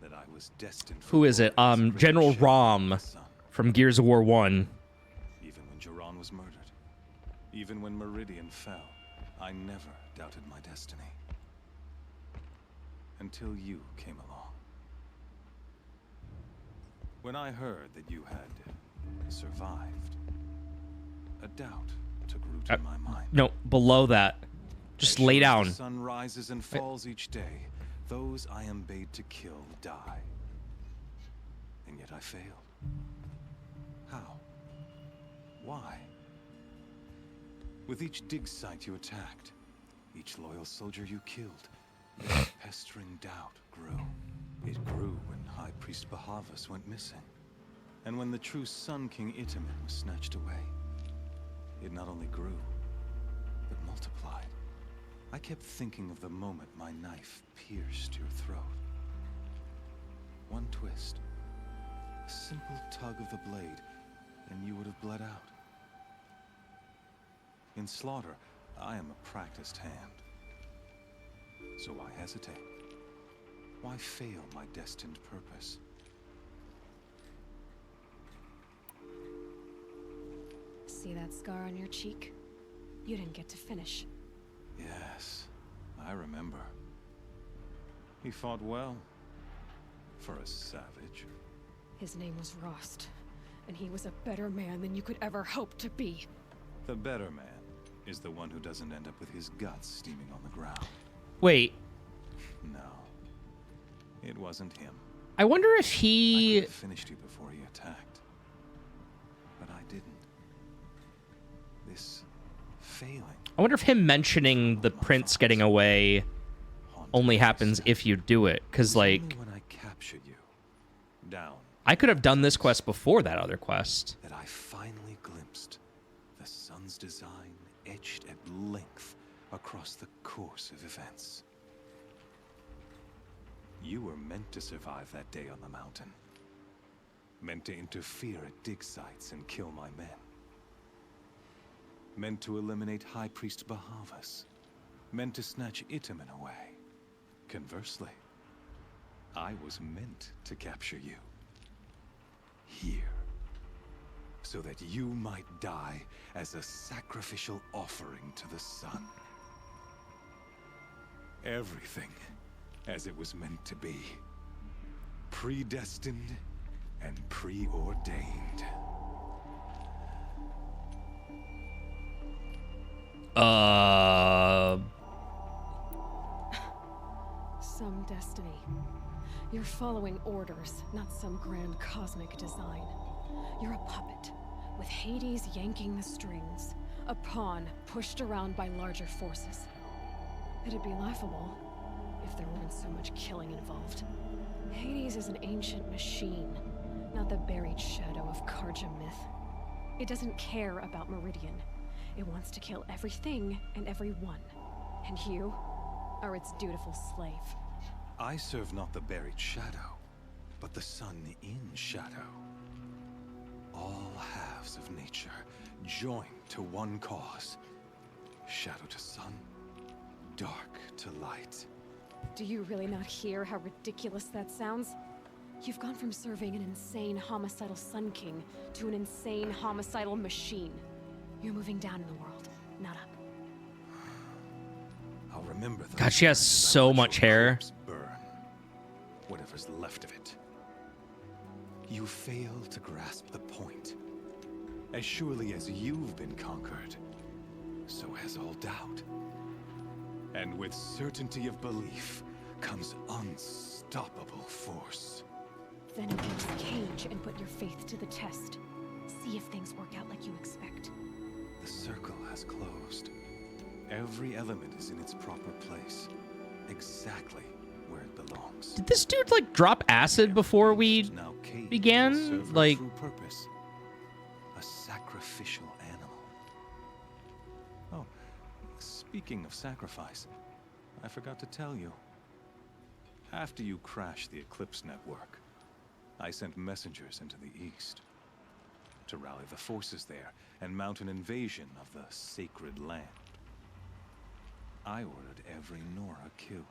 That I was destined for who is it? General Rom from Gears of War 1. Even when Meridian fell, I never doubted my destiny. Until you came along. When I heard that you had survived, a doubt took root in my mind. No, below that. Just lay down. The sun rises and falls each day. Those I am bade to kill die. And yet I failed. How? Why? With each dig site you attacked, each loyal soldier you killed, this pestering doubt grew. It grew when High Priest Bahavas went missing. And when the true Sun King Itamen was snatched away. It not only grew, but multiplied. I kept thinking of the moment my knife pierced your throat. One twist, a simple tug of the blade, and you would have bled out. In slaughter, I am a practiced hand. So why hesitate? Why fail my destined purpose? See that scar on your cheek? You didn't get to finish. Yes, I remember. He fought well. For a savage. His name was Rost, and he was a better man than you could ever hope to be. The better man is the one who doesn't end up with his guts steaming on the ground. Wait. No. It wasn't him. I wonder if he... I could have finished you before he attacked. But I didn't. This failing... I wonder if him mentioning the prince getting away only happens if you do it. Because, like... when I captured you, down... I could have done this quest before that other quest. That I finally glimpsed the sun's design etched at length across the course of events. You were meant to survive that day on the mountain. Meant to interfere at dig sites and kill my men. Meant to eliminate High Priest Bahavas. Meant to snatch Itamen away. Conversely, I was meant to capture you. Here. So that you might die as a sacrificial offering to the sun. Everything as it was meant to be. Predestined and preordained. Some destiny. You're following orders, not some grand cosmic design. You're a puppet, with Hades yanking the strings. A pawn pushed around by larger forces. It'd be laughable if there weren't so much killing involved. Hades is an ancient machine, not the buried shadow of Karja myth. It doesn't care about Meridian. It wants to kill everything and everyone. And you are its dutiful slave. I serve not the buried shadow, but the sun in shadow. All halves of nature joined to one cause. Shadow to sun, dark to light. Do you really not hear how ridiculous that sounds? You've gone from serving an insane homicidal Sun King to an insane homicidal machine. You're moving down in the world, not up. I'll remember those. God, she has so much hair. Burn. Whatever's left of it. You fail to grasp the point. As surely as you've been conquered, so has all doubt. And with certainty of belief comes unstoppable force. Then open this cage and put your faith to the test. See if things work out like you expect. The circle has closed. Every element is in its proper place. Exactly where it belongs. Did this dude, like, drop acid before we began? Like... Purpose. A sacrificial animal. Oh, speaking of sacrifice, I forgot to tell you. After you crashed the Eclipse network, I sent messengers into the east to rally the forces there and mount an invasion of the sacred land. I ordered every Nora killed.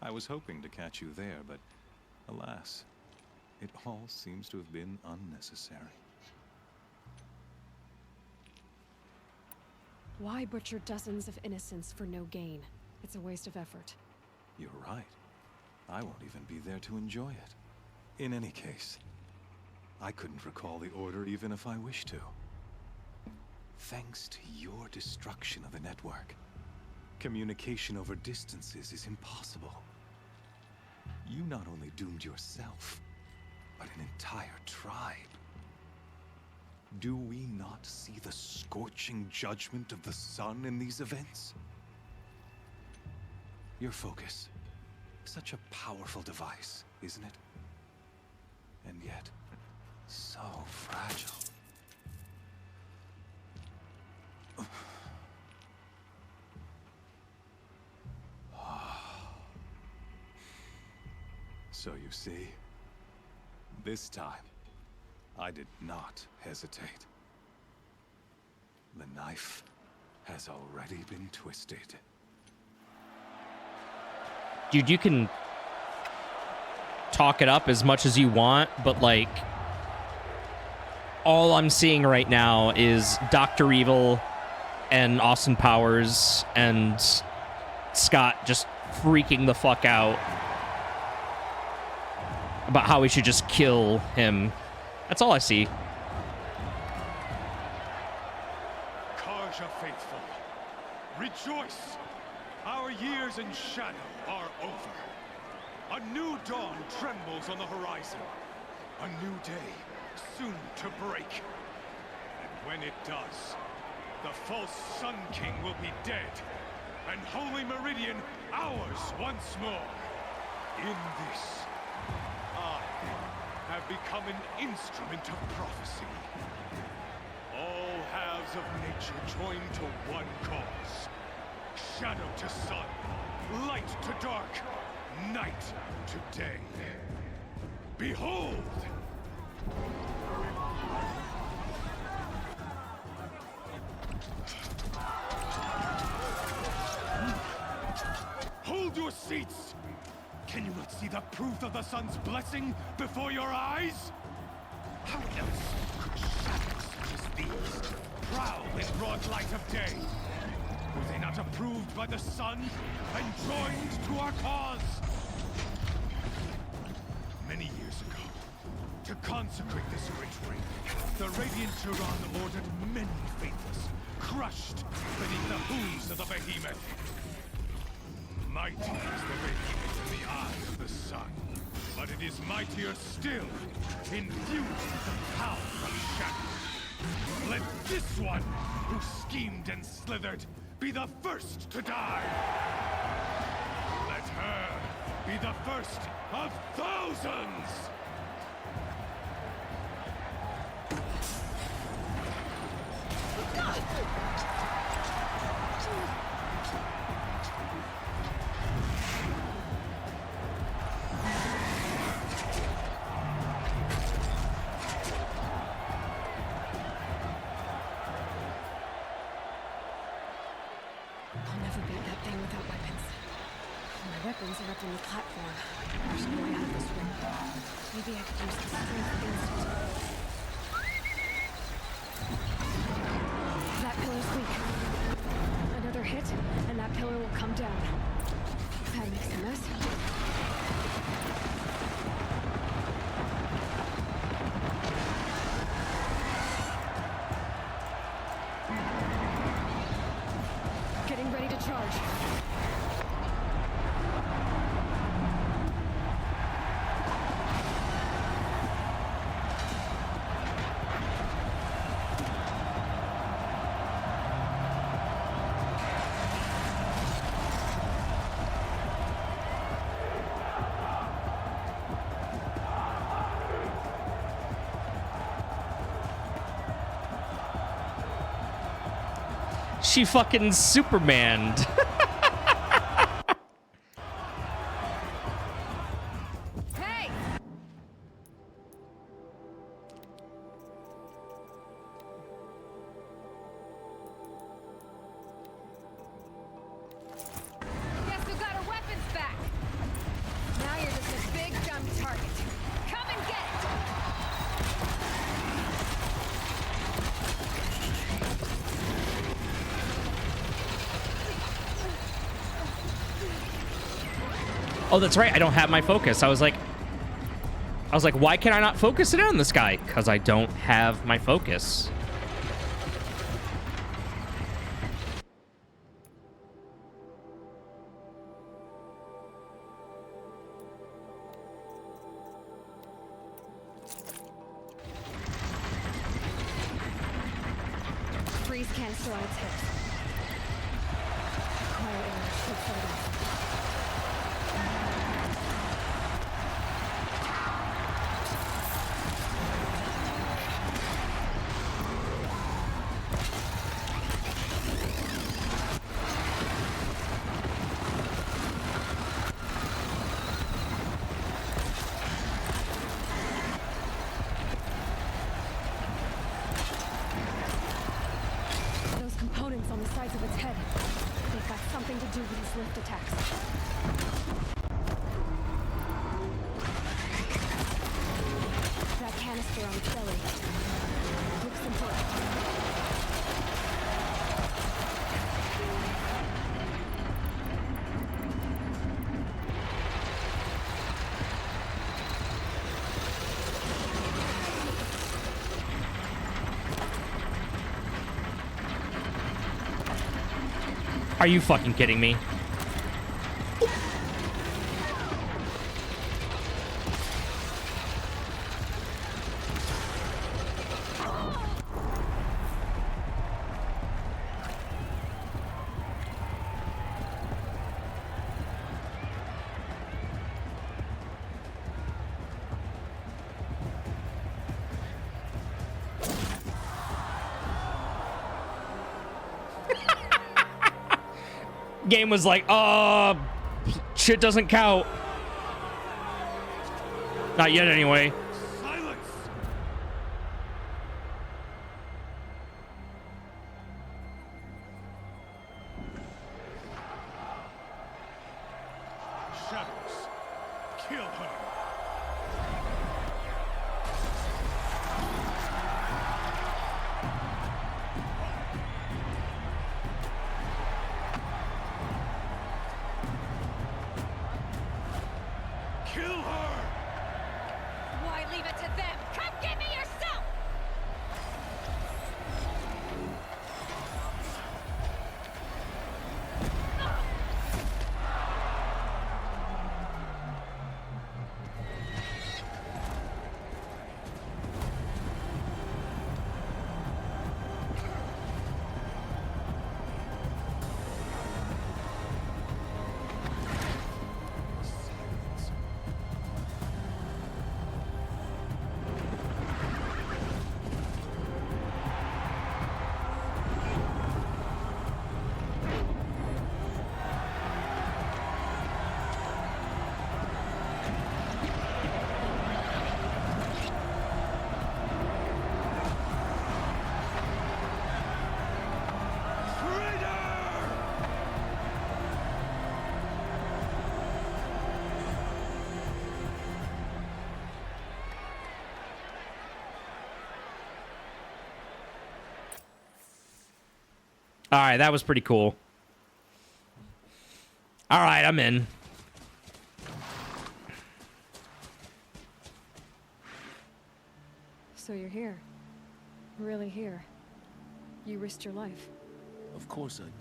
I was hoping to catch you there, but alas, it all seems to have been unnecessary. Why butcher dozens of innocents for no gain? It's a waste of effort. You're right. I won't even be there to enjoy it. In any case, I couldn't recall the order even if I wished to. Thanks to your destruction of the network, communication over distances is impossible. You not only doomed yourself, but an entire tribe. Do we not see the scorching judgment of the sun in these events? Your focus. Such a powerful device, isn't it? And yet, so fragile. So you see, this time, I did not hesitate. The knife has already been twisted. Dude, you can talk it up as much as you want, but like, all I'm seeing right now is Dr. Evil and Austin Powers and Scott just freaking the fuck out about how we should just kill him. That's all I see. Karja faithful, rejoice! Our years in shadow are over. A new dawn trembles on the horizon. A new day soon to break. And when it does, the false Sun King will be dead, and Holy Meridian ours once more. In this, I have become an instrument of prophecy. All halves of nature join to one cause. Shadow to sun, light to dark, night to day. Behold! Hold your seats! Can you not see the proof of the sun's blessing before your eyes? How else could shadows such as these prowl in broad light of day? Were they not approved by the sun and joined to our cause? Many years ago, to consecrate this great ring, the Radiant Turan ordered many faithless, crushed beneath the hooves of the behemoth. Mighty is the behemoth in the eye of the sun, but it is mightier still, infused with the power of shadow. Let this one, who schemed and slithered, be the first to die. Let her be the first of thousands! I'll never beat that thing without weapons. My weapons are up on the platform. There's no way out of this room. Maybe I could use the strength instant. That pillar's weak. Another hit, and that pillar will come down. That makes a mess. Getting ready to charge. She fucking Superman'd. Hey! Guess who got our weapons back? Now you're just a big dumb target. Come and get it! Oh, that's right. I don't have my focus. I was like, why can I not focus it on this guy? Because I don't have my focus. Freeze canister on its hips. Quiet area should set it off. Those components on the sides of its head. They've got something to do with these lift attacks. That canister on its belly. Hooks into it. Are you fucking kidding me? Game was like, shit doesn't count. Not yet, anyway. Silence! Shadows, kill her! Kill her! Why leave it to them? Come get me yourself! All right, that was pretty cool. All right, I'm in. So you're here. Really here. You risked your life. Of course I did.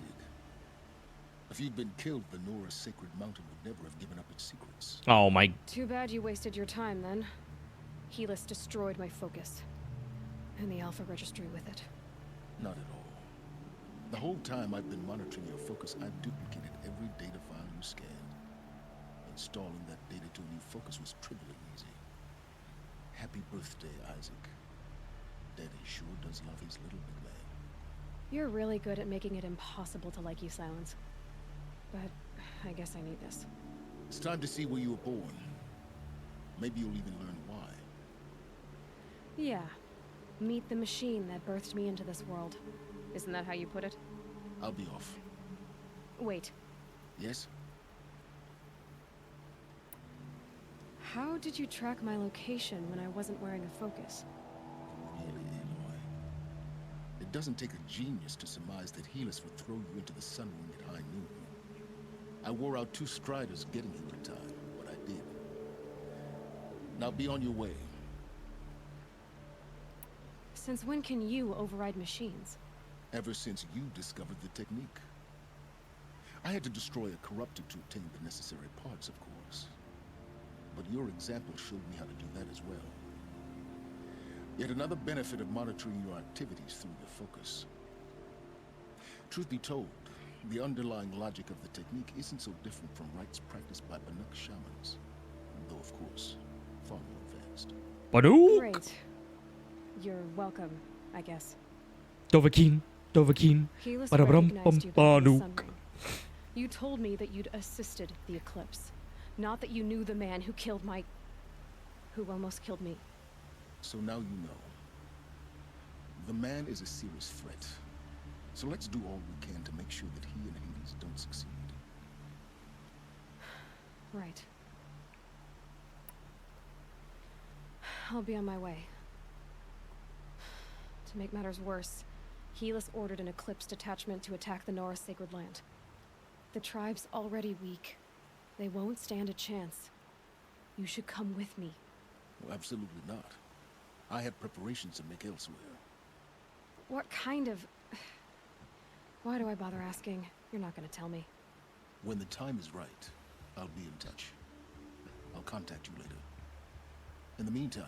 If you'd been killed, the Nora's sacred mountain would never have given up its secrets. Oh my. Too bad you wasted your time then. Helis destroyed my focus. And the Alpha Registry with it. Not at all. The whole time I've been monitoring your focus, I've duplicated every data file you scanned. Installing that data to a new focus was trivially easy. Happy birthday, Isaac. Daddy sure does love his little big man. You're really good at making it impossible to like you, Silence. But I guess I need this. It's time to see where you were born. Maybe you'll even learn why. Yeah. Meet the machine that birthed me into this world. Isn't that how you put it? I'll be off. Wait. Yes? How did you track my location when I wasn't wearing a focus? Really, Aloy? It doesn't take a genius to surmise that Helis would throw you into the sun ring at high noon. I wore out 2 striders getting here in time. Now be on your way. Since when can you override machines? Ever since you discovered the technique. I had to destroy a corruptor to obtain the necessary parts, of course. But your example showed me how to do that as well. Yet another benefit of monitoring your activities through your focus. Truth be told, the underlying logic of the technique isn't so different from rites practiced by Banuk shamans. Though, of course, far more advanced. Banuk! Great. You're welcome, I guess. Dovahkiin. Helis Ba-da-brum, recognized you by the Banuk. sun ring. You told me that you'd assisted the eclipse. Not that you knew the man who killed who almost killed me. So now you know. The man is a serious threat. So let's do all we can to make sure that he and Hades don't succeed. Right. I'll be on my way. To make matters worse, Helis ordered an Eclipse detachment to attack the Nora Sacred Land. The tribe's already weak. They won't stand a chance. You should come with me. Well, absolutely not. I have preparations to make elsewhere. What kind of... Why do I bother asking? You're not gonna tell me. When the time is right, I'll be in touch. I'll contact you later. In the meantime,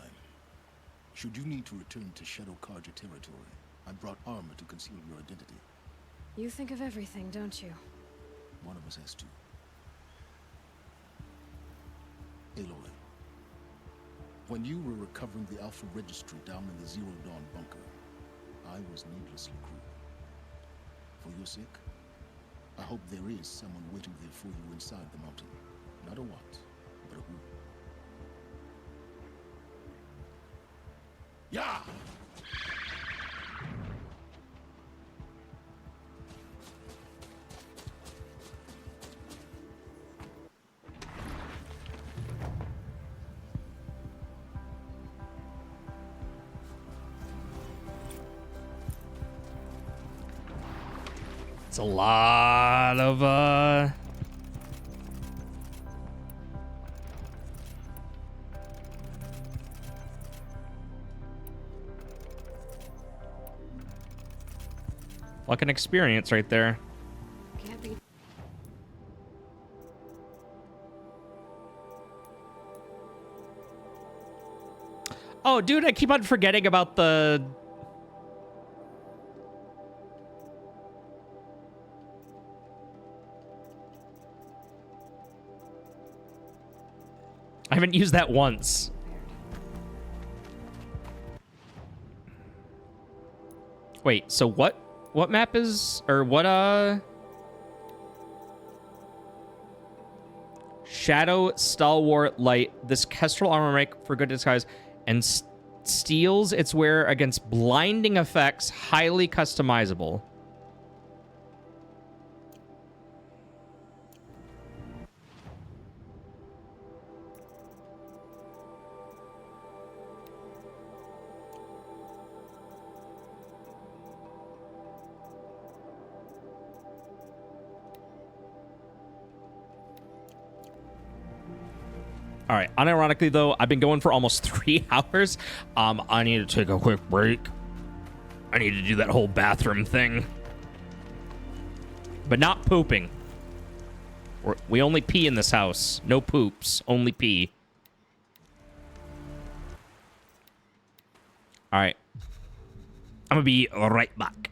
should you need to return to Shadow Karja territory, I brought armor to conceal your identity. You think of everything, don't you? One of us has to. Aloy, when you were recovering the Alpha Registry down in the Zero Dawn bunker, I was needlessly cruel. For your sake, I hope there is someone waiting there for you inside the mountain. Not a what, but a who. Yeah! It's a lot of fucking experience right there. Can't be. Oh, dude, I keep on forgetting about the... I haven't used that once. Wait, so what map is, or what, Shadow Stalwart Light. This Kestrel armor make for good disguise and steals its wearer against blinding effects, highly customizable. All right, unironically though, I've been going for almost 3 hours. I need to take a quick break. I need to do that whole bathroom thing. But not pooping. We only pee in this house. No poops, only pee. All right. I'm gonna be right back.